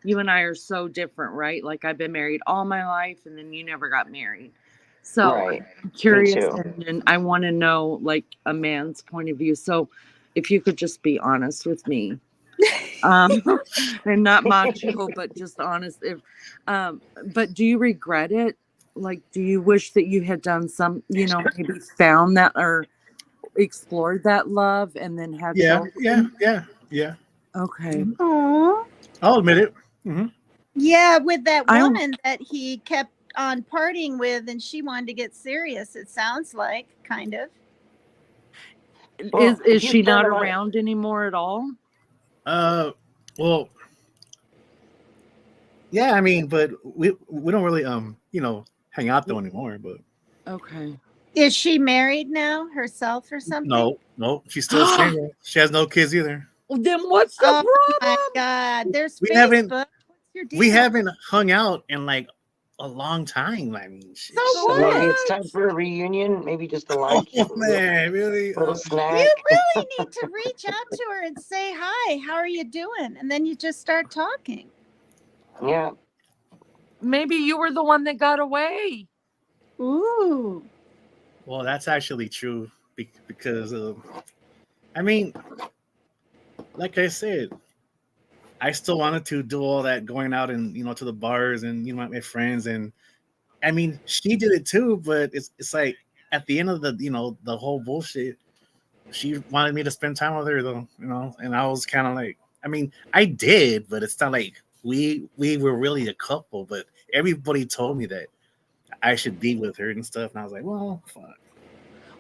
you and I are so different, right? Like I've been married all my life, and then you never got married. So Right. I'm curious, too. and I want to know like a man's point of view. So if you could just be honest with me, and not macho, but just honest. But do you regret it? Like, do you wish that you had done some, maybe found that or explored that love and then had Yeah. children? Yeah. Okay. Aw. I'll admit it. Mm-hmm. Yeah, with that I- woman that he kept on partying with, and she wanted to get serious. It sounds like, kind of. Well, Is you she spend not a lot- around anymore at all? Well, yeah. I mean, but we don't really hang out though anymore. But Okay. Is she married now herself or something? no, she's still single. She has no kids either. Well, then what's the Oh problem? my God! There's We Facebook. haven't- What's your deal? We haven't hung out in like a long time. I mean, shit. So So maybe what? it's time for a reunion. Maybe just a Oh like, man, really? little snack. You really need to reach out to her and say hi. How are you doing? And then you just start talking. Yeah. Maybe you were the one that got away. Ooh. Well, that's actually true because I mean, like I said, I still wanted to do all that going out and to the bars and my friends, and I mean she did it too, but it's like at the end of the the whole bullshit, she wanted me to spend time with her though, and I was kind of like, I mean I did, but it's not like we were really a couple, but everybody told me that I should be with her and stuff, and I was like, well, fuck.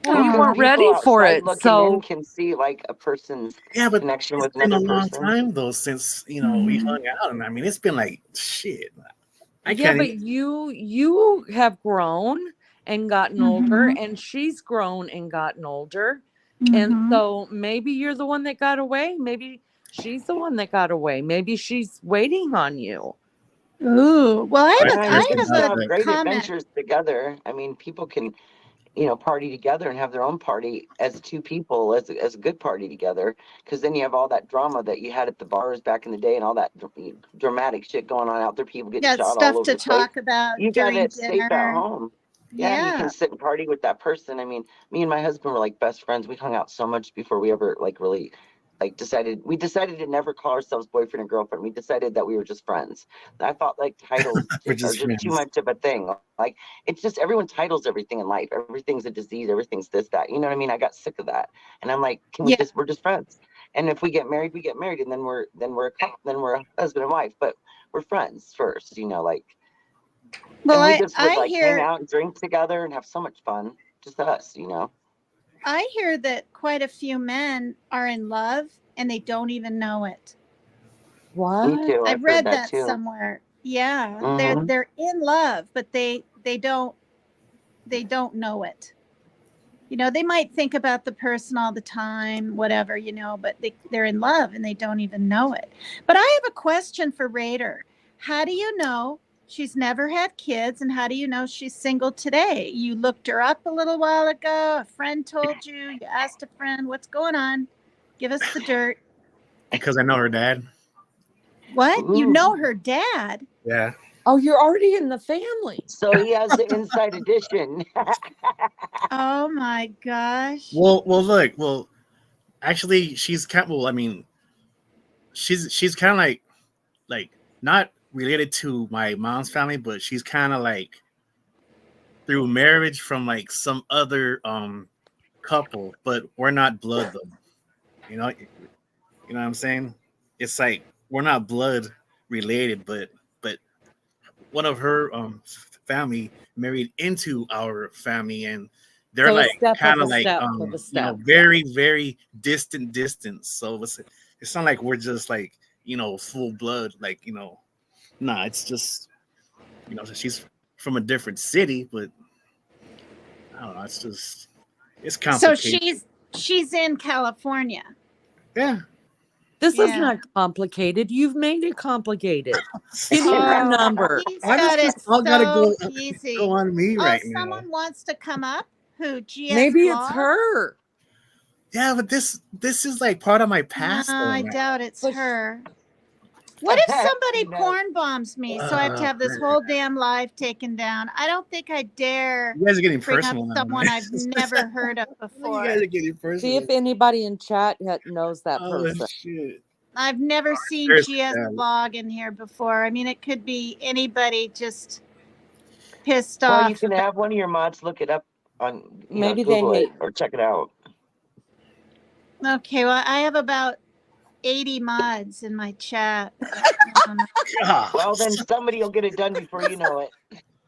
Well, you Because weren't ready people for outside it, looking so in can see like a person's Yeah, but connection it's with been another a long person. time though since we hung out, and I mean it's been like shit. I Yeah, can't. but you have grown and gotten older, Mhm. and she's grown and gotten older. And Mhm. so maybe you're the one that got away. Maybe she's the one that got away. Maybe she's waiting on you. Ooh. Well, I Yeah, you first can I still have about a have that. great comment. adventures together. I mean, people can, party together and have their own party as two people, as a good party together. Because then you have all that drama that you had at the bars back in the day, and all that dramatic shit going on out there. People getting Got shot all stuff over to the place. talk about You got during it safe at dinner. home. Yeah, and you can Yeah. sit and party with that person. I mean, me and my husband were like best friends. We hung out so much before we ever like really like decided to never call ourselves boyfriend and girlfriend. We decided that we were just friends. And I thought like titles We're are just just too friends. much of a thing. Like it's just everyone titles everything in life. Everything's a disease. Everything's this, that. You know what I mean? I got sick of that. And I'm like, can we Yeah. just we're just friends. And if we get married, we get married, and then we're a husband and wife. But we're friends first, like. Well, And we just would I like hang hear out and drink together and have so much fun. Just us. I hear that quite a few men are in love and they don't even know it. Me What? too. I've I've heard read that that too. somewhere. Yeah, Hmm. they're in love, but they don't know it. They might think about the person all the time, whatever, but they're in love and they don't even know it. But I have a question for Raider. How do you know she's never had kids, and how do you know she's single today? You looked her up a little while ago, a friend told you, you asked a friend, what's going on? Give us the dirt. Because I know her dad. What? You Ooh. know her dad? Yeah. Oh, you're already in the family. So he has the inside edition. Oh my gosh. Well, look. Well, actually, she's kind. Well, I mean, she's kind of like not related to my mom's family, but she's kind of like through marriage from like some other couple, but we're not blood though. You know what I'm saying? It's like we're not blood related, but one of her family married into our family, and they're So a like step of kind a of like step of a step. very very distant distance. So it's not like we're just like full blood, like nah, it's just she's from a different city, but I don't know, it's So complicated. she's in California. Yeah. This is Yeah. not complicated. You've made it complicated. Give me her Oh, number. he's Why does got this it all gotta so go easy. on me Oh, right now? someone wants to come up? Who? GS Maybe it's Blog? her. Yeah, but this is like part of my No, past though I now. doubt it's But her. What if somebody You know. porn bombs me so I have to have this Man. whole damn live taken down? I don't think I dare You guys are getting bring up personal now, someone man. I've never heard of You guys before. are getting see if personal. anybody in chat knows that Oh person. shit. I've never seen Seriously, GS Dad. Blog in here before. I mean, it could be anybody just pissed Well, you off can about. have one of your mods look it up on, Maybe they Google it hate. or check it out. Okay, well, I have about 80 mods in my chat. God. Well, then somebody will get it done before you know it.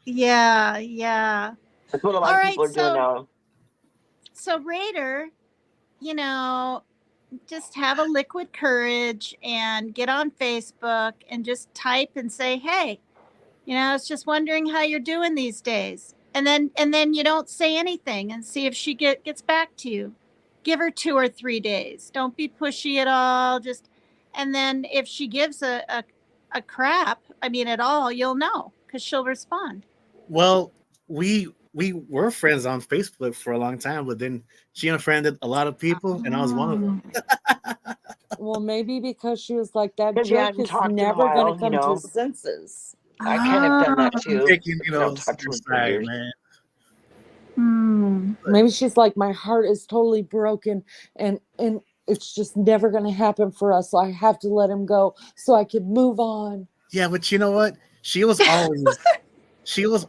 Yeah, yeah. That's what a lot All of right, people are doing now. so Raider, you know, just have a liquid courage and get on Facebook and just type and say, "Hey, I was just wondering how you're doing these days." And then you don't say anything and see if she gets back to you. Give her 2 or 3 days. Don't be pushy at all. And then if she gives a crap, I mean at all, you'll know cuz she'll respond. Well, we were friends on Facebook for a long time, but then she unfriended a lot of people, and I was one of them. Well, maybe because she was like, that Because you jerk hadn't is talked in a never going to while, come to his senses. I kind of done that I'm too. taking Don't talk to your me for side, years. man. Maybe she's like, my heart is totally broken, and it's just never going to happen for us. So I have to let him go so I can move on. Yeah, but you know what? She was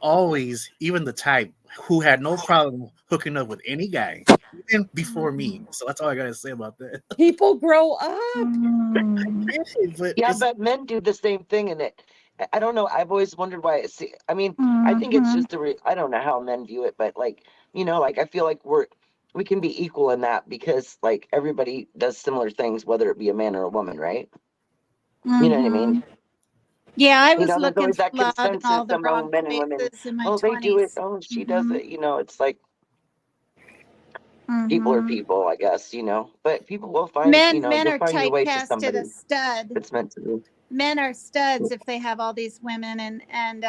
always even the type who had no problem hooking up with any guy, even before me. So that's all I gotta say about that. People grow up. Really, but Yeah, it's but men do the same thing, and I don't know. I've always wondered why. I mean, I think it's Mhm. just I don't know how men view it, but like, like I feel like we can be equal in that because like everybody does similar things, whether it be a man or a woman, right? You know what I mean? Mhm. Yeah, I You was know, there's looking always for that love in all consensus the among wrong men and women. places in my Oh, they do it. 20s. Oh, she does Mm-hmm. it. You know, it's like people are Mm-hmm. people, I guess, you know. But people will find, you Men know, men you'll are find your way to typecasted somebody as stud. that's meant to be. Men are studs if they have all these women and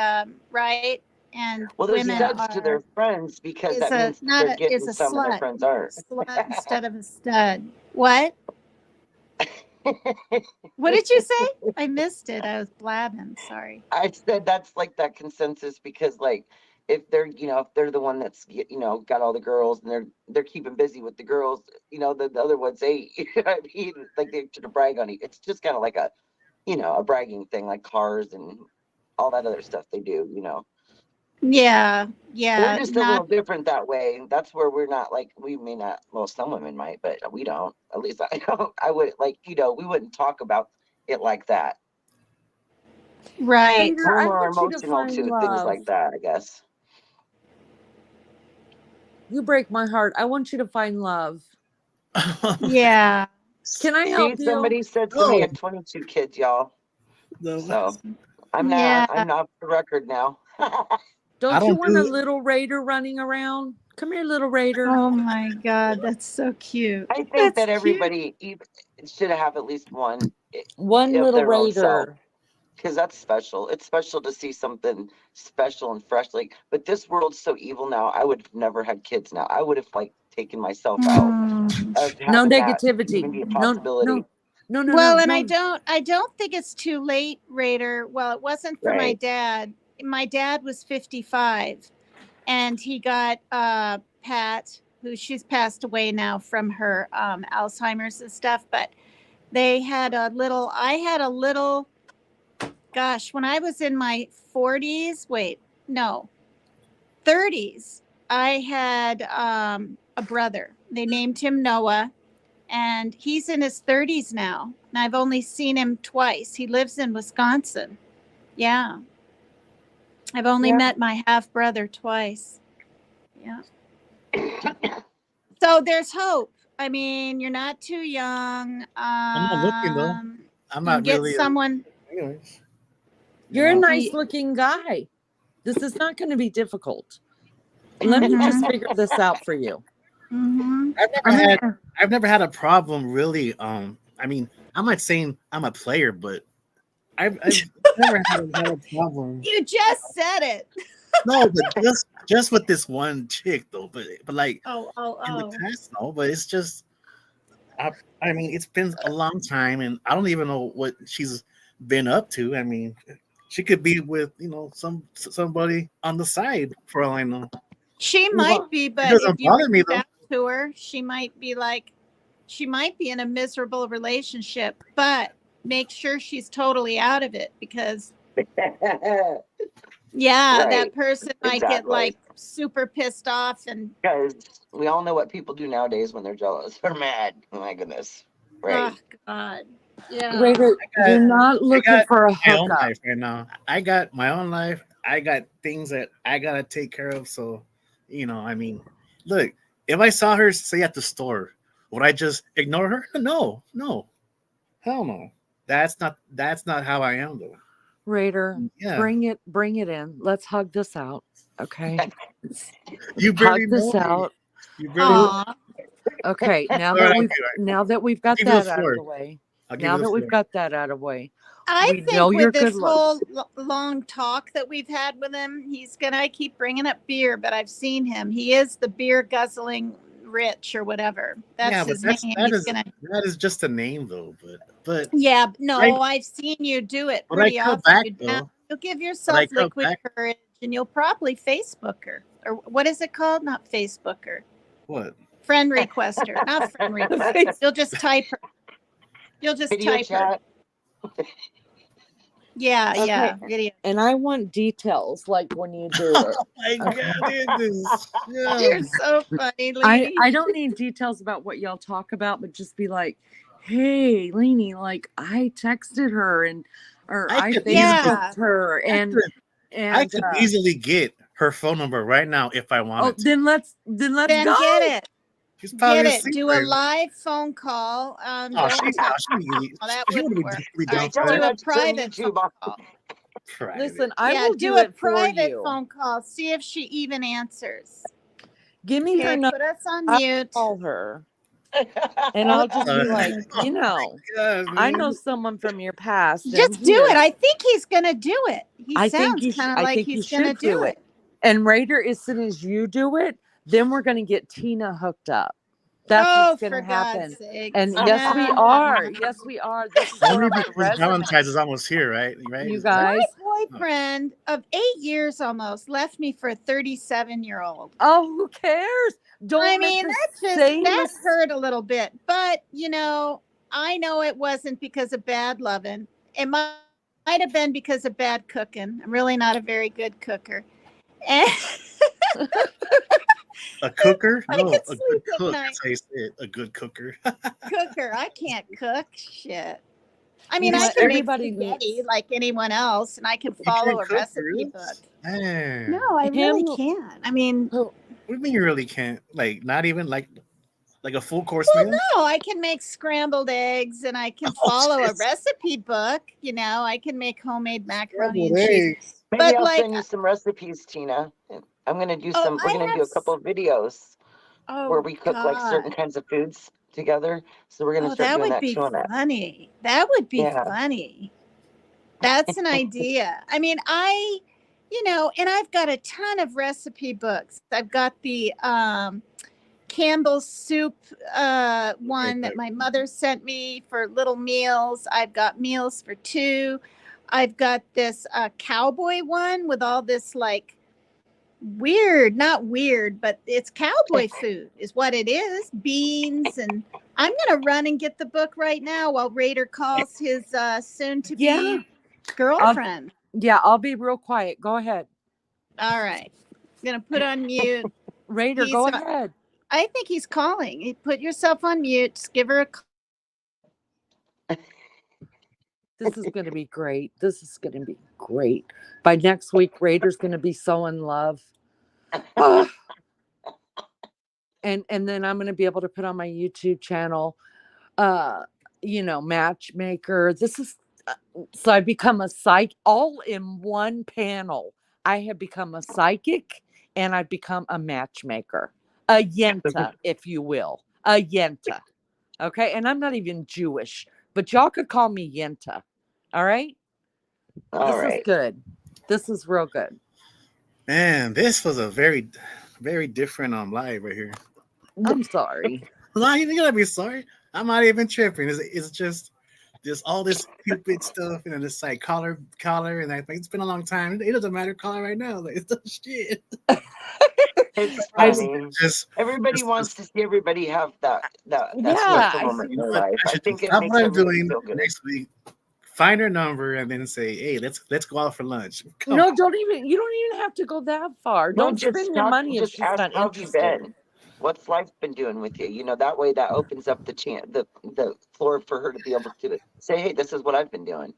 right, and Well, they're women studs to their are friends because is that a means not they're a is getting a some and their slut. friends aren't. Slut instead of a stud. What? What did you say? I missed it. I was blabbing. Sorry. I said that's like that consensus because like if they're you know if they're the one that's you know got all the girls and they're keeping busy with the girls, you know the other ones ain't. You know what I mean? Like they to brag on it. It's just kind of like a you know a bragging thing like cars and all that other stuff they do. You know. Yeah, We're yeah, just a not little different that way. That's where we're not like we may not. Well, some women might, but we don't. At least I don't. I would like you know we wouldn't talk about it like that. right. Raider, We're I more want you to emotional find to things love. like that, I guess. You break my heart. I want you to find love. Yeah. Can I See, help you? somebody said somebody No, had 22 kids, y'all. no, So Yeah. I'm not for the record now. I Don't you don't want a do. little Raider running around? Come here, little Raider. Oh my God, that's so cute. I think That's that cute. everybody should have at least one One of little their own self. Raider. Because that's special. It's special to see something special and fresh. Like, but this world's so evil now. I would have never had kids now. I would have like taken myself out Mm. of No having that negativity. even be a No, possibility. no, no, no, Well, no, and no. I don't think it's too late, Raider. Well, it wasn't for my Right. dad. My dad was 55 and he got Pat, who she's passed away now from her Alzheimer's and stuff, but they had a little I had a little gosh, when I was in my 40s, wait, no, 30s, I had a brother. They named him Noah, and he's in his 30s now. And I've only seen him twice. He lives in Wisconsin. Yeah. I've only Yeah. met my half brother twice. Yeah. So there's hope. I mean, you're not too young. I'm not looking though. I'm You can not get really. someone. Anyways, You're a know. nice looking guy. This is not going to be difficult. Let me just figure this out for you. Mm-hmm. I've never had a problem really. I mean, I'm not saying I'm a player, but I've never had a problem. You just said it. No, but just with this one chick though. But like in the Oh. past, no. But it's just I mean, it's been a long time, and I don't even know what she's been up to. I mean, she could be with somebody on the side for all I know. She Well, might be, It but if doesn't you bother me reach though. out to her, she might be in a miserable relationship, but make sure she's totally out of it because yeah, Right. that person might get Exactly. like super pissed off and Because we all know what people do nowadays when they're jealous or mad. Oh my goodness. Right. oh God. Yeah. Raider, you're not I looking got for a my own hookup. life right now. I got my own life. I got things that I gotta take care of. So, I mean, look, if I saw her say at the store, would I just ignore her? No, hell no. That's not how I am though. Raider, Yeah, bring it in. Let's hug this out. Okay. you Hug barely this know me. out. You barely. Aw. Okay. Now All right, that we've got give you the that out of floor. the way. I'll give Now you the that we've floor. got that out of the way. I We know think you're with this good whole looks. long talk that we've had with him, he's gonna keep bringing up beer, but I've seen him. He is the beer guzzling rich or whatever. That's Yeah, but his name. He's gonna. that is just a name though. But Yeah, no, I I've seen you do it but I pretty cut often. back though. You'll give But yourself I cut liquid back. courage, and you'll probably Facebook her, or what is it called? Not Facebook her, What? friend request her, not friend request. You'll just type her. You'll just Video type her. chat. Yeah, Okay. yeah, video. And I want details like when you do it. Oh my Okay. God, You're so funny, Lee. I don't need details about what y'all talk about, but just be like, hey, Lainey, like I texted her or I I could Yeah. Facebooked her I could easily get her phone number right now if I wanted to. then let's Then go. get it. She's probably Get it. asleep Do a right now. live phone call. Oh, Don't text. she That wouldn't wouldn't be work. really All down right, for Tell her do that. a not to turn private phone YouTube on. call. Private. Listen, I Yeah, will do do a it for private you. phone call. See if she even answers. Give me her Okay, number. put us on I'll mute. call her. And I'll just be like, oh you my know, God, I man. know someone from your past. And Just do here, it. I think he's gonna do it. He I think sounds you kind of I like think you he's gonna should do do it. it. And Raider, as soon as you do it, then we're gonna get Tina hooked up. That's Oh, what's gonna for happen. God's sakes. And yes, we No. are. Yes, we are. This is going Only on my because resume. Valentine's is almost here, right? You My guys. boyfriend of 8 years almost left me for a 37-year-old. Oh, who cares? Don't I let mean, the same that hurt a little bit, but I know it wasn't because of bad loving. It might have been because of bad cooking. I'm really not a very good cooker. And A cooker? I No, could a good sleep at cook. night. That's how you say it. A good cooker. Cooker. I can't cook shit. I You mean, know I what? can make Everybody spaghetti needs like anyone else, and I can You follow can't a cook, recipe really? book. Man. No, I really him. can't. I mean, Oh, What do you mean you really can't? Like, not even like a full course well, meal? no, I can make scrambled eggs, and I can Oh, follow a shit. recipe book. I can make homemade macaroni Scrambled and cheese. eggs. Maybe But I'll like, send you some recipes, Tina. I'm gonna do oh, some. We're gonna do a couple of videos where oh we cook like certain God, kinds of foods together. So we're gonna oh, start that doing would that be too on that. funny. That would be Yeah. funny. That's an idea. I mean, and I've got a ton of recipe books. I've got the Campbell's soup one that my mother sent me for little meals. I've got meals for two. I've got this cowboy one with all this like not weird, but it's cowboy food is what it is. Beans. And I'm going to run and get the book right now while Raider calls his soon to yeah. be girlfriend. I'll be real quiet. Go ahead. All right. I'm going to put on mute. Raider, He's go on- ahead. I think he's calling. Put yourself on mute. Just give her a call. This is going to be great. This is going to be great. By next week, Raider's going to be so in love. And then I'm going to be able to put on my YouTube channel, matchmaker. This is so I become a psych all in one panel. I have become a psychic and I've become a matchmaker, a yenta, if you will, a yenta. Okay, and I'm not even Jewish, but y'all could call me yenta. All right. All This right. is good. This is real good. Man, this was a very, very different live right here. I'm sorry. No, you gotta be sorry. I'm not even tripping. It's just all this Cupid stuff and it's like collar, and I think it's been a long time. It doesn't matter collar right now. Like, it's shit. It's I- funny. Just Everybody wants to see everybody have that Yeah, special I moment you in know their what? life. I should think it stop makes what I'm everybody doing feel good. next week. Find her number and then say, "Hey, let's go out for lunch." Come No, on. you don't even have to go that far. No, Don't just spend your money if just she's ask not how have you interested. been? What's life been doing with you? That way that opens up the floor for her to be able to say, hey, this is what I've been doing,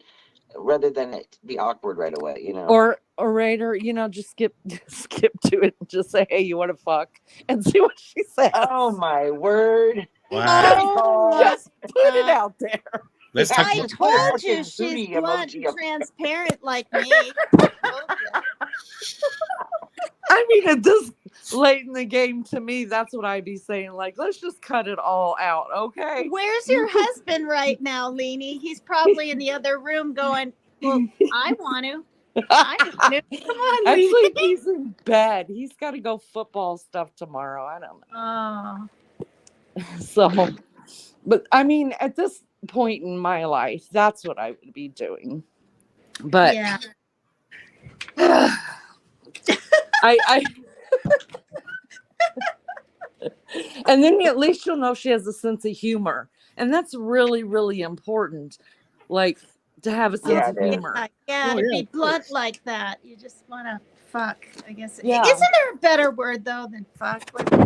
rather than it be awkward right away. Or Raider, just skip to it and just say, hey, you want to fuck? And see what she says. Oh my word. Wow. Just put it out there. Let's talk I about told you fucking she's booty blunt emoji and up. transparent like me. I told you. I mean, at this late in the game, to me, that's what I'd be saying. Like, let's just cut it all out, okay? Where's your husband right now, Leanie? He's probably in the other room going, well, I want to. Come on, Actually, Leanie. he's in bed. He's got to go football stuff tomorrow. I don't know. Oh. So, but I mean, at this point in my life, that's what I would be doing. But Yeah. I and then at least you'll know she has a sense of humor, and that's really, really important. Like to have a sense of humor. Yeah, Oh, to yeah, be of blunt course. like that. You just want to fuck, I guess. Yeah. Isn't there a better word, though, than fuck?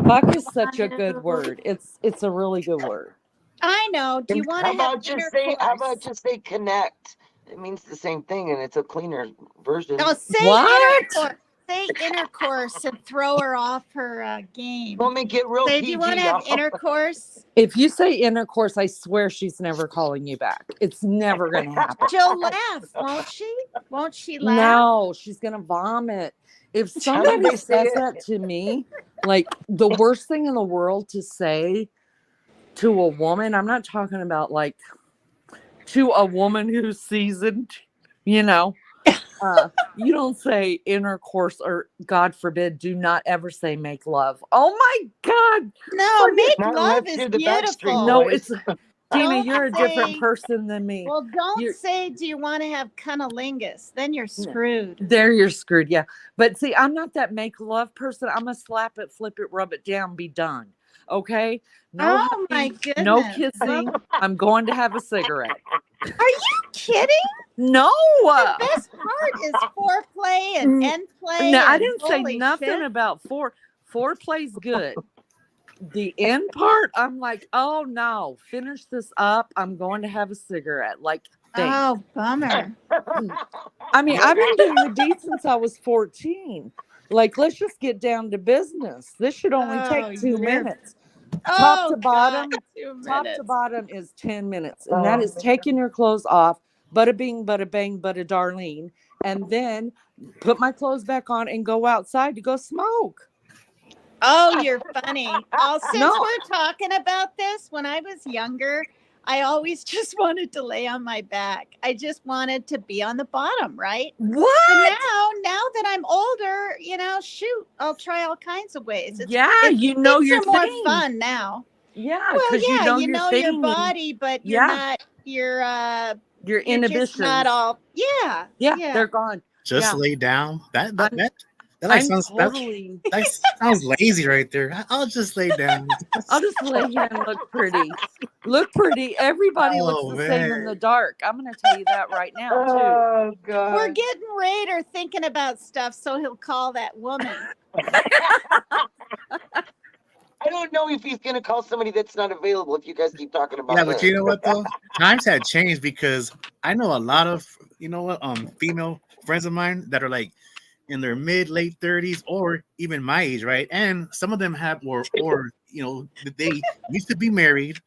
Fuck is such a good word. It's a really good word. I know. Do you want How to have about intercourse? just say connect? It means the same thing, and it's a cleaner version. Oh, say What? intercourse. say intercourse and throw her off her game. Let me get real Say, PG. do you want to have intercourse? If you say intercourse, I swear she's never calling you back. It's never going to happen. She'll laugh, won't she? Won't she laugh? No, she's going to vomit. If somebody they say says it? that to me, like the worst thing in the world to say to a woman, I'm not talking about like to a woman who's seasoned, you know. You don't say intercourse or God forbid, do not ever say make love. Oh my God. No, make Not love unless is you're the Backstreet beautiful. No, Boys. it's Tina, Don't you're a different say- person than me. Well, don't You're- say, do you want to have cunnilingus? Then you're screwed. There you're screwed. Yeah. But see, I'm not that make love person. I'm gonna slap it, flip it, rub it down, be done. Okay. No, Oh my hugging, goodness. no kissing. I'm going to have a cigarette. Are you kidding? No. The best part is foreplay and end play. No, I and didn't say holy nothing shit. about foreplay's good. The end part, I'm like, oh no, finish this up. I'm going to have a cigarette. Like, thanks. Oh, bummer. I mean, I've been doing the deed since I was 14. Like, let's just get down to business. This should only Oh, take 2 you're- minutes. Oh, Top to bottom, God, 2 top minutes. to bottom is 10 minutes. And that is taking your clothes off, bada bing, bada bang, bada darlene, and then put my clothes back on and go outside to go smoke. Oh, you're funny. Oh, since No. we're talking about this, when I was younger, I always just wanted to lay on my back. I just wanted to be on the bottom, right? What? But now that I'm older, shoot, I'll try all kinds of ways. Yeah, you know things your are more thing. fun now. Yeah, Well, because yeah, you know your your thing. body, but you're Yeah. not Your you're just inhibitions. not all. Yeah, Yeah, they're gone. Just Yeah. lay down. That I'm sounds totally. that sounds lazy right there. I'll just lay down. I'll just lay here and look pretty. Look pretty. Everybody Oh, looks the same in man. the dark. I'm going to tell you that right now, too. Oh God. we're getting Raider thinking about stuff, so he'll call that woman. I don't know if he's gonna call somebody that's not available if you guys keep talking about Yeah, this. but you know what though? Times had changed because I know a lot of female friends of mine that are like in their late 30s or even my age, right? And some of them have or they used to be married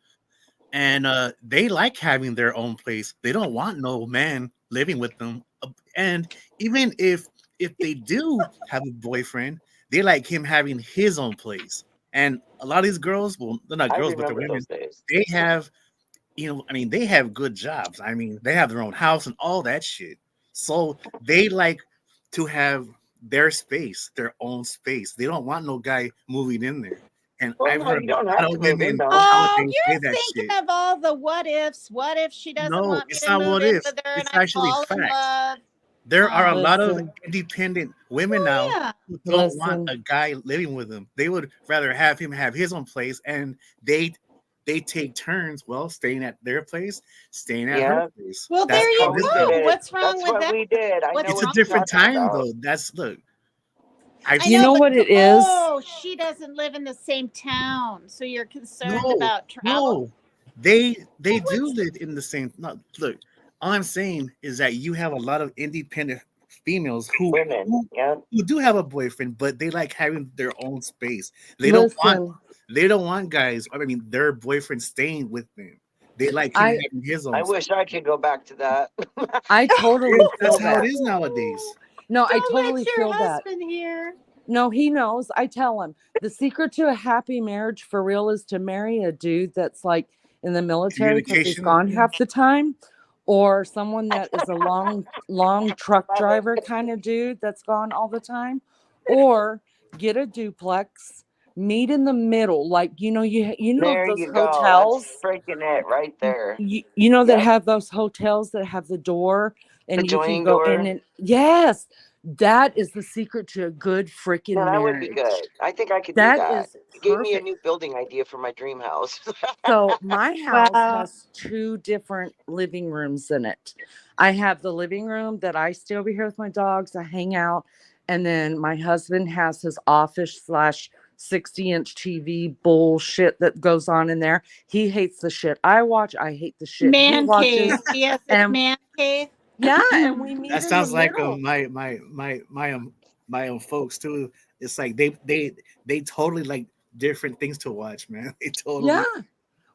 and they like having their own place. They don't want no man living with them. And even if they do have a boyfriend, they like him having his own place. And a lot of these girls, well, they're not I girls, but they're remember women. those days. They have, they have good jobs. I mean, they have their own house and all that shit. So they like to have their space, their own space. They don't want no guy moving in there. And Well, I've no, heard you don't a have lot to of move in, women though. Oh, nowadays say you're that thinking shit. of all the what ifs. What if she doesn't No, want me it's to not move what in if. with her and It's I actually fall in facts. love? There are a lot of Listen. independent women now Yeah. who don't want Listen. a guy living with them. They would rather have him have his own place, and they take turns. Well, staying at their place, staying at Yeah. her place. Well, That's there you how we this go. did is. it. What's wrong That's with what that? we did. I What's know It's a what you're different talking time about. though. That's look. I You know, know but what it is? Oh, she doesn't live in the same town, so you're concerned No, about travel. no, they do live in the same. No, look, all I'm saying is that you have a lot of independent females who Women, yeah. who do have a boyfriend, but they like having their own space. They don't want guys. I mean, their boyfriend staying with them. They like him having his own. I wish I could go back to that. I totally space. feel That's how that. it is nowadays. No, I Don't totally let your feel that. husband hear. No, he knows. I tell him the secret to a happy marriage for real is to marry a dude that's like in the military because he's Communication. gone half the time, or someone that is a long truck driver kind of dude that's gone all the time, or get a duplex, meet in the middle, like you know There those you go. hotels. That's freaking it right there. You know that Yep. have those hotels that have the door and The you can joining go door. in and yes, that is the secret to a good freaking No, that marriage. would be good. I think I could That do that. is You gave me a perfect. new building idea for my dream house. So my house Wow. has 2 different living rooms in it. I have the living room that I stay over here with my dogs. I hang out. And then my husband has his office / 60-inch TV bullshit that goes on in there. He hates the shit I watch. I hate the shit he Man watches. cave. Yes, it's And man cave. yeah, and we meet That in sounds the like middle. my my own folks too. It's like they totally like different things to watch, man. They totally. Yeah.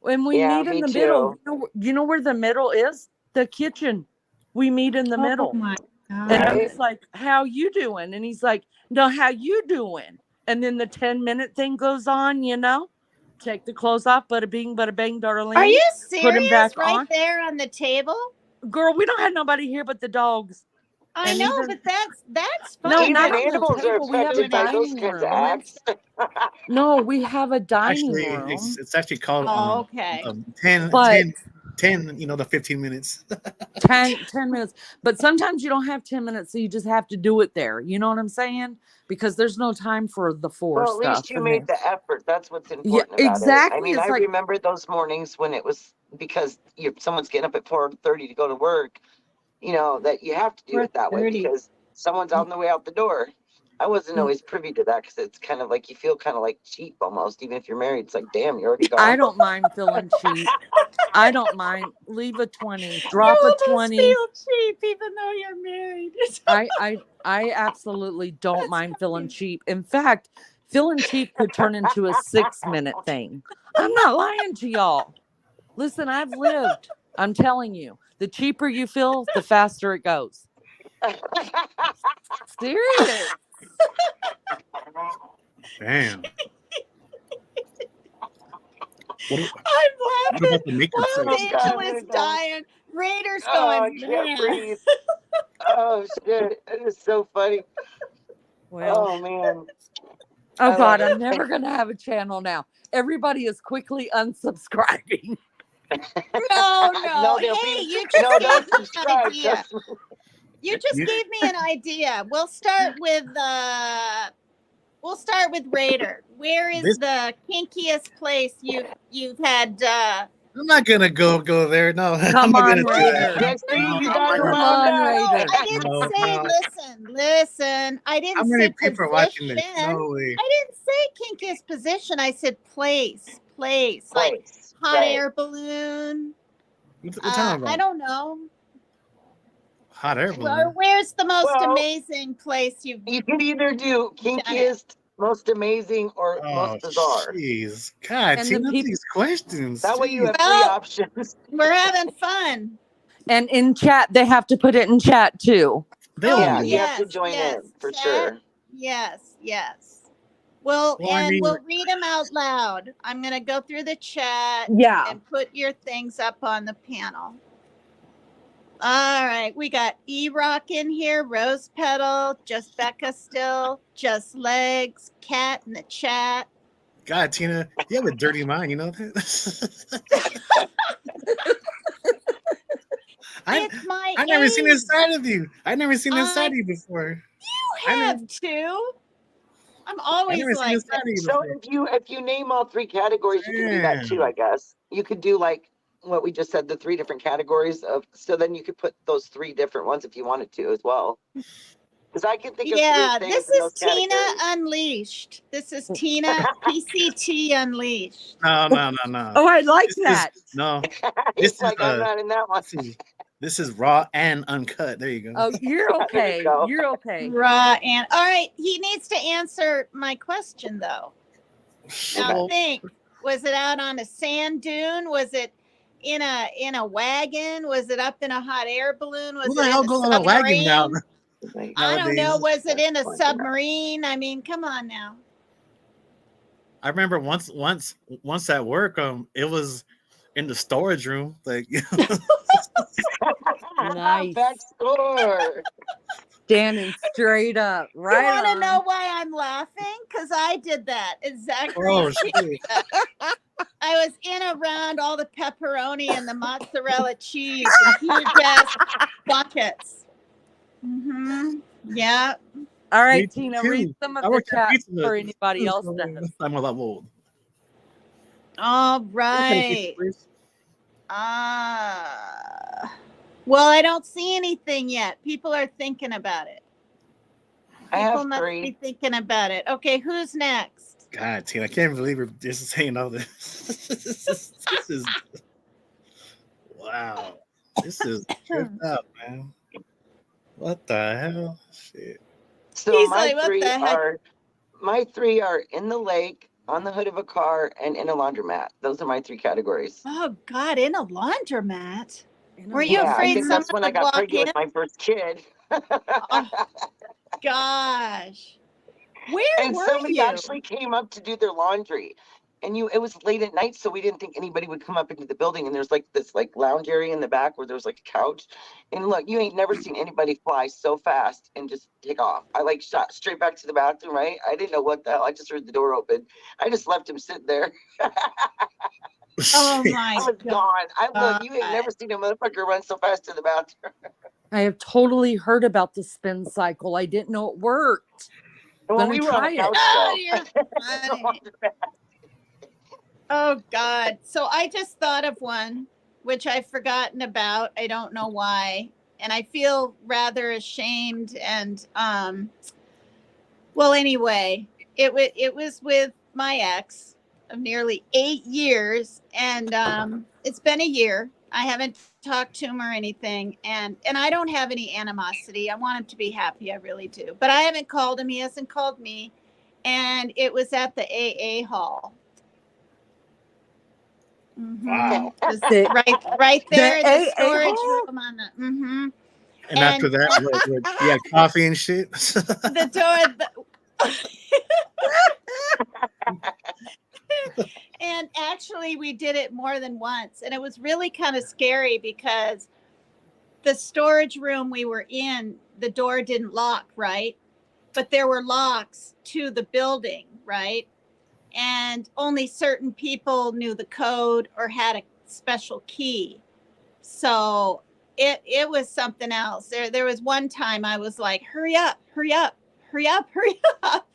And we Yeah, meet in me the middle. too. You know where the middle is? The kitchen. We meet in the Oh middle. my And God. I'm Right? just like, how you doing? And he's like, no, how you doing? And then the 10-minute thing goes on, you know? Take the clothes off, bada bing, bada bang, darling. Are you Put him serious? back Right on. there on the table? Girl, we don't have nobody here but the dogs. I And know, even- but that's fine. No, Even not on the animals are table. We have a affected by those dining kinds of room. acts. No, we have a dining Actually, room. it's actually called Oh, okay. 10, But 10, 10, the 15 minutes. 10 minutes. But sometimes you don't have 10 minutes, so you just have to do it there. You know what I'm saying? Because there's no time for the four Well, at stuff. least you made the effort. That's what's Yeah, important about it. I exactly. mean, It's I like, remember those mornings when it was because someone's getting up at 4:30 to go to work, that you have to do it that way 4:30. because someone's on the way out the door. I wasn't always privy to that because it's kind of like you feel kind of like cheap almost, even if you're married. It's like, damn, you're already I gone. don't mind feeling cheap. I don't mind. Leave a 20, You drop a almost 20. feel cheap even though you're married. I absolutely don't mind feeling cheap. In fact, feeling cheap could turn into a 6-minute thing. I'm not lying to y'all. Listen, I've lived. I'm telling you, the cheaper you feel, the faster it goes. Serious. Damn. What, I'm what laughing about the makeup while section? Angel is dying. Raider's Oh, I going, can't man. breathe. Oh shit, it is so funny. Well, Oh man, oh I God, love it. I'm never going to have a channel now. Everybody is quickly unsubscribing. No. No, they'll Hey, be you just no, gave they'll me an subscribe. idea. Trust me. You just You- gave me an idea. We'll start with Raider. Where is This- the kinkiest place you've had I'm not gonna go there. No, I'm Come not on, gonna do Raider. that. Yes, see, No, you I'm got not it gonna- Come wound on, up. Raider. I didn't No, say no. listen. I didn't How say many people are watching position. this? No way. I didn't say kinkiest position. I said place. Like Place. hot Right. air balloon. What talking about? I don't know. Hot air Or balloon. where's the most Well, amazing place you've you could either do done it? kinkiest, most amazing, or Oh, most bizarre. jeez. God, And the Tina, people- these questions. That way you Jeez. have three Well, options. we're having fun. And in chat, they have to put it in chat too. They Oh, Yeah, don't. you have to yes, join yes. in for Chat. sure. Yes. Well, Well, I and mean, we'll read them out loud. I'm going to go through the chat Yeah. and put your things up on the panel. All right. We got E-Rock in here, Rose Petal, Just Becca still, Just Legs, Cat in the chat. God, Tina, you have a dirty mind. You know that? It's my I've never seen age. this side of you. I've never seen this side of you before. You have too. I'm I've always never seen like this side of you So before. if you name all three categories, you can do that too, Damn. I guess. You could do like what we just said, the three different categories of, so then you could put those three different ones if you wanted to as well. Because I can think of Yeah, three this things in is those Tina categories. Unleashed. This is Tina PCT Unleashed. No. Oh, I like This that. is no. He's This is like, I'm not in that one. this is raw and uncut. There you go. Oh, you're There you okay. go. You're okay. Right, and all right, he needs to answer my question though. Now Well, think, was it out on a sand dune? Was it in a wagon? Was it up in a hot air balloon? Was who the it hell in a goes on a wagon now? submarine? I don't know. Nowadays, Was it in a submarine? I mean, come on now. I remember once at work, it was in the storage room, like Nice. Back score. Standing straight up. Right You want to on. know why I'm laughing? Because I did that exactly. oh shit. I was in around all the pepperoni and the mozzarella cheese and huge ass buckets. Mm-hmm. Yeah. All right, Me Tina, too. read some of I the worked at chat Pizza Hut. for anybody else does. I'm a lot old. All right. Well, I don't see anything yet. People are thinking about it. I People have must three. be thinking about it. Okay, who's next? God, Tina, I can't believe we're just saying all this. This is wow. This is tripped out, man. What the hell? Shit. So He's like, what the heck? my three are in the lake, on the hood of a car, and in a laundromat. Those are my three categories. Oh God, in a laundromat. In a Were you Yeah, I afraid think someone that's when I would got walk pregnant in? with my first kid. Oh gosh. Where And were somebody you? actually came up to do their laundry. And it was late at night, so we didn't think anybody would come up into the building. And there's like this like lounge area in the back where there's like a couch. And look, you ain't never seen anybody fly so fast and just take off. I like shot straight back to the bathroom, right? I didn't know what the hell. I just heard the door open. I just left him sitting there. Oh Shit. my I was God. gone. Look, you ain't never seen a motherfucker run so fast to the bathroom. I have totally heard about the spin cycle. I didn't know it worked. Well, Gonna we were on try a it. couch Oh, though. you're funny. Oh God. So I just thought of one which I've forgotten about. I don't know why. And I feel rather ashamed and well anyway, it was with my ex of nearly 8 years and it's been a year. I haven't talked to him or anything and I don't have any animosity. I want him to be happy, I really do. But I haven't called him, he hasn't called me. And it was at the AA hall. Wow. Just The- right there, the the AA storage hall? room on the. And after that, what, you had coffee and shit. The door. And actually, we did it more than once, and it was really kind of scary because the storage room we were in, the door didn't lock, right? But there were locks to the building, right? And only certain people knew the code or had a special key. So it was something else. There was one time I was like, hurry up, hurry up, hurry up, hurry up.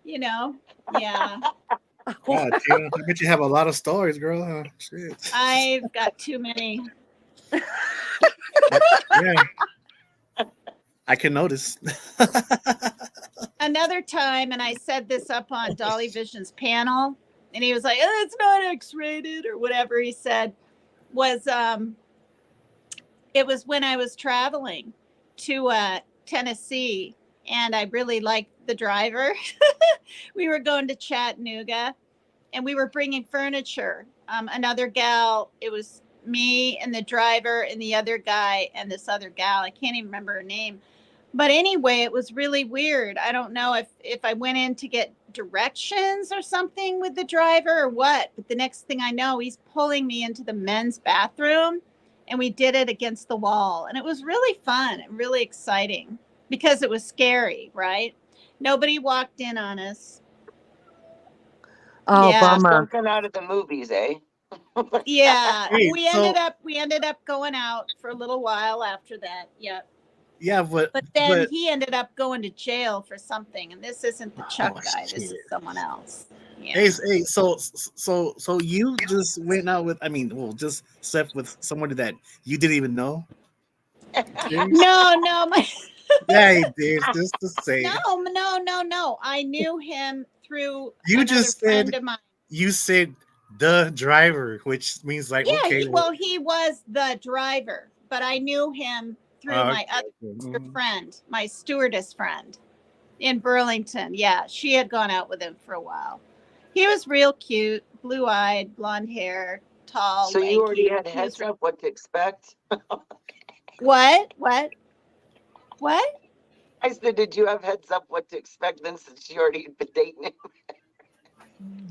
You know? Yeah. God, Tina, I bet you have a lot of stories, girl. Huh? Shit. I've got too many. Yeah. I can notice. Another time, and I said this up on Dolly Vision's panel, and he was like, oh, it's not X-rated or whatever he said, was it was when I was traveling to Tennessee, and I really liked the driver. We were going to Chattanooga, and we were bringing furniture. Another gal, it was me and the driver and the other guy and this other gal. I can't even remember her name. But anyway, it was really weird. I don't know if I went in to get directions or something with the driver or what. But the next thing I know, he's pulling me into the men's bathroom, and we did it against the wall. And it was really fun and really exciting because it was scary, right? Nobody walked in on us. Oh, Yeah. bummer. Something out of the movies, eh? Yeah. Hey, we ended up going out for a little while after that. Yep. Yeah, but then he ended up going to jail for something, and this isn't the Chuck guy. This is shit. someone else. Yeah. Hey, so you just went out with, just slept with somebody that you didn't even know? No, my Yeah, he did. Just to say. no. I knew him through You another just friend said of mine. you said the driver, which means like Yeah, okay. he was the driver, but I knew him through my other friend, my stewardess friend in Burlington. Yeah, she had gone out with him for a while. He was real cute, blue-eyed, blonde hair, tall. So lanky. you already had a heads up what to expect? What? I said, did you have heads up what to expect then since you already had been dating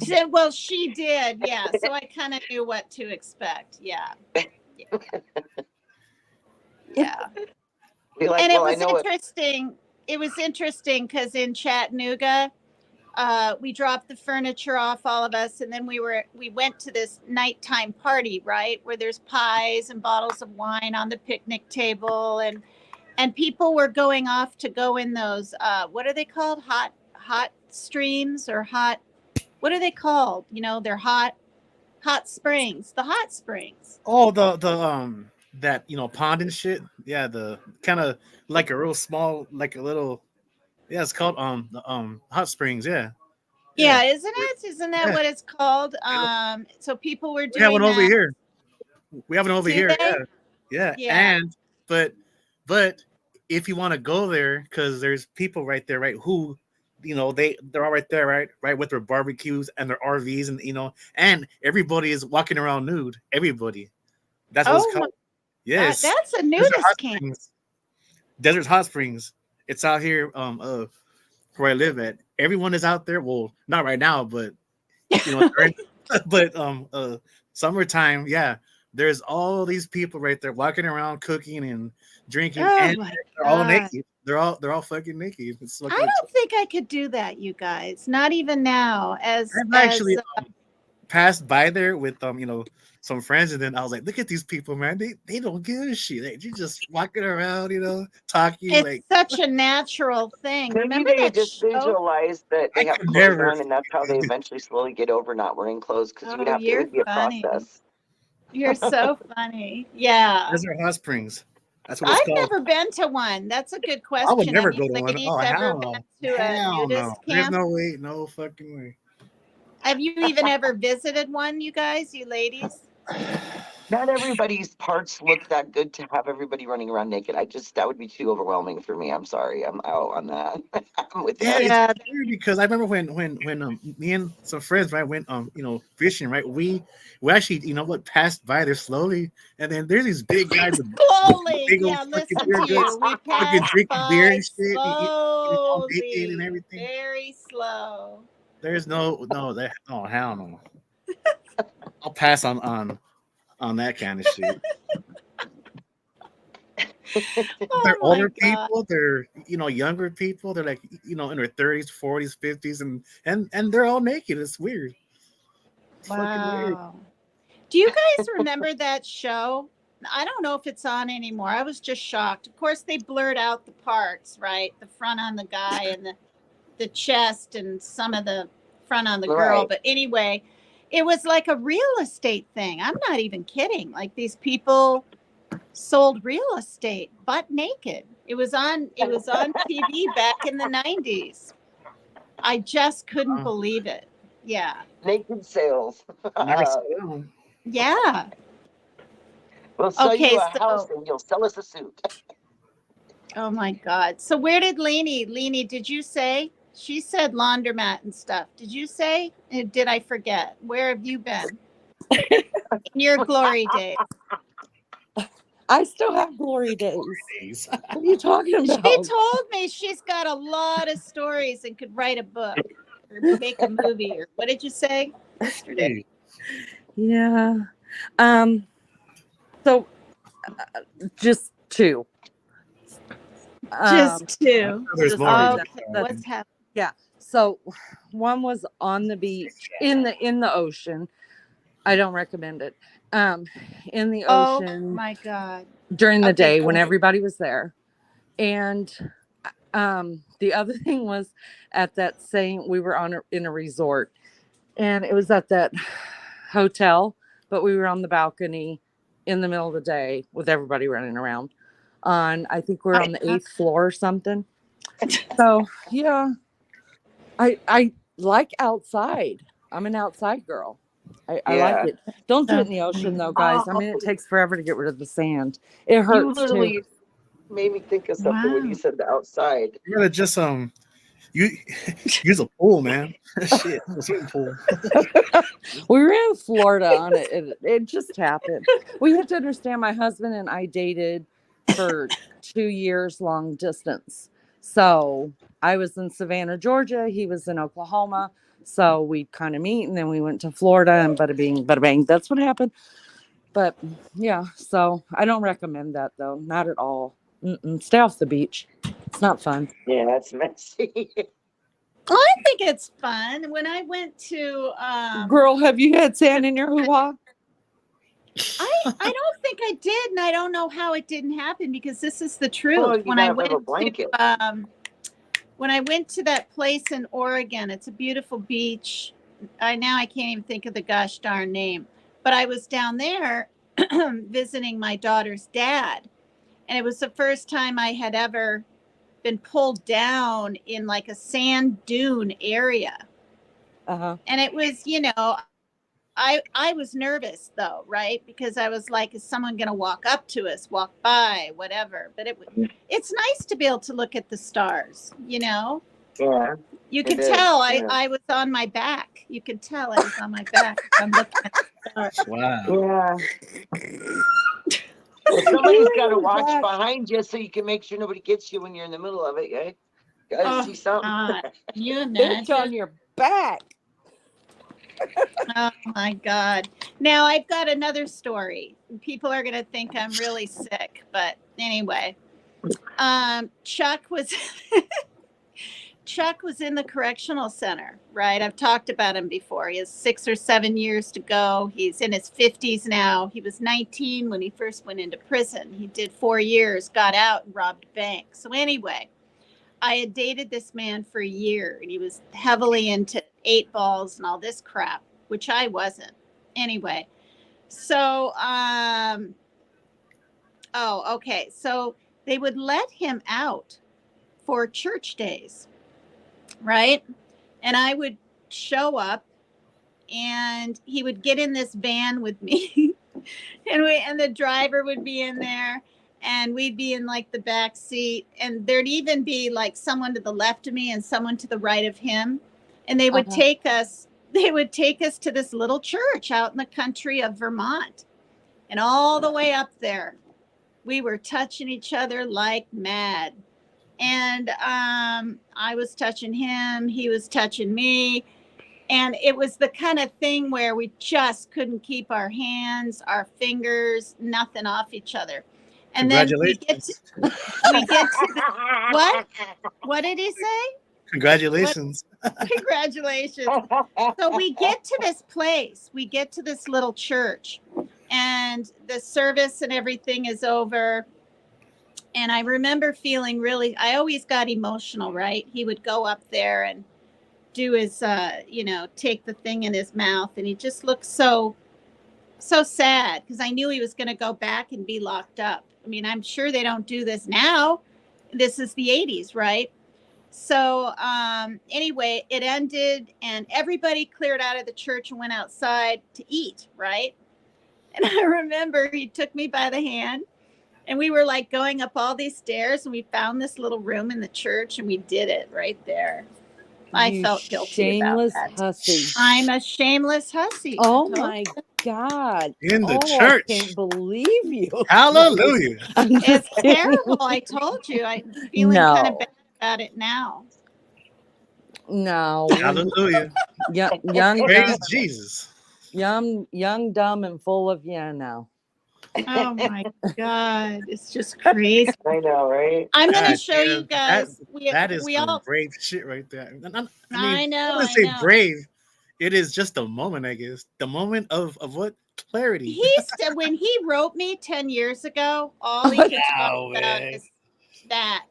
him? Well, she did, yeah. So I kind of knew what to expect. Yeah. Yeah. Be like, And well, it I was know it. interesting. It was interesting because in Chattanooga, we dropped the furniture off, all of us, and then we went to this nighttime party, right, where there's pies and bottles of wine on the picnic table, and people were going off to go in those what are they called, hot streams or hot, what are they called, they're hot springs, the hot springs. Oh, the that pond and shit. Yeah, the kind of like a real small, like a little. Yeah, it's called the hot springs. Yeah. Yeah, isn't that what it's called? So people were doing We have one over that. here. We have one over Do here. they? Yeah. Yeah. And but if you want to go there, because there's people right there, right? Who, they're all right there, right, with their barbecues and their RVs, and and everybody is walking around nude. Everybody. That's what it's Oh my called. Yes. that's a Desert Hot nudist camp. Springs. Desert Hot Springs. It's out here, where I live at. Everyone is out there. Well, not right now, but during, but summertime, yeah. There's all these people right there walking around, cooking and drinking, Oh and my they're all god. naked. They're all fucking naked. It's I fucking. don't think I could do that, you guys. Not even now. I've actually passed by there with some friends, and then I was like, look at these people, man. They don't give a shit. They just walking around, talking It's like such a natural thing. Maybe Remember they that just show? visualize that I they have could clothes never. on, and that's how they eventually slowly get over not wearing clothes. Because Oh, it you're would be a funny. process. You're so funny. Yeah. Desert Hot Springs. That's what it's I've called. never been to one. That's a good I would question. never Have you go to one. ladies Oh, ever hell been no. to a Hell no. nudist There's camp? no way. No fucking way. Have you even ever visited one, you guys, you ladies? Not everybody's parts look that good to have everybody running around naked. That would be too overwhelming for me. I'm sorry. I'm out on that. I'm with Yeah, that. it's Yeah. weird because I remember when me and some friends, right, went fishing, right. We actually passed by there slowly, and then there's these big guys with Slowly. big old Yeah, fucking listen beer to you. guts, We fucking passed drinking beer by and shit, all naked and slowly. everything. Very slow. There's no that hell no. I'll pass on that kind of shit. Oh They're my older god. people. They're younger people. They're like in their 30s, 40s, 50s, and they're all naked. It's weird. It's fucking weird. Wow. Do you guys remember that show? I don't know if it's on anymore. I was just shocked. Of course, they blurred out the parts, right? The front on the guy and the chest and some of the front on the girl. Right. But anyway, it was like a real estate thing. I'm not even kidding. Like these people sold real estate butt naked. It was on TV back in the 90s. I just couldn't believe it. Yeah. Naked sales. Never saw that one. Yeah. We'll sell Okay, you a house so and you'll sell us a suit. oh my God. So where did Leanie, did you say? She said laundromat and stuff. Did you say? Did I forget? Where have you been? In your glory days. I still have glory days. Days. What are you talking She about? told me she's got a lot of stories and could write a book or make a movie or what did you say yesterday? Yeah. So just two. Just two. There's just more. Okay. that's- What's happening? Yeah. So one was on the beach in the ocean. I don't recommend it. In the Oh ocean my God. during the Okay, day go when ahead. everybody was there. And the other thing was at that same we were in a resort and it was at that hotel, but we were on the balcony in the middle of the day with everybody running around. I think we're on the 8th floor or something. So yeah. I like outside. I'm an outside girl. I like it. Don't do it in the ocean though, guys. I mean, it takes forever to get rid of the sand. It You hurts too. literally made me think of something when Wow. you said the outside. You gotta just you use a pool, man. Shit, a swimming pool. We were in Florida on it. It just happened. We have to understand my husband and I dated for 2 years long distance. So I was in Savannah, Georgia. He was in Oklahoma. So we'd kind of meet and then we went to Florida and bada bing, bada bang. That's what happened. But yeah, so I don't recommend that though. Not at all. Stay off the beach. It's not fun. Yeah, that's messy. I think it's fun. When I went to Girl, have you had sand in your hoo-ha? I don't think I did, and I don't know how it didn't happen because this is the truth. Well, you when I gotta went have a blanket. when I went to that place in Oregon, it's a beautiful beach. I can't even think of the gosh darn name, but I was down there visiting my daughter's dad, and it was the first time I had ever been pulled down in like a sand dune area. Uh-huh. And it was, I was nervous though, right? Because I was like, is someone going to walk up to us, walk by, whatever? But it's nice to be able to look at the stars, you know? Yeah. You could tell I was on my back. You could tell I was on my back. I'm looking at the stars. Wow. Yeah. Well, somebody's got to watch behind you so you can make sure nobody gets you when you're in the middle of it, right? Gotta see something. You Bitch on imagine? your back. Oh my God. Now I've got another story. People are going to think I'm really sick, but anyway, Chuck was Chuck was in the correctional center, right? I've talked about him before. He has 6 or 7 years to go. He's in his 50s now. He was 19 when he first went into prison. He did 4 years, got out, and robbed a bank. So anyway, I had dated this man for a year, and he was heavily into 8 balls and all this crap, which I wasn't. Anyway, so okay. So they would let him out for church days, right? And I would show up, and he would get in this van with me, and the driver would be in there, and we'd be in like the back seat, and there'd even be like someone to the left of me and someone to the right of him, and they would take us to this little church out in the country of Vermont. And all the way up there, we were touching each other like mad. And I was touching him, he was touching me. And it was the kind of thing where we just couldn't keep our hands, our fingers, nothing off each other. And then we get to what? What did he say? Congratulations. Congratulations. So we get to this place, we get to this little church, and the service and everything is over. And I remember feeling I always got emotional, right? He would go up there and do his, take the thing in his mouth. And he just looked so sad, because I knew he was going to go back and be locked up. I mean, I'm sure they don't do this now. This is the 80s, right? So anyway, it ended, and everybody cleared out of the church and went outside to eat, right? And I remember he took me by the hand, and we were like going up all these stairs, and we found this little room in the church, and we did it right there. I felt guilty about that. Hussy. I'm a shameless hussy. Oh my God. In the church. I can't believe you. Hallelujah. It's terrible. I told you. I'm feeling kind of bad about it now. No. Hallelujah. Young, praise Jesus. Young, dumb, and full of now. Oh my God, it's just crazy. I know, right? I'm gonna show you guys. That is all brave shit right there. I know. I wouldn't say brave. It is just a moment, I guess. The moment of what? Clarity. He said when he wrote me 10 years ago, all he could talk about is that.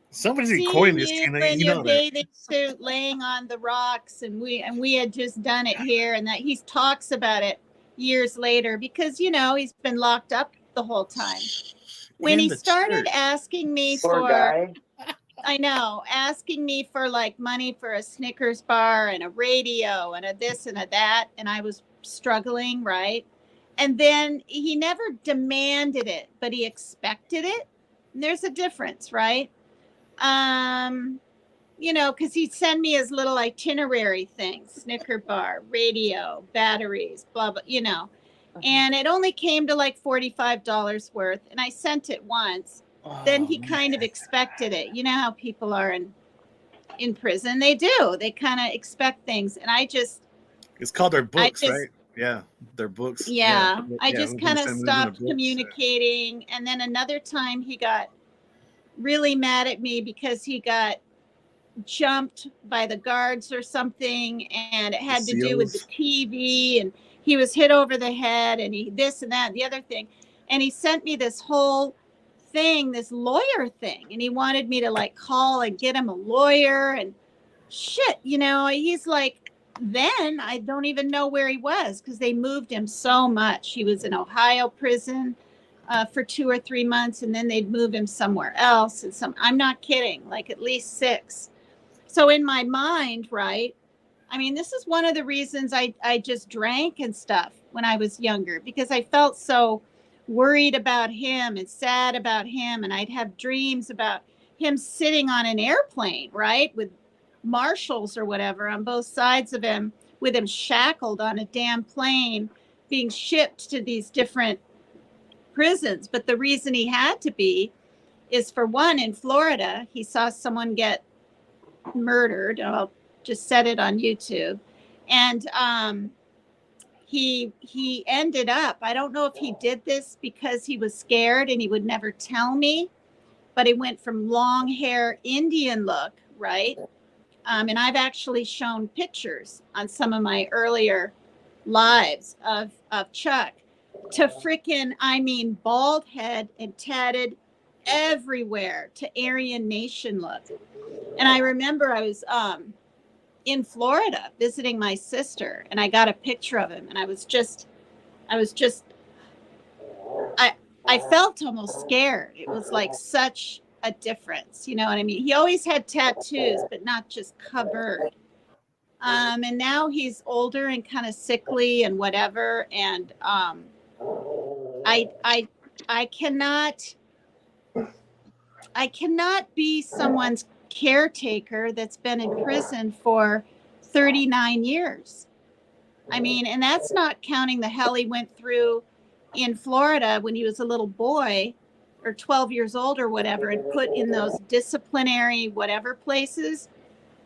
Somebody's recording this, Tina. In your bathing suit, laying on the rocks, and we had just done it here, and that he talks about it years later, because he's been locked up the whole time. When he started asking me asking me for like money for a Snickers bar and a radio and a this and a that, and I was struggling, right? And then he never demanded it, but he expected it. And there's a difference, right? Because he'd send me his little itinerary things, Snicker bar, radio, batteries, blah, blah, and it only came to like $45 worth. And I sent it once. Then he kind of expected it. You know how people are in prison. They do. They kind of expect things. And it's called their books, right? Yeah. Their books. Yeah. I just kind of stopped communicating. And then another time he got really mad at me because he got jumped by the guards or something, and it had to do with the TV, and he was hit over the head, and he this and that and the other thing, and he sent me this whole thing, this lawyer thing, and he wanted me to like call and get him a lawyer and shit. He's like, then I don't even know where he was, because they moved him so much. He was in Ohio prison for 2 or 3 months, and then they'd move him somewhere else, and I'm not kidding, like at least 6. So in my mind, right, I mean, this is one of the reasons I just drank and stuff when I was younger, because I felt so worried about him and sad about him. And I'd have dreams about him sitting on an airplane, right? With marshals or whatever on both sides of him, with him shackled on a damn plane, being shipped to these different prisons. But the reason he had to be is, for one, in Florida, he saw someone get murdered. I'll just set it on YouTube. And he ended up, I don't know if he did this because he was scared and he would never tell me, but he went from long hair Indian look, right? And I've actually shown pictures on some of my earlier lives of Chuck, to freaking, I mean, bald head and tatted everywhere, to Aryan Nation look. And I remember I was in Florida visiting my sister, and I got a picture of him, and I felt almost scared. It was like such a difference, you know what I mean? He always had tattoos, but not just covered. And now he's older and kind of sickly and whatever. And I cannot be someone's caretaker that's been in prison for 39 years. I mean, and that's not counting the hell he went through in Florida when he was a little boy, or 12 years old or whatever, and put in those disciplinary whatever places.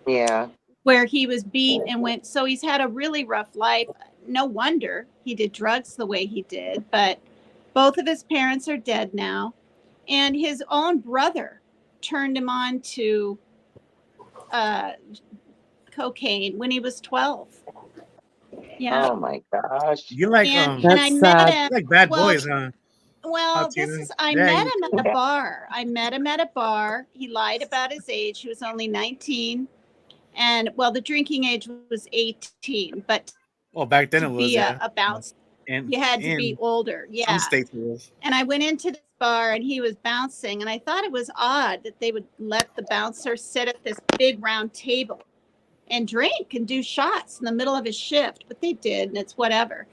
Yeah. Where he was beat and went. So he's had a really rough life. No wonder he did drugs the way he did. But both of his parents are dead now. And his own brother turned him on to cocaine when he was 12. Yeah. Oh my gosh. You like and That's I met sad. him. you like bad well, boys, huh? Well, I met him at a bar. I met him at a bar. He lied about his age. He was only 19. And well, the drinking age was 18, but Well, back then it was a bounce. and You had to be older. Yeah. Some states it was. And I went into this bar and he was bouncing, and I thought it was odd that they would let the bouncer sit at this big round table and drink and do shots in the middle of his shift, but they did, and it's whatever.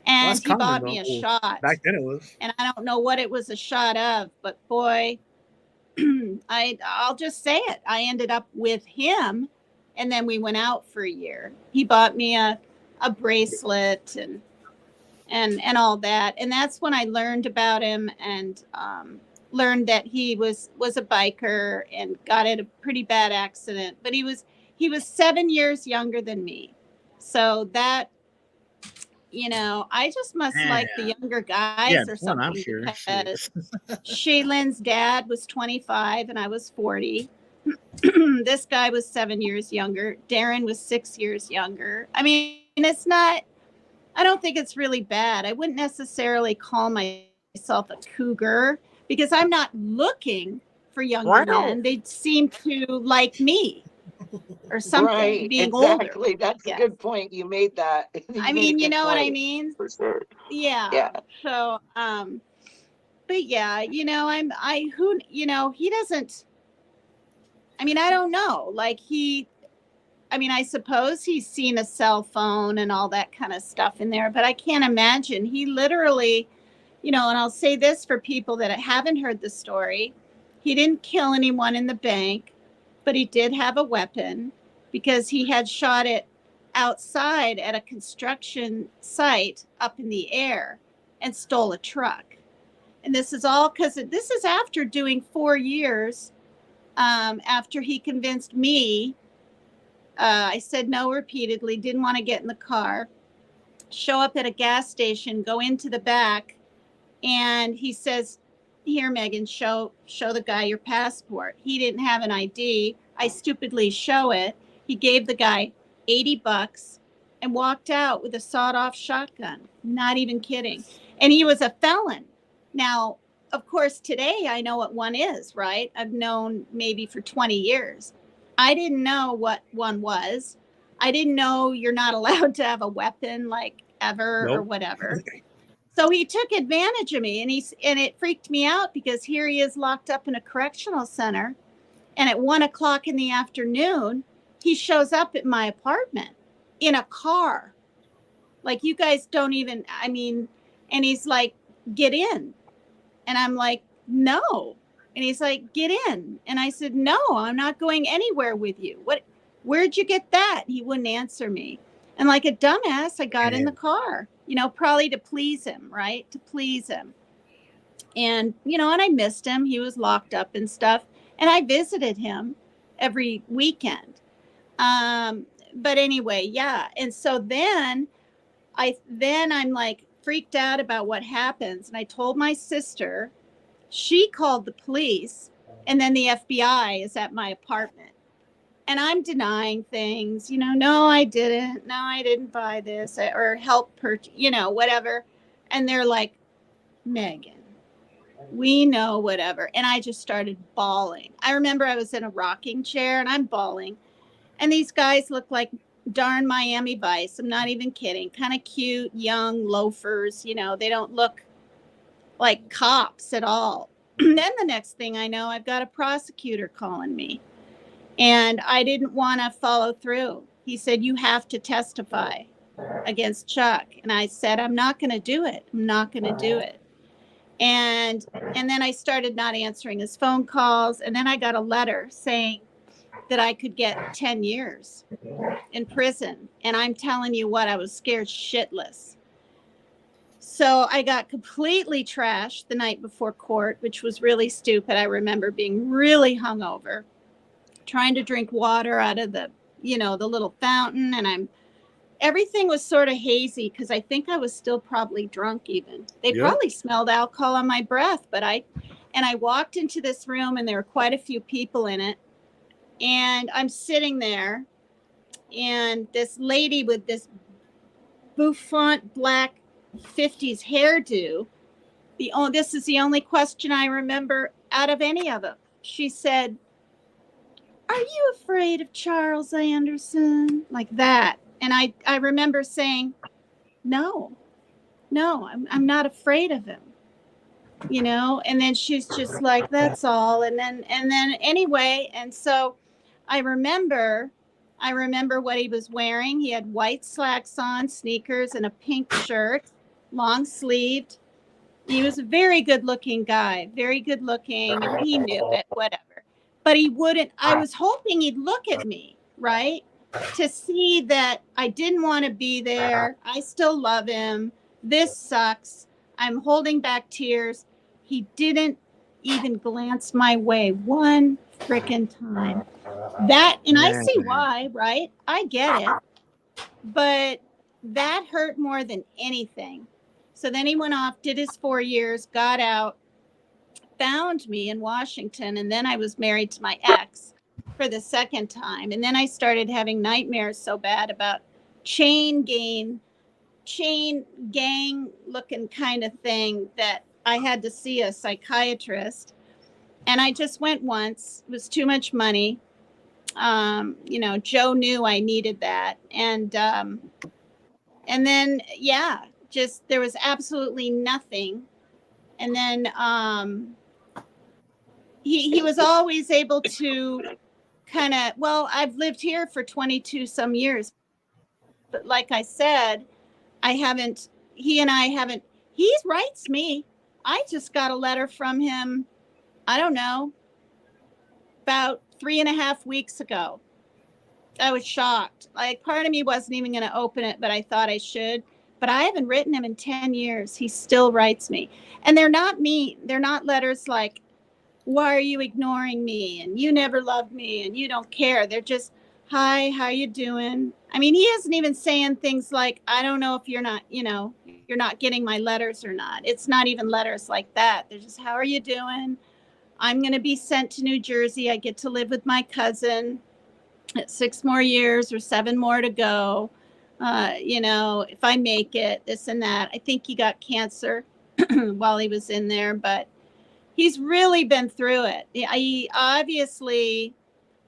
And he bought me a shot. Back then it was. And I don't know what it was a shot of, but boy, I'll just say it. I ended up with him, and then we went out for a year. He bought me a bracelet and all that. And that's when I learned about him, and learned that he was a biker and got in a pretty bad accident. But he was 7 years younger than me. So that, you know, I just must like the younger guys or something. I'm sure. Because Shaylin's dad was 25 and I was 40. This guy was 7 years younger. Darren was 6 years younger. I mean, I don't think it's really bad. I wouldn't necessarily call myself a cougar, because I'm not looking for younger men. They seem to like me or something, Right, being exactly. older. That's a good point. You made that. I mean, you know what I mean? For sure. Yeah. Yeah. So, but yeah, you know, he doesn't, I mean, I don't know. Like I suppose he's seen a cell phone and all that kind of stuff in there, but I can't imagine. He literally, you know, and I'll say this for people that haven't heard the story, he didn't kill anyone in the bank, but he did have a weapon, because he had shot it outside at a construction site up in the air and stole a truck. And this is all because this is after doing 4 years, after he convinced me. I said no repeatedly, didn't want to get in the car, show up at a gas station, go into the back, and he says, "Here, Megan, show the guy your passport." He didn't have an ID. I stupidly show it. He gave the guy $80 and walked out with a sawed-off shotgun. Not even kidding. And he was a felon. Now, of course, today I know what one is, right? I've known maybe for 20 years. I didn't know what one was. I didn't know you're not allowed to have a weapon, like, ever. Nope. Or whatever. So he took advantage of me, and it freaked me out, because here he is locked up in a correctional center, and at 1 o'clock in the afternoon, he shows up at my apartment. in a car. Like, you guys don't even, I mean, and he's like, get in. And I'm like, no. And he's like, get in. And I said, no, I'm not going anywhere with you. Where'd you get that? He wouldn't answer me. And like a dumbass, I got in the car, probably to please him, right? To please him. And, and I missed him. He was locked up and stuff. And I visited him every weekend. But anyway, yeah. And so then I'm like freaked out about what happens. And I told my sister. She called the police, and then the FBI is at my apartment. And I'm denying things, no, I didn't. No, I didn't buy this or help purchase, whatever. And they're like, Megan, we know whatever. And I just started bawling. I remember I was in a rocking chair and I'm bawling. And these guys look like darn Miami Vice. I'm not even kidding. Kind of cute, young loafers. They don't look like cops at all. Then the next thing I know, I've got a prosecutor calling me, and I didn't want to follow through. He said, you have to testify against Chuck. And I said, I'm not going to do it. I'm not going to do it. And then I started not answering his phone calls. And then I got a letter saying that I could get 10 years in prison. And I'm telling you what, I was scared shitless. So I got completely trashed the night before court, which was really stupid. I remember being really hungover, trying to drink water out of the little fountain. And everything was sort of hazy because I think I was still probably drunk even. They probably smelled alcohol on my breath, but I walked into this room and there were quite a few people in it. And I'm sitting there, and this lady with this bouffant black 50s hairdo, this is the only question I remember out of any of them. She said, are you afraid of Charles Anderson? Like that. And I remember saying, no, I'm not afraid of him, and then she's just like, that's all. And then anyway. And so I remember what he was wearing. He had white slacks on, sneakers, and a pink shirt, long sleeved. He was a very good looking guy, very good looking. He knew it, whatever. But he wouldn't, I was hoping he'd look at me, right? To see that I didn't want to be there. I still love him. This sucks. I'm holding back tears. He didn't even glance my way one frickin' time. And I see why, right? I get it. But that hurt more than anything. So then he went off, did his 4 years, got out, found me in Washington, and then I was married to my ex for the second time. And then I started having nightmares so bad about chain gang looking kind of thing that I had to see a psychiatrist. And I just went once. It was too much money. Joe knew I needed that. And then, just there was absolutely nothing. And then he was always able to kind of, I've lived here for 22 some years. But like I said, he writes me. I just got a letter from him, I don't know, about 3.5 weeks ago. I was shocked. Like, part of me wasn't even going to open it, but I thought I should. But I haven't written him in 10 years. He still writes me. And they're not mean. They're not letters like, why are you ignoring me? And you never loved me and you don't care. They're just, hi, how you doing? I mean, he isn't even saying things like, I don't know if you're not getting my letters or not. It's not even letters like that. They're just, how are you doing? I'm going to be sent to New Jersey. I get to live with my cousin. 6 more years or 7 more to go. If I make it, this and that. I think he got cancer while he was in there, but he's really been through it. He obviously,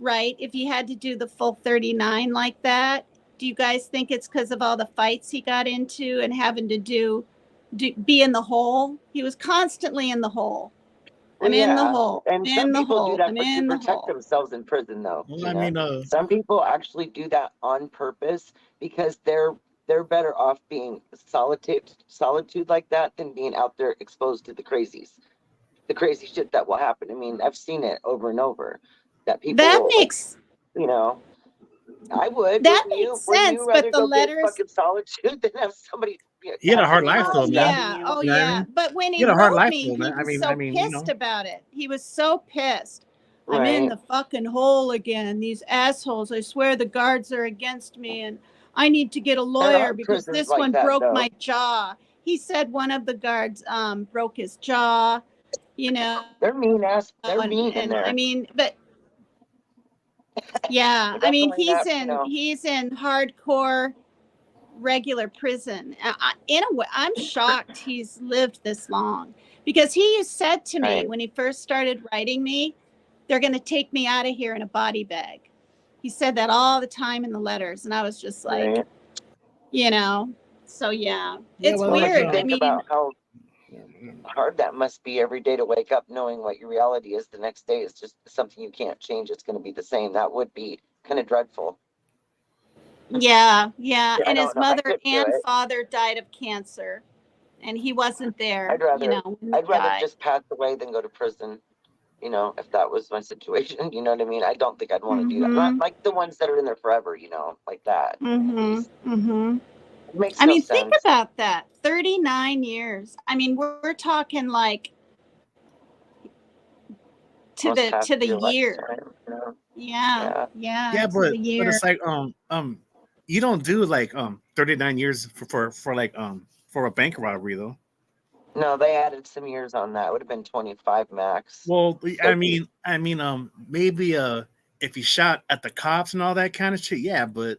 right, if he had to do the full 39 like that, do you guys think it's because of all the fights he got into and having to be in the hole? He was constantly in the hole. Well, I'm in the yeah, hole. I'm and some in the people do hole. that I'm to in the protect hole. themselves in prison, though, Well, I Gina. mean, Some people actually do that on purpose because they're better off being solitude like that than being out there exposed to the crazy shit that will happen. I mean, I've seen it over and over that people That will like, makes you know, I would. that makes Wouldn't sense, you but rather the go get letters. fucking solitude than have somebody he had a hard life assassinating Oh though, and man. stabbing yeah, you? oh You know what I yeah. mean? But when He he had a hard wrote life me, though, he man. was I so mean, you pissed know. about it. He was so pissed. I'm in Right. the fucking hole again. These assholes. I swear the guards are against me and I need to get a There lawyer are because prisons this like one that, broke though. my jaw. He said one of the guards broke his jaw, you know, They're mean ass. They're and mean in I there. mean, but yeah, But I mean definitely not, you know. he's in hardcore regular prison. In a way, I'm shocked he's lived this long because he said to me Right. when he first started writing me, they're going to take me out of here in a body bag. He said that all the time in the letters. And I was just like, Right. you know, so yeah, Yeah, it's well, Well, like, if you weird. I think mean, about how hard that must be every day to wake up knowing what your reality is the next day is just something you can't change. It's going to be the same. That would be kind of dreadful. yeah, yeah. I And his don't know. I mother couldn't do and it. father died of cancer and he wasn't there, I'd rather when they I'd rather died. just pass away than go to prison. If that was my situation, you know what I mean? I don't think I'd want to do that. Not Mm-hmm. like the ones that are in there forever, like that, at Mm-hmm. least. Mm-hmm. It makes I no mean, think sense. about that. 39 years. I mean, we're talking like Almost half to the your year. lifetime. Yeah. Yeah. Yeah, yeah, to the but year. it's like you don't do like 39 years for like for a bank robbery though. No, they added some years on that. It would have been 25 max. Well, But maybe if he shot at the cops and all that kind of shit, yeah, but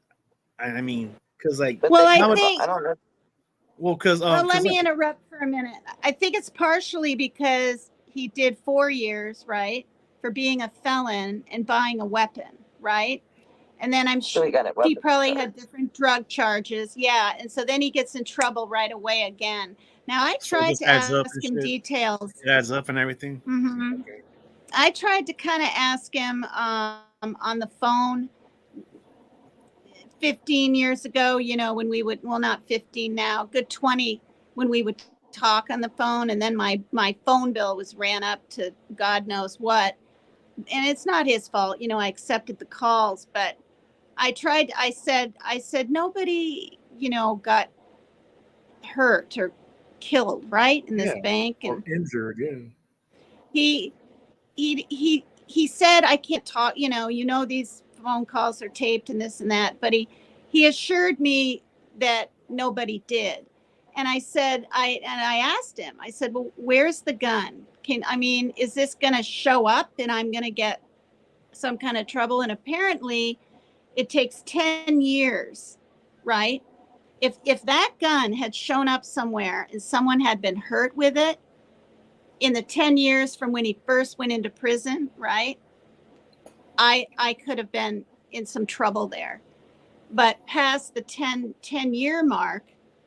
I mean, because like but Well, they I how it, I think don't know. well, let because me like interrupt for a minute. I think it's partially because he did 4 years, right? For being a felon and buying a weapon, right? And then I'm So sure he got it he weapons probably had charged. different drug charges. Yeah. And so then he gets in trouble right away again. Now, I so it tried just to adds up ask and him shit. details. It adds up and everything. Hmm. Okay. I tried to kind of ask him on the phone 15 years ago, when we would, well, not 15 now, good 20, when we would talk on the phone. And then my phone bill was ran up to God knows what. And it's not his fault. I accepted the calls, but I said, nobody, got hurt or killed, right, in this Yeah, bank. or And injured. Yeah. he he said I can't talk, these phone calls are taped and this and that, but he assured me that nobody did. And I asked him, I said, well, where's the gun? Is this going to show up and I'm going to get some kind of trouble? And apparently it takes 10 years, right? If that gun had shown up somewhere and someone had been hurt with it in the 10 years from when he first went into prison, right? I could have been in some trouble there. But past the 10 year mark,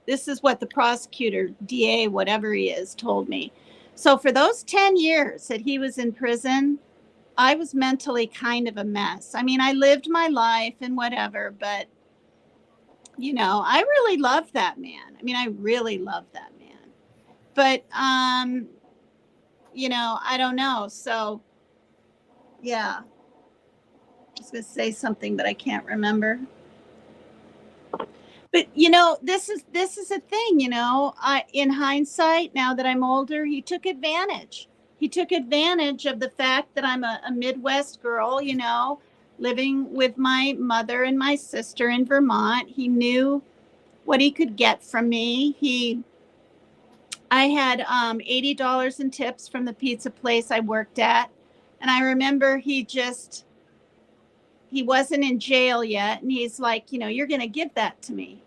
this is what the prosecutor, DA, whatever he is, told me. So for those 10 years that he was in prison, I was mentally kind of a mess. I lived my life and whatever, but I really loved that man. I really loved that man. But I don't know. So yeah, I was going to say something, but I can't remember. But this is a thing. In hindsight, now that I'm older, he took advantage. He took advantage of the fact that I'm a Midwest girl. Living with my mother and my sister in Vermont. He knew what he could get from me. I had $80 in tips from the pizza place I worked at, and I remember he wasn't in jail yet, and he's like, you're going to give that to me.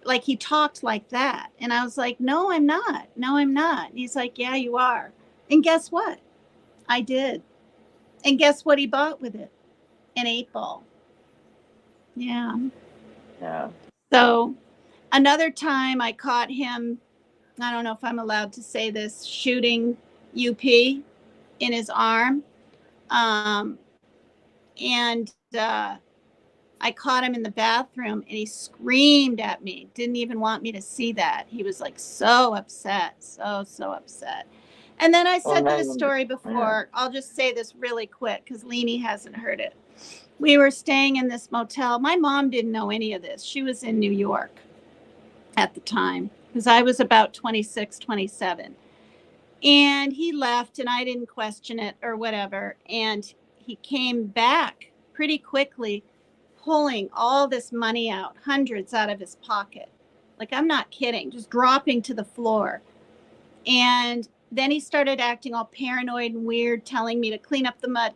Like, he talked like that. And I was like, no, I'm not. No, I'm not. And he's like, yeah, you are. And guess what? I did. And guess what he bought with it? An 8-ball. Yeah. Yeah. So another time I caught him, I don't know if I'm allowed to say this, shooting UP. in his arm. And I caught him in the bathroom and he screamed at me. Didn't even want me to see that. He was like so upset, so upset. And then I said this story before. I'll just say this really quick because Leanie hasn't heard it. We were staying in this motel. My mom didn't know any of this. She was in New York at the time because I was about 26, 27. And he left and I didn't question it or whatever. And he came back pretty quickly, pulling all this money out, hundreds out of his pocket. Like, I'm not kidding, just dropping to the floor. And then he started acting all paranoid and weird, telling me to clean up the mud.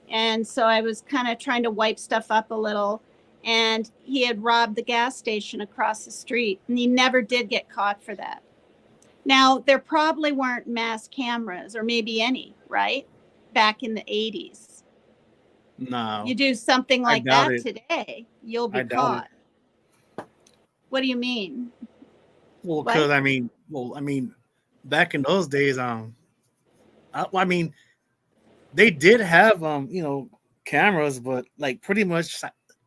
And so I was kind of trying to wipe stuff up a little. And he had robbed the gas station across the street. And he never did get caught for that. Now, there probably weren't mass cameras or maybe any, right? Back in the 80s. No. You do something like that today, you'll be caught. What do you mean? Well, because I mean, back in those days, they did have cameras, but like pretty much,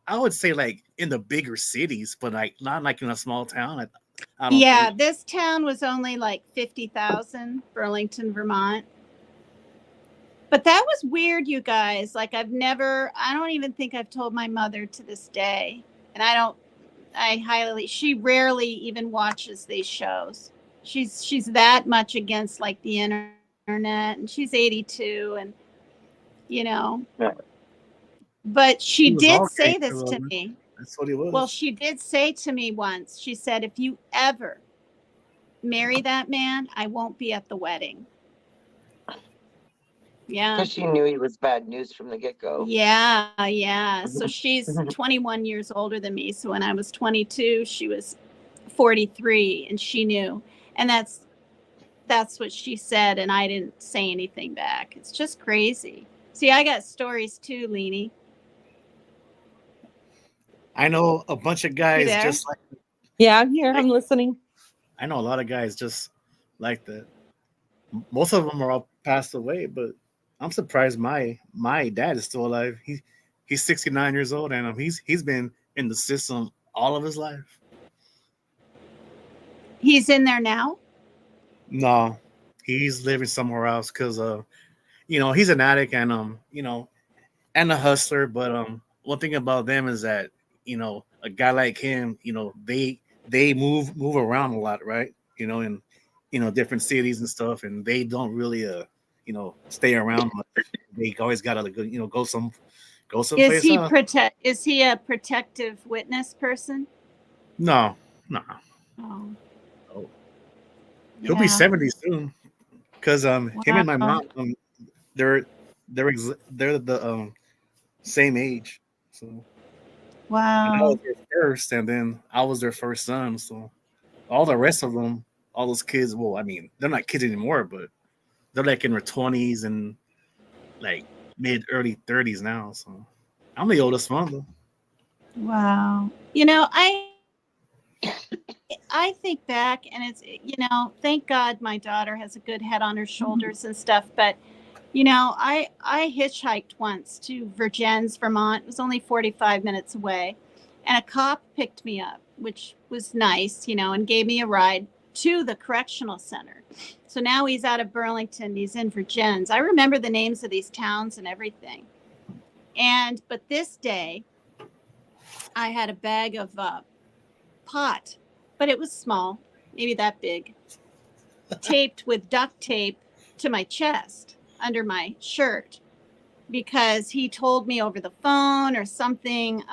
I would say like in the bigger cities, but like not like in a small town. I don't think. This town was only like 50,000, Burlington, Vermont. But that was weird, you guys. Like I don't even think I've told my mother to this day. And she rarely even watches these shows. She's that much against like the internet, and she's 82 and Yeah. But she did say this to me. That's what he was. Well, she did say to me once, she said, if you ever marry that man, I won't be at the wedding. Yeah. Because she knew he was bad news from the get-go. Yeah. So she's 21 years older than me. So when I was 22, she was 43 and she knew. And that's what she said. And I didn't say anything back. It's just crazy. See, I got stories too, Leanie. I know a bunch of guys just like. Yeah, I'm here. I'm listening. I know a lot of guys just like that. Most of them are all passed away, but I'm surprised my dad is still alive. He's 69 years old, and he's been in the system all of his life. He's in there now? No, he's living somewhere else because he's an addict and and a hustler. But one thing about them is that a guy like him, they move around a lot, right? In different cities and stuff, and they don't really stay around. They always gotta go someplace. Is he a protective witness person? No. Oh. He'll be 70 soon. Because him and my mom, they're the same age. So wow. And I was their first, and then I was their first son. So all the rest of them, all those kids, well, I mean, they're not kids anymore, but they're like in their 20s and like early 30s now. So I'm the oldest one though. Wow. I think back and it's, thank God my daughter has a good head on her shoulders and stuff. But, I hitchhiked once to Vergennes, Vermont. It was only 45 minutes away. And a cop picked me up, which was nice, and gave me a ride to the correctional center. So now he's out of Burlington. He's in Vergennes. I remember the names of these towns and everything. But this day, I had a bag of pot, but it was small, maybe that big, taped with duct tape to my chest under my shirt because he told me over the phone or something,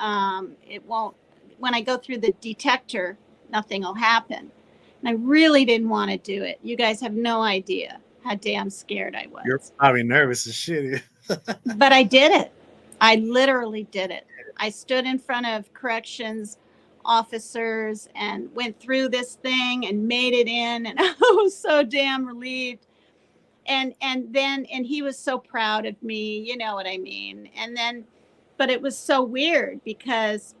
it won't, when I go through the detector, nothing will happen. And I really didn't want to do it. You guys have no idea how damn scared I was. You're probably nervous as shit. But I did it. I literally did it. I stood in front of corrections officers and went through this thing and made it in, and I was so damn relieved. And he was so proud of me, you know what I mean? But it was so weird because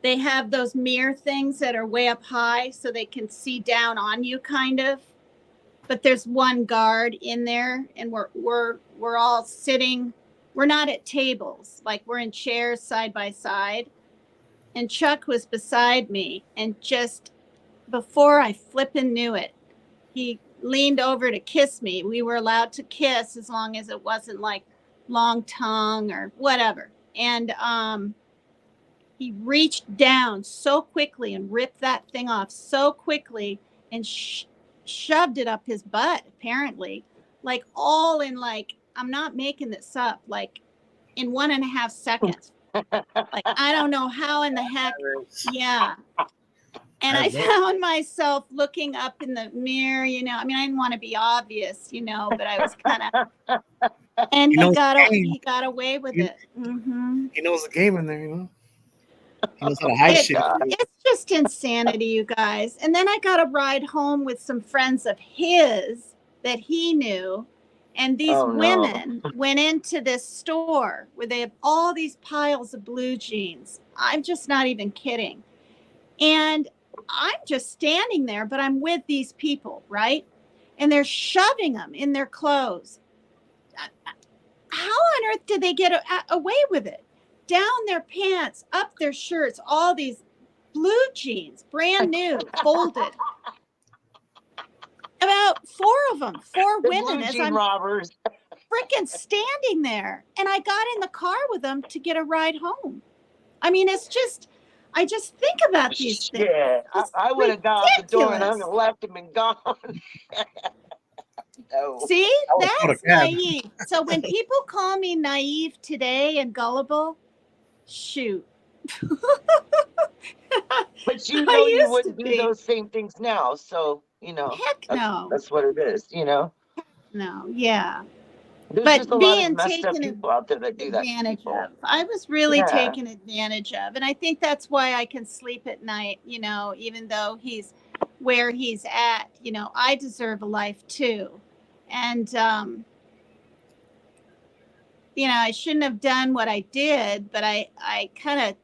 they have those mirror things that are way up high so they can see down on you kind of. but there's one guard in there, and we're all sitting. We're not at tables, like we're in chairs side by side. And Chuck was beside me, and just before I flippin' knew it, he leaned over to kiss me. We were allowed to kiss as long as it wasn't like long tongue or whatever. And he reached down so quickly and ripped that thing off so quickly and shoved it up his butt, apparently, like all in, like, I'm not making this up, like in 1.5 seconds. Like, I don't know how in the heck. Yeah. And I found myself looking up in the mirror, you know. I mean, I didn't want to be obvious, you know, but I was kind of. And he got away with it. Mm-hmm. He knows the game in there, you know. He knows how to hide shit. It's just insanity, you guys. And then I got a ride home with some friends of his that he knew. And these women went into this store where they have all these piles of blue jeans. I'm just not even kidding. And I'm just standing there, but I'm with these people, right? And they're shoving them in their clothes. How on earth did they get away with it? Down their pants, up their shirts, all these blue jeans, brand new, folded. About 4 of them, 4 women, as I'm robbers. freaking standing there. And I got in the car with them to get a ride home. I mean, it's just, I just think about these things. Yeah, I would have gone out the door and hung and left him and gone. No. See, that's naive. So when people call me naive today and gullible, shoot. But you know you wouldn't do those same things now. So, you know. Heck no. That's what it is, you know. No, yeah. There's But just a lot of messed up people out there that do that. I was really taken advantage of. And I think that's why I can sleep at night, you know, even though he's where he's at. You know, I deserve a life too. And, you know, I shouldn't have done what I did, but I kind of,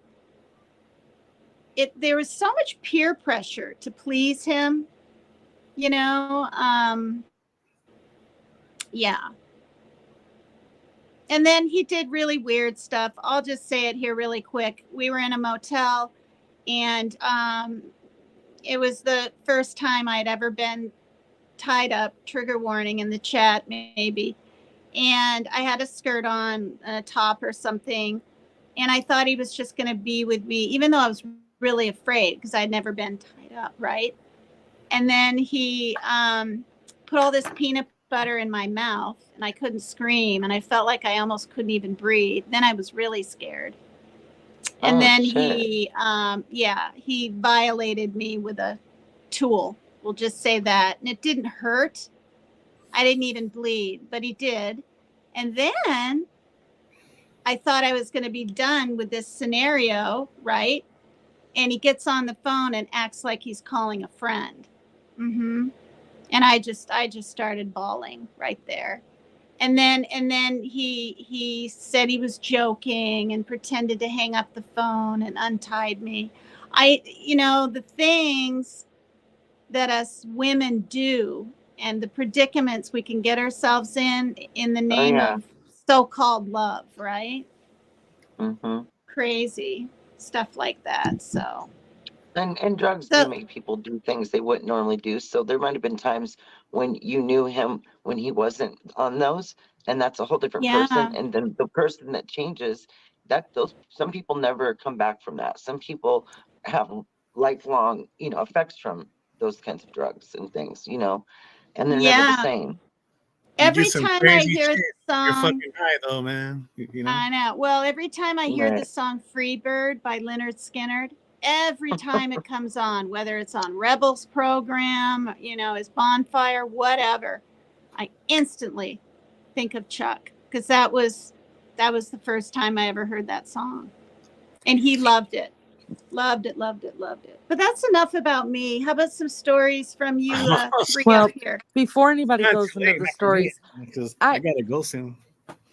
there was so much peer pressure to please him, you know, yeah. And then he did really weird stuff. I'll just say it here really quick. We were in a motel, and it was the first time I'd ever been tied up, trigger warning in the chat maybe. And I had a skirt on, a top or something. And I thought he was just going to be with me, even though I was really afraid because I'd never been tied up, right? And then he put all this peanut butter in my mouth, and I couldn't scream, and I felt like I almost couldn't even breathe. Then I was really scared. And then he violated me with a tool. We'll just say that. And it didn't hurt. I didn't even bleed, but he did. And then I thought I was going to be done with this scenario, right? And he gets on the phone and acts like he's calling a friend. Mm-hmm. And I just started bawling right there. And then he said he was joking and pretended to hang up the phone and untied me. You know, the things that us women do and the predicaments we can get ourselves in the name of so-called love, right? Mm-hmm. Crazy stuff like that. So. And drugs do make people do things they wouldn't normally do. So there might have been times when you knew him when he wasn't on those, and that's a whole different person. And then the person that changes, some people never come back from that. Some people have lifelong, you know, effects from those kinds of drugs and things, you know, and they're never the same. Every time I hear the song, you're fucking high though, man. You know? I know. Well, every time I hear the song "Freebird" by Leonard Skinner, every time it comes on, whether it's on Rebels program, you know, his Bonfire, whatever, I instantly think of Chuck, because that was the first time I ever heard that song, and he loved it. Loved it. But that's enough about me. How about some stories from you three up here? Before anybody goes into the stories, because I gotta go soon.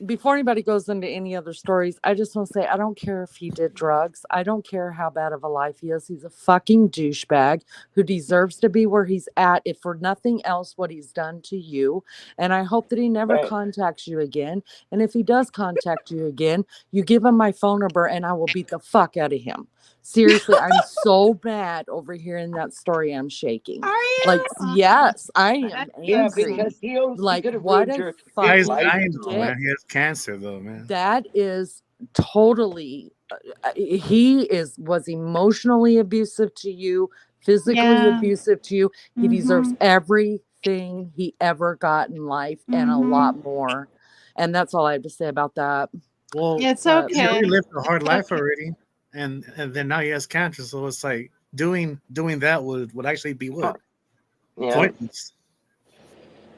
before anybody goes into any other stories, I just want to say I don't care if he did drugs. I don't care how bad of a life he is. He's a fucking douchebag who deserves to be where he's at, if for nothing else, what he's done to you. And I hope that he never Right. contacts you again. And if he does contact you again, you give him my phone number and I will beat the fuck out of him. Seriously, I'm so mad over hearing that story. I'm shaking. Are you? Like, yes, I am Yeah, angry. because he Like, could have what ruined a your fucking his life. I know, dick. man. He has cancer, though, man. That is totally he was emotionally abusive to you, physically Yeah. abusive to you. He deserves Mhm. everything he ever got in life and a lot more. And that's all I have to say about that. Well, It's he okay. already lived a hard It's life okay. already, and then now he has cancer. So it's like doing that would actually be what Yeah. pointless.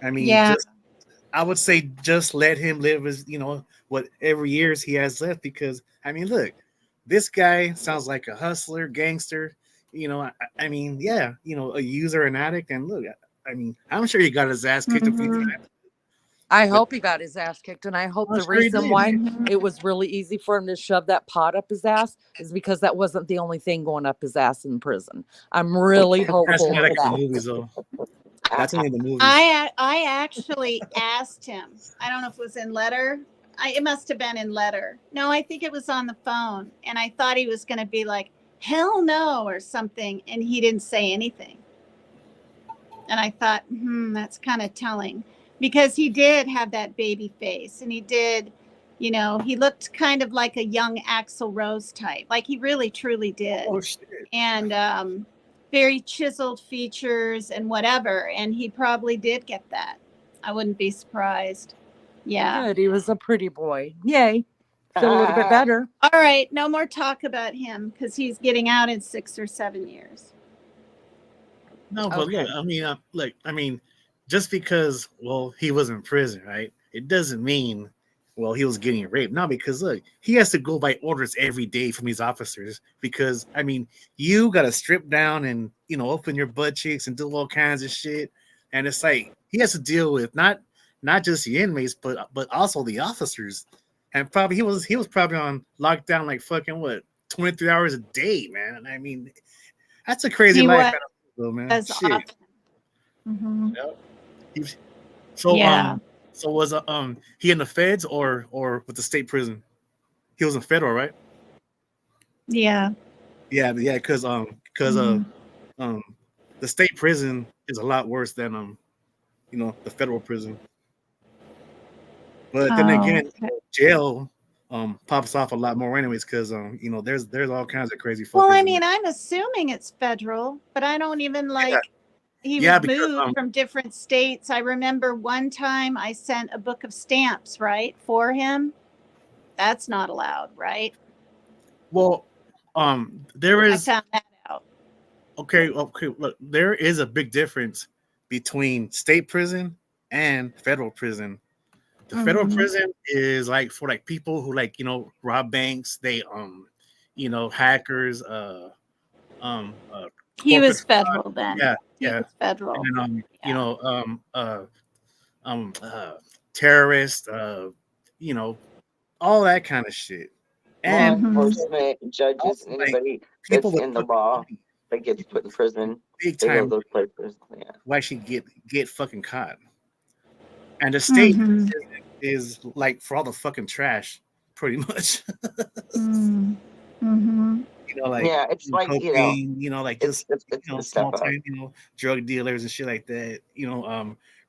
I mean, Yeah. just I would say just let him live his whatever years he has left, because I mean, look, this guy sounds like a hustler, gangster. I mean, yeah, a user, an addict, and look, I mean, I'm sure he got his ass kicked a few Mhm. times. I But hope he got his ass kicked, and I hope I'm the sure he reason did. why Mhm. it was really easy for him to shove that pot up his ass is because that wasn't the only thing going up his ass in prison. I'm really That's hopeful only of like the that. movies, though. That's only the movies. I actually asked him. I don't know if it was in letter. It must have been in letter. No, I think it was on the phone. And I thought he was going to be like, hell no, or something. And he didn't say anything. And I thought, that's kind of telling, because he did have that baby face, and he did, he looked kind of like a young Axl Rose type. Like he really, truly did. Oh shit! And very chiseled features and whatever. And he probably did get that. I wouldn't be surprised. Yeah. Good. He was a pretty boy. Yay. Feel a little bit better. All right. No more talk about him, because he's getting out in 6 or 7 years. No, but Okay. look, I mean, just because he was in prison, right? It doesn't mean he was getting raped. No, because look, he has to go by orders every day from these officers. Because I mean, you got to strip down and open your butt cheeks and do all kinds of shit, and it's like he has to deal with not just the inmates, but also the officers. And probably he was probably on lockdown like fucking what 23 hours a day, man. And I mean, that's a crazy He life. was Man, shit. often. Mm-hmm. Yep. So Yeah. so was he in the feds or with the state prison? He was in federal, right? Yeah. Yeah, because Mhm. the state prison is a lot worse than the federal prison. But then Oh, again, okay. jail pops off a lot more anyways, because there's all kinds of crazy fuckers. Well, I in mean, there. I'm assuming it's federal, but I don't even like. He Yeah, would because move from different states. I remember one time I sent a book of stamps, right, for him. That's not allowed, right? well, there I is found that out. okay. Look, there is a big difference between state prison and federal prison. The federal Mhm. prison is like for like people who rob banks. They hackers, He corporate was fraud. federal then. Yeah, He yeah, was federal. and Yeah. um terrorists, all that kind of shit. Law And Mhm. enforcement, judges, also and like anybody people that's with in the fucking law money, that gets put in prison, big they go time, to those places. Yeah. who actually get fucking caught. And the state Mhm. is like for all the fucking trash, pretty much. Mhm. Mhm. Like Yeah, it's like, cocaine, like it's just it's the small step up. time, drug dealers and shit like that,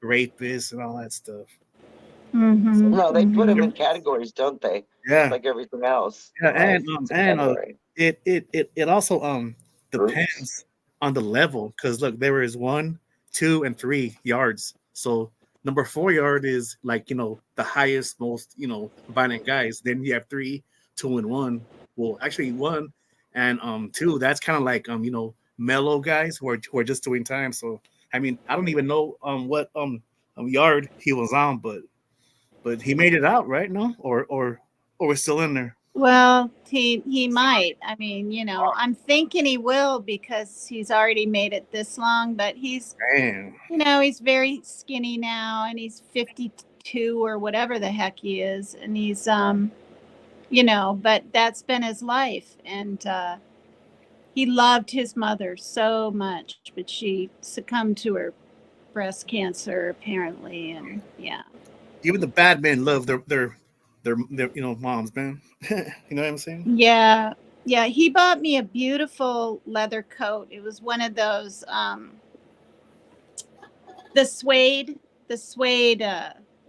rapists and all that stuff. So Mhm. No, they put them Mhm. in categories, don't they? Just yeah, like everything else yeah, in life, it's a and category. it also Groups. depends on the level, because look, there is 1, 2, and 3 yards. So number 4 yard is like the highest, most violent guys. Then you have 3, 2, and 1. Well, actually 1 and 2. That's kind of like mellow guys who are just doing time. So I mean, I don't even know what yard he was on, but he made it out, right? No, or we're still in there. Well, he might. I mean, I'm thinking he will, because he's already made it this long, but he's Damn. he's very skinny now, and he's 82 or whatever the heck he is, and he's but that's been his life, and he loved his mother so much, but she succumbed to her breast cancer apparently, and yeah. Even the bad men love their moms, man. You know what I'm saying? Yeah. Yeah, he bought me a beautiful leather coat. It was one of those the suede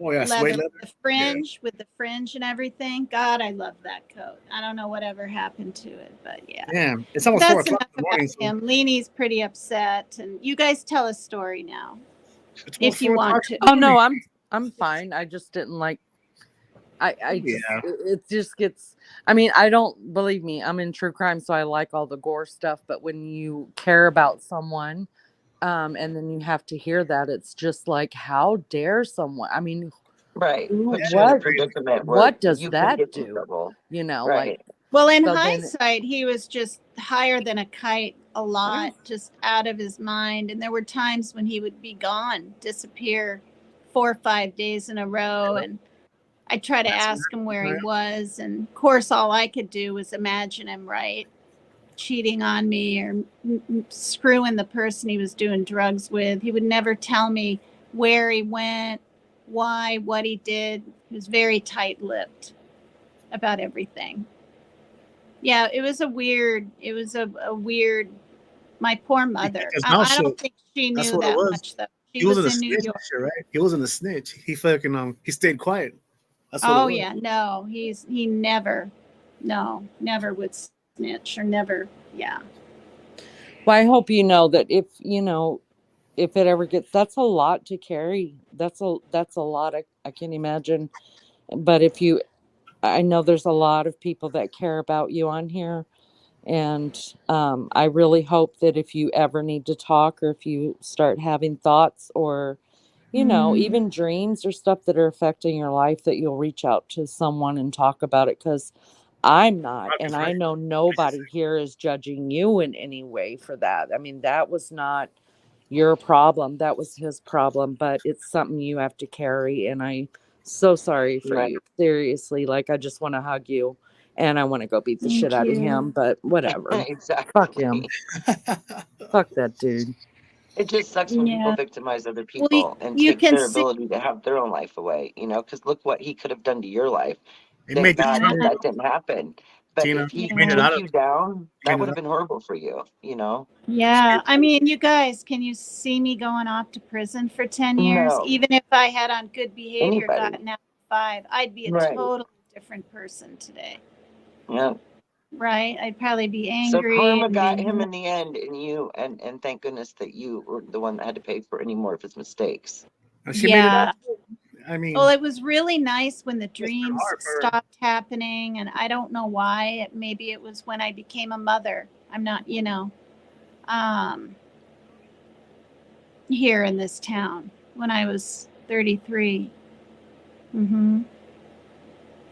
Oh yeah, suede leather, leather. the fringe with the fringe and everything. God, I love that coat. I don't know whatever happened to it, but yeah. Damn, it's almost That's 4 o'clock enough in the morning. about him. Leanie's pretty upset, and you guys tell a story now, It's if you want to. Oh no, I'm fine. I just didn't like. I just Yeah. it just gets. I mean, I don't believe me. I'm in true crime, so I like all the gore stuff. But when you care about someone, and then you have to hear that, it's just like, how dare someone? I mean, Right. Put you in a what predicament where what does you could that get in do? trouble. You know, Right. Well, in So then- hindsight, he was just higher than a kite a lot, just out of his mind. And there were times when he would be gone, disappear 4 or 5 days in a row. And I try to ask him where he was. And of course, all I could do was imagine him, right? Cheating on me or screwing the person he was doing drugs with. He would never tell me where he went, why, what he did. He was very tight-lipped about everything. Yeah, it was a weird, my poor mother. I don't think she knew that much, though. She was in New York. Right? He wasn't a snitch. He fucking he stayed quiet. That's what yeah, no, he never would snitch or never, yeah. Well, I hope you know that if it ever gets, that's a lot to carry. That's a lot. I can't imagine. But I know there's a lot of people that care about you on here. And I really hope that if you ever need to talk, or if you start having thoughts or, even dreams or stuff that are affecting your life, that you'll reach out to someone and talk about it. Because I'm not, and I know nobody here is judging you in any way for that. I mean, that was not your problem. That was his problem, but it's something you have to carry. And I'm so sorry for you. Seriously, like, I just want to hug you. And I want to go beat the shit out of him, but whatever. Exactly. Fuck him. Fuck that dude. It just sucks when people victimize other people and you take their ability to have their own life away, because look what he could have done to your life. Thank God that didn't happen. But Tina, if he took you down, that would have been horrible for you, Yeah, I mean, you guys, can you see me going off to prison for 10 years? No. Even if I had on good behavior, Anybody. gotten out 5, I'd be a totally different person today. Yeah. Right? I'd probably be So angry. karma got him in the end, and thank goodness that you were the one that had to pay for any more of his mistakes. She made it out. I mean, well, it was really nice when the dreams stopped happening, and I don't know why. Maybe it was when I became a mother. I'm not, here in this town when I was 33.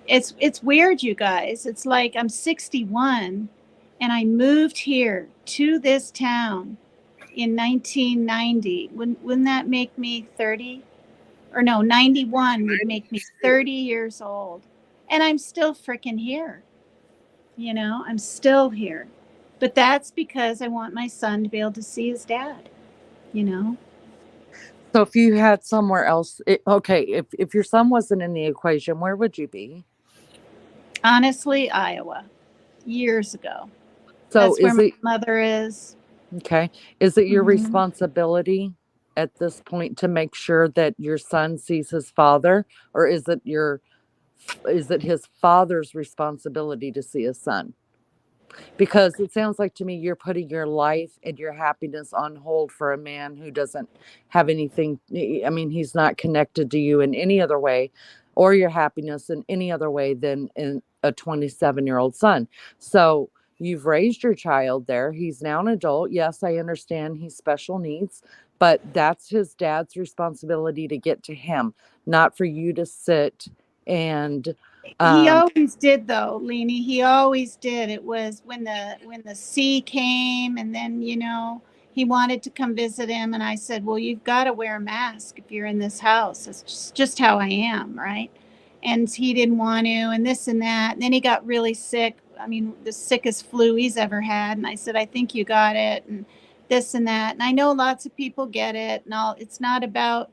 It's weird, you guys. It's like I'm 61 and I moved here to this town in 1990. Wouldn't that make me 30? Or no, 91 would make me 30 years old. And I'm still freaking here. I'm still here. But that's because I want my son to be able to see his dad, So if you had somewhere else, if your son wasn't in the equation, where would you be? Honestly, Iowa, years ago. So that's where my mother is. Okay. Is it your responsibility at this point to make sure that your son sees his father, or is it his father's responsibility to see his son? Because it sounds like to me you're putting your life and your happiness on hold for a man who doesn't have anything. I mean, he's not connected to you in any other way, or your happiness in any other way than in a 27-year-old son. So you've raised your child there. He's now an adult. Yes, I understand he's special needs, but that's his dad's responsibility to get to him, not for you to sit and he always did, though, Leanie. He always did. It was when the sea came, and then he wanted to come visit him, and I said, well, you've got to wear a mask if you're in this house. It's just how I am, right? And he didn't want to, and this and that. And then he got really sick. I mean, the sickest flu he's ever had. And I said, I think you got it, and this and that. And I know lots of people get it, and all. It's not about,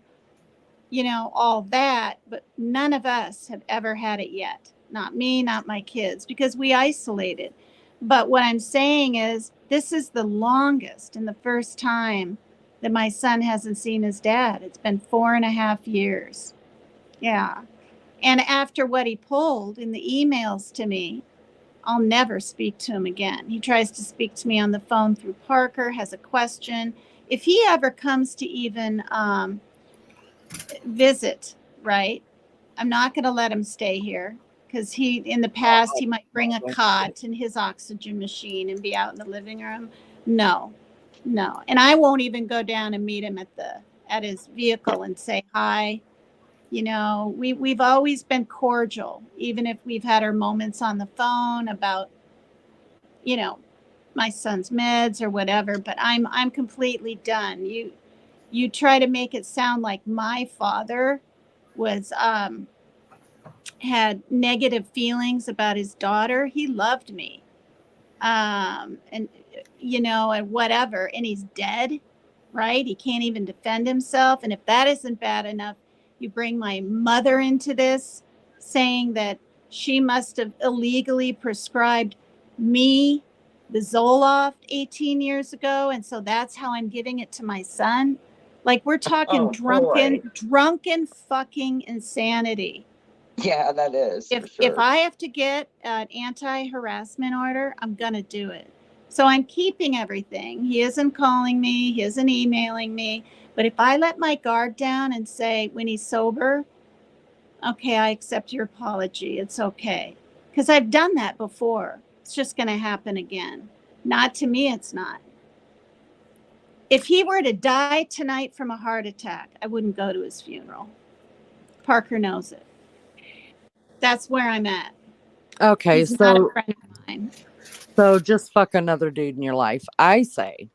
all that, but none of us have ever had it yet. Not me, not my kids, because we isolated. But what I'm saying is, this is the longest and the first time that my son hasn't seen his dad. It's been 4.5 years. Yeah. And after what he pulled in the emails to me, I'll never speak to him again. He tries to speak to me on the phone through Parker, has a question. If he ever comes to even visit, right, I'm not going to let him stay here, because in the past, he might bring a cot and his oxygen machine and be out in the living room. No. And I won't even go down and meet him at his vehicle and say hi. We've always been cordial, even if we've had our moments on the phone about, my son's meds or whatever, but I'm completely done. You try to make it sound like my father was had negative feelings about his daughter. He loved me. And and whatever, and he's dead, right? He can't even defend himself. And if that isn't bad enough, you bring my mother into this, saying that she must have illegally prescribed me the Zoloft 18 years ago, and so that's how I'm giving it to my son. Like, we're talking drunken fucking insanity. Yeah, that is. If I have to get an anti-harassment order, I'm gonna do it. So I'm keeping everything. He isn't calling me, he isn't emailing me. But if I let my guard down and say, when he's sober, okay, I accept your apology, it's okay. Because I've done that before. It's just gonna happen again. Not to me, it's not. If he were to die tonight from a heart attack, I wouldn't go to his funeral. Parker knows it. That's where I'm at. Okay, He's not a friend of mine. So just fuck another dude in your life. I say,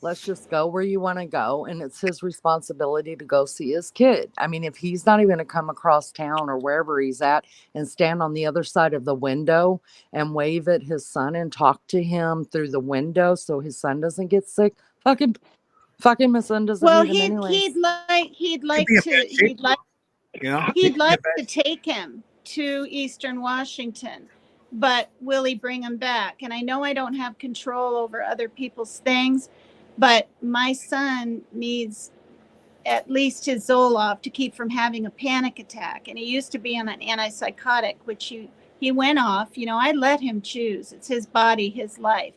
let's just go where you want to go, and it's his responsibility to go see his kid. I mean, if he's not even going to come across town or wherever he's at and stand on the other side of the window and wave at his son and talk to him through the window so his son doesn't get sick, fucking his son doesn't need him anyway. He'd like to take him to Eastern Washington, but will he bring him back? And I know I don't have control over other people's things, but my son needs at least his Zoloft to keep from having a panic attack. And he used to be on an antipsychotic, which he went off. I let him choose. It's his body, his life.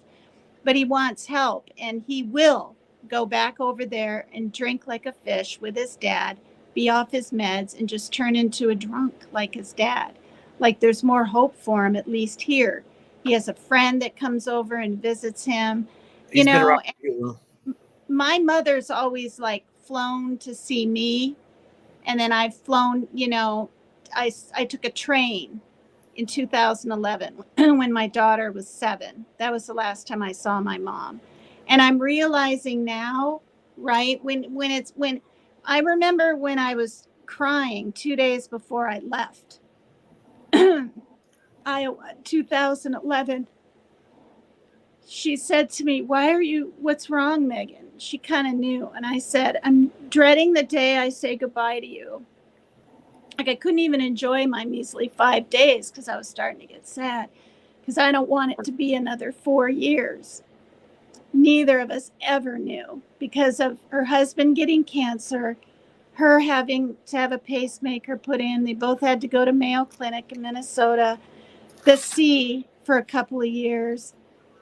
But he wants help, and he will go back over there and drink like a fish with his dad, be off his meds, and just turn into a drunk like his dad. Like, there's more hope for him, at least here. He has a friend that comes over and visits him. My mother's always like flown to see me, and then I've flown, I took a train in 2011 when my daughter was 7. That was the last time I saw my mom. And I'm realizing now, right, when I remember when I was crying 2 days before I left Iowa, 2011. She said to me, what's wrong, Megan? She kind of knew. And I said, I'm dreading the day I say goodbye to you. Like, I couldn't even enjoy my measly 5 days because I was starting to get sad, because I don't want it to be another 4 years. Neither of us ever knew, because of her husband getting cancer, her having to have a pacemaker put in. They both had to go to Mayo Clinic in Minnesota, the sea for a couple of years,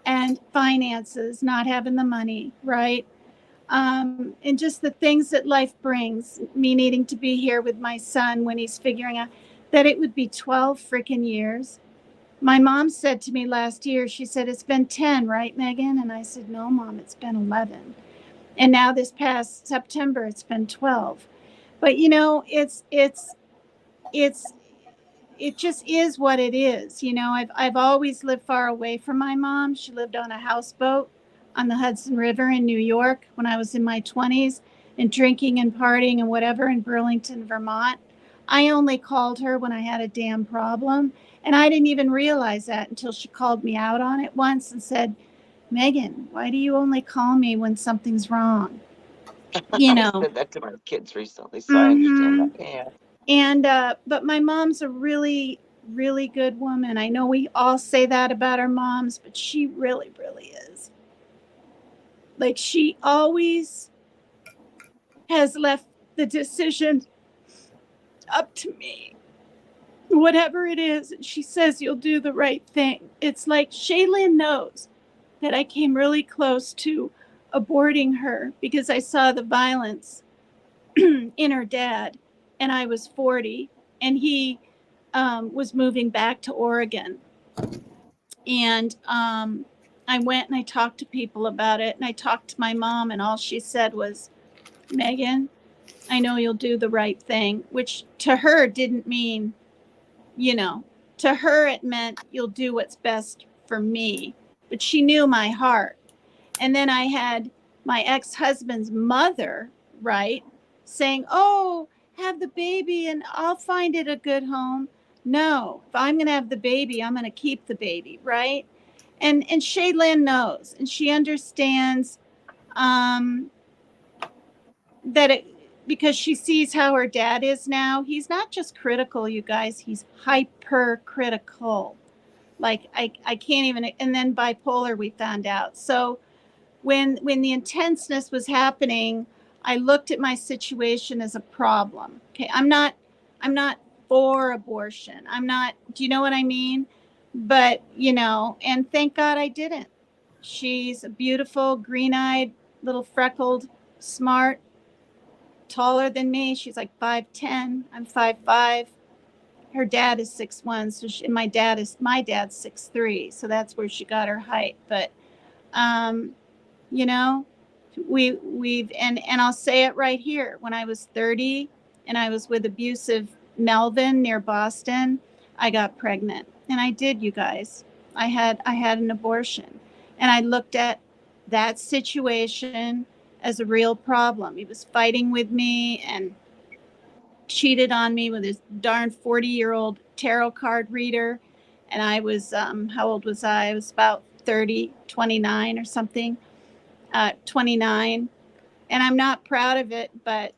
and finances, not having the money, right? And just the things that life brings, me needing to be here with my son when he's figuring out that it would be 12 freaking years. My mom said to me last year, she said, it's been 10, right, Megan? And I said, no, Mom, it's been 11. And now this past September, it's been 12. But, it just is what it is. I've always lived far away from my mom. She lived on a houseboat. on the Hudson River in New York when I was in my 20s and drinking and partying and whatever in Burlington, Vermont. I only called her when I had a damn problem. And I didn't even realize that until she called me out on it once and said, Megan, why do you only call me when something's wrong? You I know. said that to my kids recently, so I understand that. Yeah. And but my mom's a really, really good woman. I know we all say that about our moms, but she really, really is. Like, she always has left the decision up to me, whatever it is. And she says you'll do the right thing. It's like Shaylin knows that I came really close to aborting her because I saw the violence in her dad, and I was 40, and he was moving back to Oregon. And I went and I talked to people about it, and I talked to my mom, and all she said was, Megan, I know you'll do the right thing, which to her didn't mean, to her it meant you'll do what's best for me. But she knew my heart. And then I had my ex-husband's mother, right, saying, oh, have the baby and I'll find it a good home. No, if I'm going to have the baby, I'm going to keep the baby, right? And Shaylin knows, and she understands that it, because she sees how her dad is now. He's not just critical, you guys. He's hypercritical. Like I can't even. And then bipolar, we found out. So when the intenseness was happening, I looked at my situation as a problem. Okay, I'm not for abortion. I'm not. Do you know what I mean? But and thank God I didn't. She's a beautiful, green-eyed, little freckled, smart, taller than me. She's like 5'10". I'm 5'5". Her dad is 6'1", so my dad's 6'3", so that's where she got her height. But we've and I'll say it right here. When I was 30 and I was with abusive Melvin near Boston, I got pregnant, and I did, you guys. I had an abortion, and I looked at that situation as a real problem. He was fighting with me and cheated on me with his darn 40-year-old tarot card reader. And I was, how old was I? I was about 30, 29 or something, 29. And I'm not proud of it, but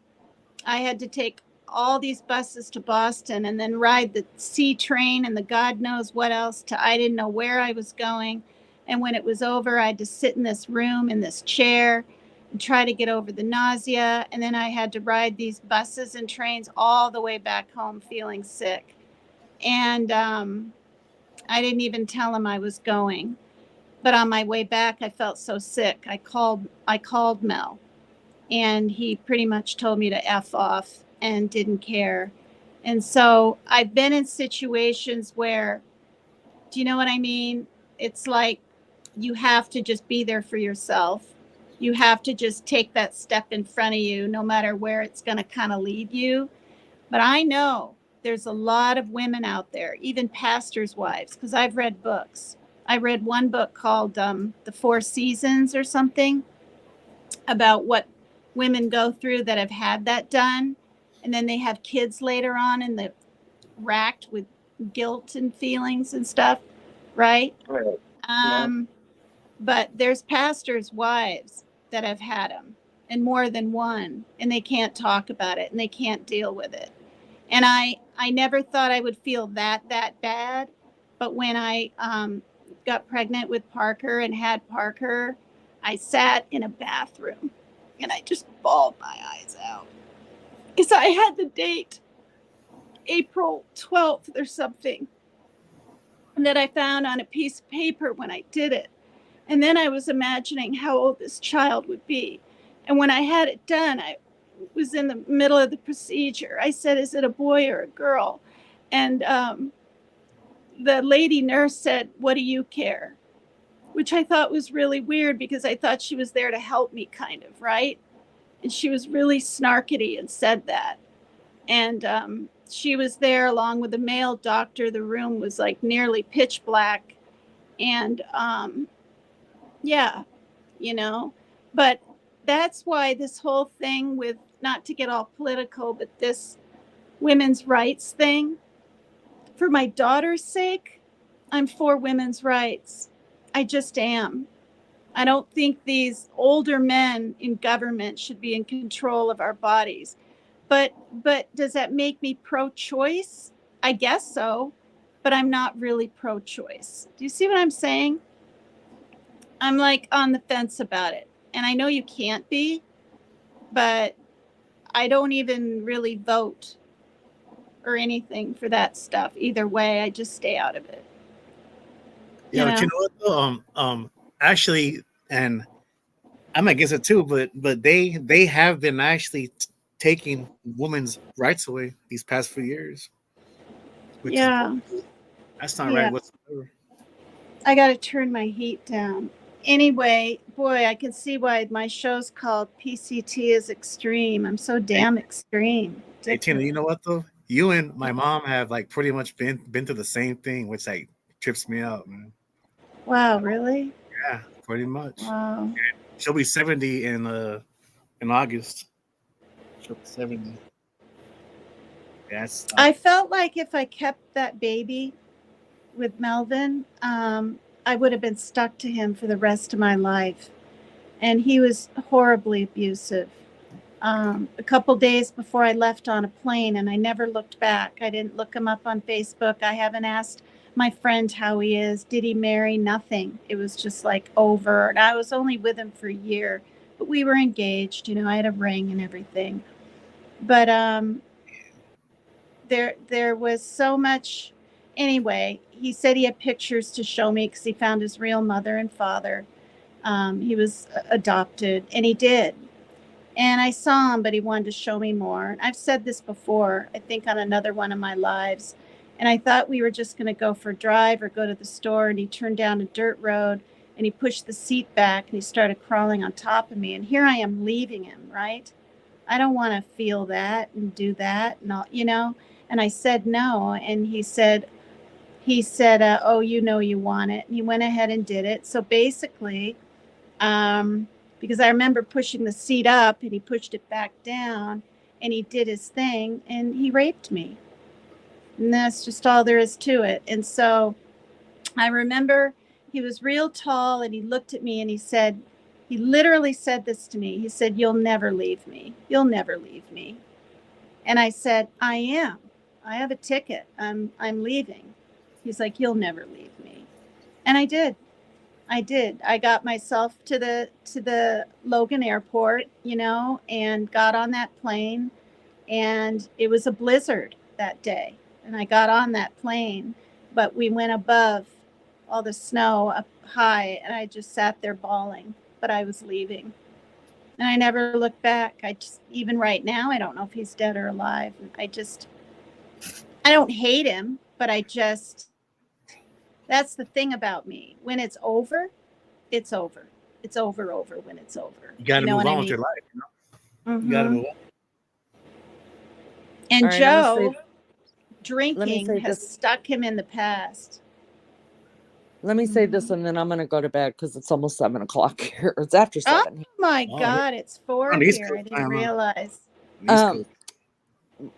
I had to take all these buses to Boston and then ride the C train and the God knows what else I didn't know where I was going. And when it was over, I had to sit in this room, in this chair, and try to get over the nausea. And then I had to ride these buses and trains all the way back home feeling sick. And I didn't even tell him I was going. But on my way back, I felt so sick. I called Mel, and he pretty much told me to F off and didn't care. And so I've been in situations where, do you know what I mean? It's like you have to just be there for yourself. You have to just take that step in front of you, no matter where it's going to kind of lead you. But I know there's a lot of women out there, even pastors' wives, because I've read books. I read one book called The Four Seasons or something, about what women go through that have had that done. And then they have kids later on, and they're racked with guilt and feelings and stuff, right? Right. But there's pastors' wives that have had them, and more than one, and they can't talk about it and they can't deal with it. And I never thought I would feel that bad. But when I got pregnant with Parker and had Parker, I sat in a bathroom and I just bawled my eyes out. Because I had the date, April 12th or something, that I found on a piece of paper when I did it. And then I was imagining how old this child would be. And when I had it done, I was in the middle of the procedure. I said, is it a boy or a girl? And the lady nurse said, what do you care? Which I thought was really weird, because I thought she was there to help me, kind of, right? And she was really snarkety and said that. And she was there along with a male doctor. The room was like nearly pitch black. And yeah, you know? But that's why this whole thing with, not to get all political, but this women's rights thing, for my daughter's sake, I'm for women's rights. I just am. I don't think these older men in government should be in control of our bodies. But does that make me pro-choice? I guess so, but I'm not really pro-choice. Do you see what I'm saying? I'm like on the fence about it. And I know you can't be, but I don't even really vote or anything for that stuff. Either way, I just stay out of it. Yeah, but you know what though? Actually, and I'm against it too, but they have been actually taking women's rights away these past few years, which is that's not right whatsoever. I got to turn my heat down. Anyway, boy, I can see why my show's called PCT is Extreme. I'm so damn extreme. Hey Tina, you know what though? You and my mom have like pretty much been through the same thing, which like trips me out, man. Wow, really? Yeah, pretty much. Wow. She'll be 70 in August. She'll be 70. Yes. I felt like if I kept that baby with Melvin, I would have been stuck to him for the rest of my life. And he was horribly abusive. A couple days before I left on a plane, and I never looked back. I didn't look him up on Facebook. I haven't asked my friend how he is. Did he marry? Nothing. It was just like over. And I was only with him for a year, but we were engaged. You know, I had a ring and everything. But there was so much. Anyway, he said he had pictures to show me because he found his real mother and father. He was adopted, and he did. And I saw him, but he wanted to show me more. I've said this before, I think on another one of my lives. And I thought we were just going to go for a drive or go to the store. And he turned down a dirt road and he pushed the seat back and he started crawling on top of me. And here I am leaving him, right? I don't want to feel that and do that, and all, you know. And I said no. And he said, oh, you know you want it. And he went ahead and did it. So basically, because I remember pushing the seat up and he pushed it back down and he did his thing and he raped me. And that's just all there is to it. And so I remember he was real tall and he looked at me and he literally said this to me. He said, "You'll never leave me. You'll never leave me." And I said, "I am. I have a ticket. I'm leaving." He's like, "You'll never leave me." And I did. I got myself to the Logan airport, you know, and got on that plane. And it was a blizzard that day. And I got on that plane, but we went above all the snow up high. And I just sat there bawling, but I was leaving. And I never looked back. Even right now, I don't know if he's dead or alive. I don't hate him, but that's the thing about me. When it's over, it's over. It's over when it's over. You got to move on with your life. You know? Mm-hmm. You got to move on. And right, Joe, drinking has stuck him in the past. Let me say this, and then I'm going to go to bed because it's almost 7 o'clock here. It's after 7. Oh my God, it's 4 here. I didn't realize.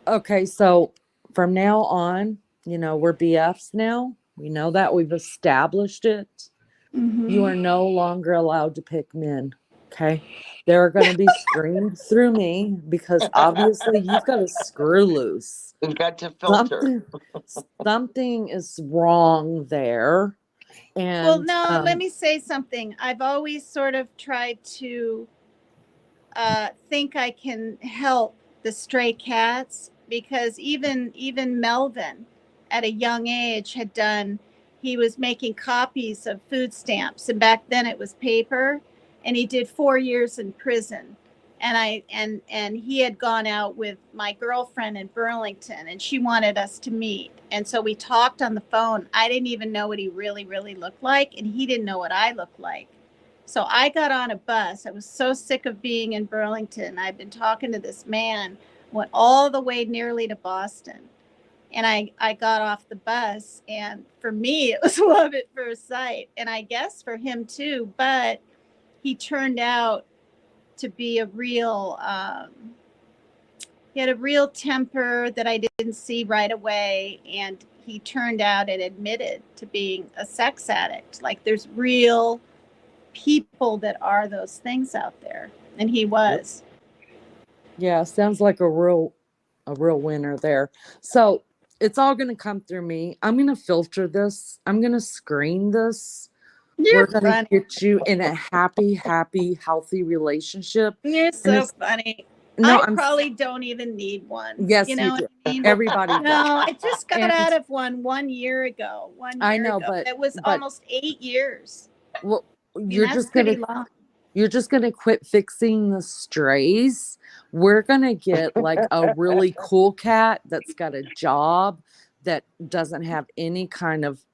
Okay, so from now on, you know, we're BFs now. We know that. We've established it. Mm-hmm. You are no longer allowed to pick men. Okay. There are going to be streams through me because obviously you've got a screw loose. You've got to filter. Something is wrong there. And well, no, let me say something. I've always sort of tried to think I can help the stray cats because even Melvin at a young age he was making copies of food stamps, and back then it was paper, and he did 4 years in prison. And he had gone out with my girlfriend in Burlington, and she wanted us to meet. And so we talked on the phone. I didn't even know what he really, really looked like, and he didn't know what I looked like. So I got on a bus. I was so sick of being in Burlington. I'd been talking to this man, went all the way nearly to Boston. And I got off the bus, and for me, it was love at first sight. And I guess for him too, but he turned out to be a real, he had a real temper that I didn't see right away. And he turned out and admitted to being a sex addict. Like there's real people that are those things out there. And he was. Yeah, sounds like a real winner there. So it's all going to come through me. I'm going to filter this. I'm going to screen this. You're We're going to funny. get you in a happy, healthy relationship. You're so funny. No, I probably don't even need one. Yes, you know you do. what I mean? Everybody No, does. I just got out of one year ago. I know, but it was almost 8 years. Well, you're just gonna quit fixing the strays. We're gonna get like a really cool cat that's got a job, that doesn't have any kind of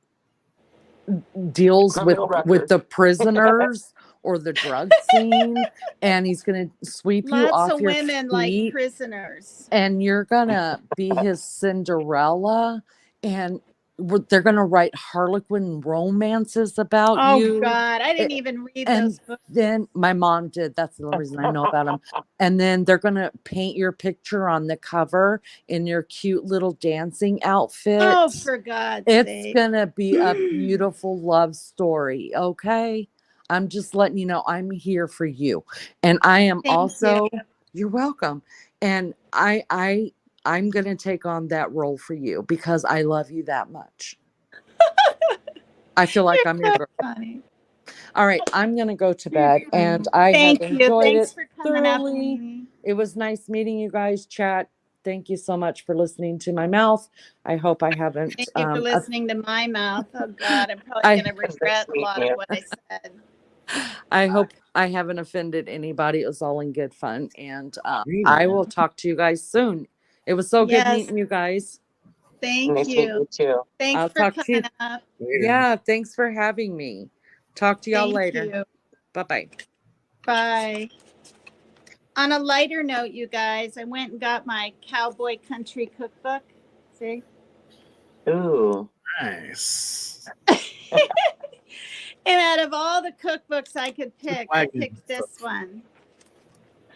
deals with the prisoners or the drug scene, and he's gonna sweep you off Lots of your women feet, like prisoners. and you're gonna be his Cinderella, and they're gonna write Harlequin romances about you. Oh God, I didn't even read And those books. then my mom did. That's the reason I know about them. And then they're gonna paint your picture on the cover in your cute little dancing outfit. Oh, for God's sake. It's Gonna be a beautiful love story. Okay. I'm just letting you know I'm here for you. And I am you're welcome. And I'm gonna take on that role for you because I love you that much. I feel like I'm your girl. Funny. All right, I'm going to go to bed, and I have enjoyed it thoroughly. It was nice meeting you guys, chat. Thank you so much for listening to my mouth. I hope I haven't. Thank you for listening to my mouth. Oh God, I'm probably going to regret a lot of what I said. I hope I haven't offended anybody. It was all in good fun, and I will talk to you guys soon. It was so good meeting you guys. Thank you. Too. Thanks for coming up. Yeah, thanks for having me. Talk to y'all later. Bye-bye. Bye. On a lighter note, you guys, I went and got my Cowboy Country cookbook. See? Ooh. Nice. And out of all the cookbooks I could pick, I picked this one.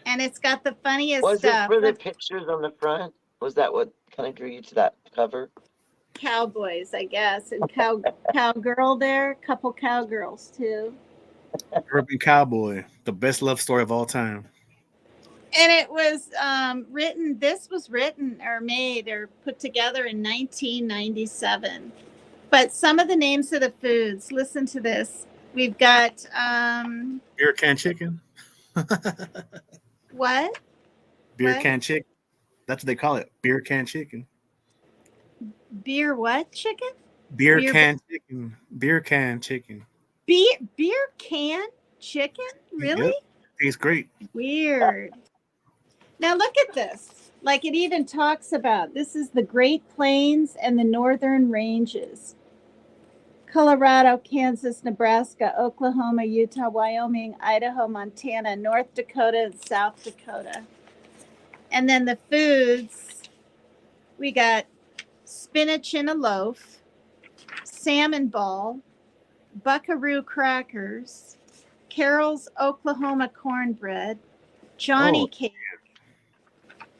And it's got the funniest stuff. Was it for the pictures on the front? Was that what kind of drew you to that cover? Cowboys, I guess, and cowgirl there, couple cowgirls too. Urban Cowboy, the best love story of all time. And it was written. This was written or made or put together in 1997. But some of the names of the foods. Listen to this. We've got beer can chicken. What? Beer can chicken. That's what they call it. Beer can chicken. Beer what chicken? Beer can chicken. Beer can chicken. Beer can chicken? Really? Yep. Tastes great. Weird. Now look at this. Like it even talks about this is the Great Plains and the Northern Ranges. Colorado, Kansas, Nebraska, Oklahoma, Utah, Wyoming, Idaho, Montana, North Dakota, and South Dakota. And then the foods, we got spinach in a loaf, salmon ball, buckaroo crackers, Carol's Oklahoma cornbread, Johnny cake,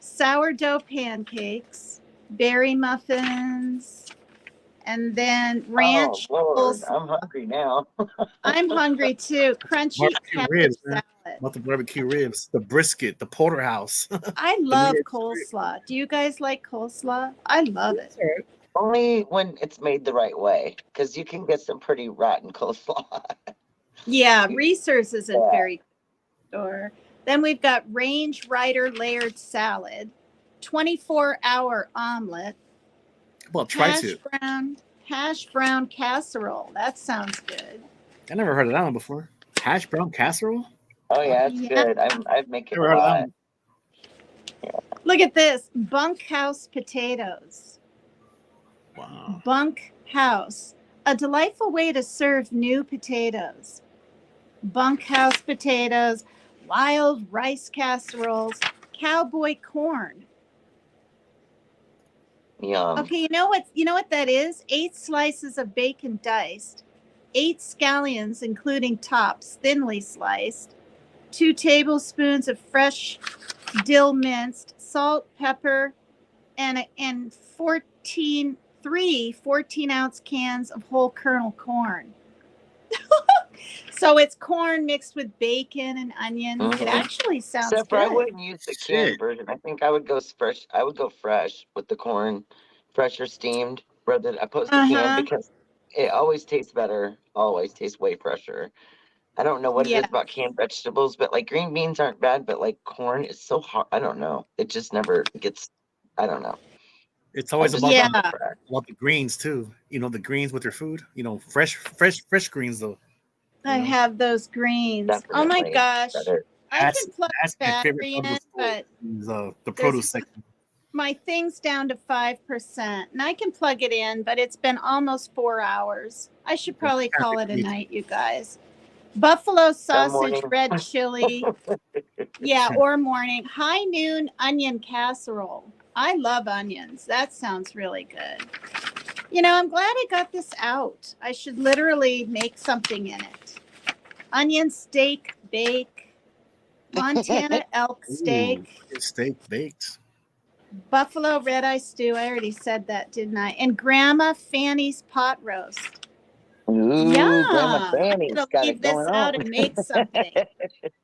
sourdough pancakes, berry muffins, and then ranch. Oh, Lord, I'm hungry now. I'm hungry too. Crunchy cabbage salad. About the barbecue ribs, the brisket, the porterhouse. I love coleslaw. Do you guys like coleslaw? I love it. Only when it's made the right way, because you can get some pretty rotten coleslaw. Yeah, Reese's isn't very good. Then we've got Range Rider layered salad, 24-hour omelet. Well, tri-tip. Hash brown casserole. That sounds good. I never heard of that one before. Hash brown casserole? Oh yeah, it's good. I've made it a lot. Look at this. Bunkhouse potatoes. Wow. Bunkhouse. A delightful way to serve new potatoes. Bunkhouse potatoes, wild rice casseroles, cowboy corn. Yum. Okay, you know what that is? 8 slices of bacon diced, 8 scallions, including tops, thinly sliced, 2 tablespoons of fresh dill minced, salt, pepper, and 14-ounce cans of whole kernel corn. So it's corn mixed with bacon and onions. It actually sounds Except for I good. wouldn't use the canned Shit. version. I think I would go fresh. I would go fresh with the corn, fresh or steamed, rather than opposed to canned because it always tastes better. Always tastes way fresher. I don't know what it is Yeah. about canned vegetables, but like green beans aren't bad, but like corn is so hard. I don't know. It just never gets. I don't know. It's I always just about Yeah. love fresh. the greens too. You know, the greens with your food. You know, fresh greens though. I You know, have those greens. Oh my Definitely gosh. better. I that's can plug that's the my favorite battery part of in, the store. but Is, the this produce section. my thing's down to 5%. And I can plug it in, but it's been almost 4 hours. I should probably call it a night, you guys. Buffalo sausage, morning. red chili. Yeah, or morning. High noon onion casserole. I love onions. That sounds really good. You know, I'm glad I got this out. I should literally make something in it. Onion steak bake, Montana elk steak, Ooh, steak baked. buffalo red eye stew. I already said that, didn't I? And Grandma Fanny's pot roast. Ooh, Grandma Yum. I'm Fanny's gonna got leave it this going out on. and make something.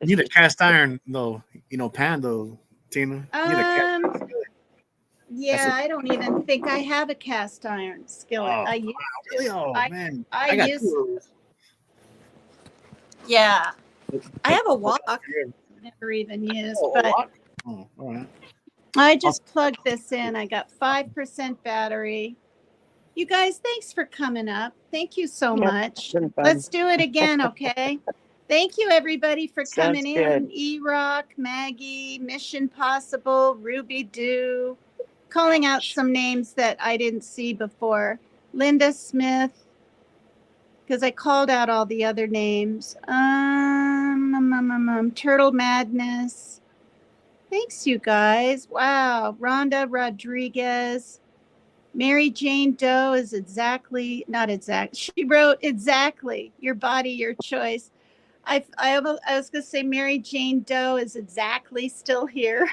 You need a cast iron though. You know, pan though, Tina. You need a cast iron skillet. Yeah, I don't even think I have a cast iron skillet. Oh, I used really? to. Oh man, I got used. 2 of those. Yeah, I have a wok. Yeah. Never even used, Oh, a but lot? Oh, all right. I just plugged this in. I got 5% battery. You guys, thanks for coming up. Thank you so Yep, much. been fun. Let's do it again, okay? Thank you, everybody, for Sounds coming good. in. E-Rock, Maggie, Mission Possible, Ruby Doo. Calling out some names that I didn't see before. Linda Smith, because I called out all the other names. Turtle Madness. Thanks, you guys. Wow. Rhonda Rodriguez. Mary Jane Doe is not exact. She wrote exactly your body, your choice. I was going to say Mary Jane Doe is exactly still here.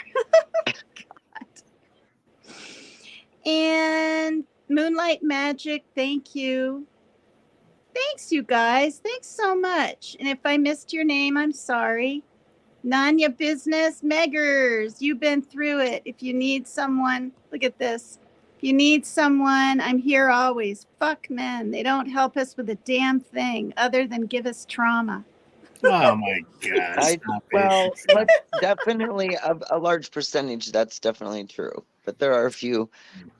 And Moonlight Magic, thank you. Thanks, you guys. Thanks so much. And if I missed your name, I'm sorry. Nanya Business, Meggers, you've been through it. If you need someone, look at this. If you need someone, I'm here always. Fuck men. They don't help us with a damn thing other than give us trauma. Oh my God! Stop Well, it. let's definitely a large percentage. That's definitely true, but there are a few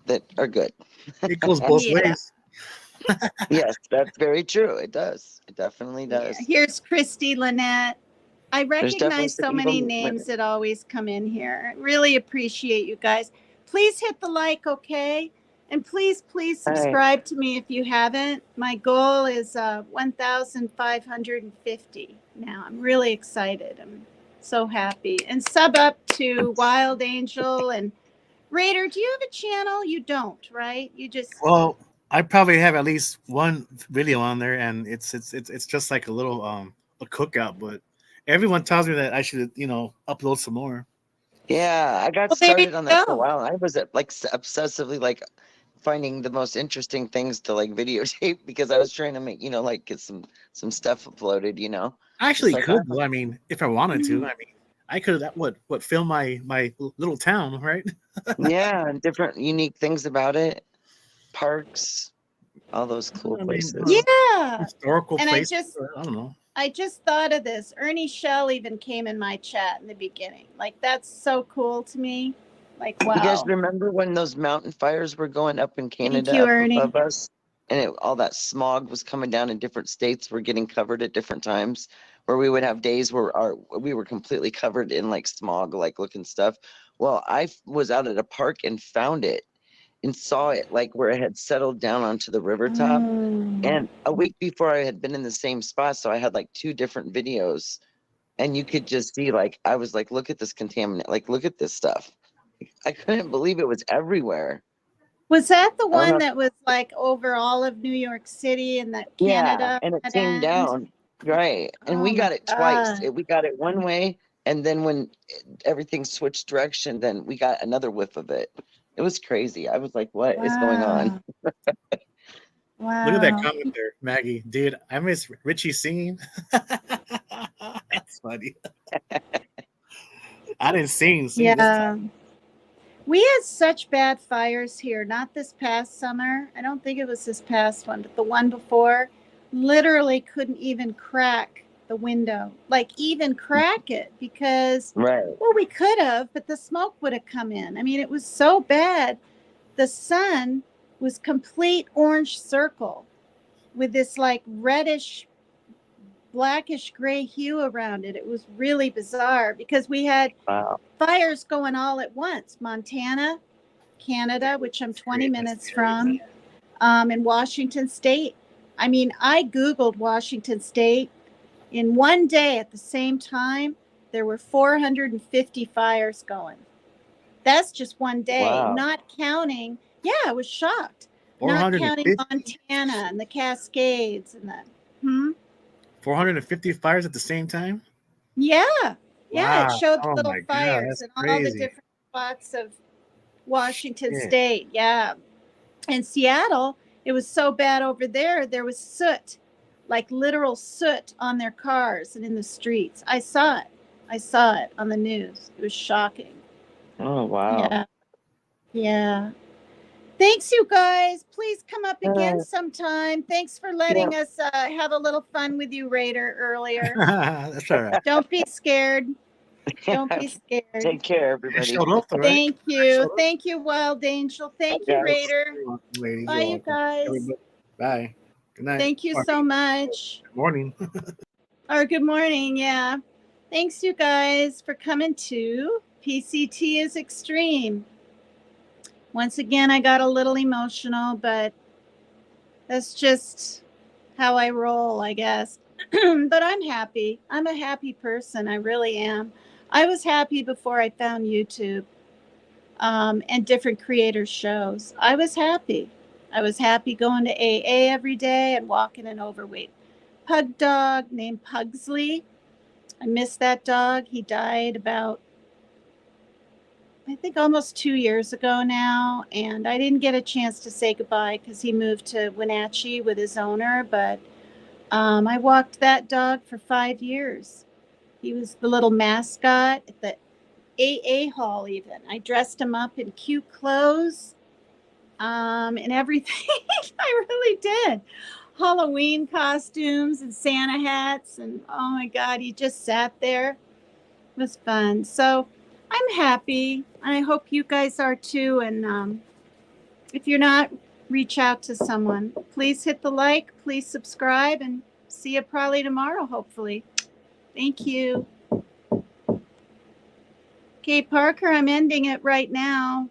that are good. It goes both Yeah. ways. Yes, that's very true. It does. It definitely does. Yeah. Here's Christy Lynette. I There's definitely recognize some so many evil names women. that always come in here. Really appreciate you guys. Please hit the like, okay? And please All right. subscribe to me if you haven't. My goal is 1,550 now. I'm really excited. I'm so happy. And sub up to Wild Angel and Raider. Do you have a channel? You don't, right? You just Well, I probably have at least one video on there, and it's just like a little a cookout. But everyone tells me that I should upload some more. Yeah, I got well, there you started on that for a go. while. I was like obsessively like finding the most interesting things to like videotape because I was trying to make like get some stuff uploaded. I Just actually like could, though. I mean, if I wanted to, Mhm. I mean, I could what film my little town, right? yeah, and different unique things about it, parks, all those cool I mean, places. Yeah. historical And places. I don't know. I just thought of this. Ernie Shell even came in my chat in the beginning. Like, that's so cool to me. Like, You guys wow. remember when those mountain fires were going up in Thank Canada you, up Ernie. above us? And all that smog was coming down in different states. We're getting covered at different times where we would have days where we were completely covered in like smog, like looking stuff. Well, I was out at a park and found it and saw it like where it had settled down onto the river top. And a week before I had been in the same spot. So I had like 2 different videos and you could just see like, I was like, look at this contaminant, like, look at this stuff. I couldn't believe it was everywhere. Was that the I don't one know. that was like over all of New York City and that Yeah, Canada and it had came end? down. Right. And Oh we my got it twice. God. We got it one way, and then when everything switched direction, then we got another whiff of it. It was crazy. I was like, what is going on? Wow. Look at that Wow. comment there, Maggie. Dude, I miss Richie singing. That's funny. I didn't sing this Yeah. time. We had such bad fires here, not this past summer. I don't think it was this past one, but the one before. Literally couldn't even crack the window, like even crack it because, Right. well, we could have, but the smoke would have come in. I mean, it was so bad. The sun was complete orange circle with this like reddish, blackish gray hue around it. It was really bizarre because we had Wow. fires going all at once. Montana, Canada, which I'm 20 minutes from, in Washington State. I mean, I Googled Washington State. In one day at the same time, there were 450 fires going. That's just one day, Wow. not counting. Yeah, I was shocked. Not counting 450? Montana and the Cascades and the. Hmm? 450 fires at the same time? Yeah, yeah. It Wow. showed Oh little my God. fires That's in all the crazy. different spots of Washington Shit. State. Yeah. In Seattle, it was so bad over there. There was soot, like literal soot on their cars and in the streets. I saw it. I saw it on the news. It was shocking. Oh, wow. Yeah. Yeah. Thanks, you guys. Please come up again Uh, sometime. Thanks for yeah. letting us have a little fun with you, Raider, earlier. That's all right. Don't be scared. Don't be scared. Take care, I everybody. showed up, all right? Thank I you. showed up. Thank you, Wild Angel. Thank you, Guys. Raider. You're welcome, ladies. Bye, You're you welcome. guys. Everybody. Bye. Good night. Thank you so much. Good morning. Or good morning. Yeah. Thanks, you guys, for coming to PCT is Extreme. Once again, I got a little emotional, but that's just how I roll, I guess. But I'm happy. I'm a happy person. I really am. I was happy before I found YouTube and different creators' shows. I was happy. I was happy going to AA every day and walking an overweight pug dog named Pugsley. I miss that dog. He died about, I think, almost 2 years ago now. And I didn't get a chance to say goodbye because he moved to Wenatchee with his owner. But I walked that dog for 5 years. He was the little mascot at the AA hall, even. I dressed him up in cute clothes and everything. I really did. Halloween costumes and Santa hats. And oh my God, he just sat there. It was fun. So I'm happy. I hope you guys are too. And if you're not, reach out to someone. Please hit the like. Please subscribe. And see you probably tomorrow, hopefully. Thank you. Okay, Parker, I'm ending it right now.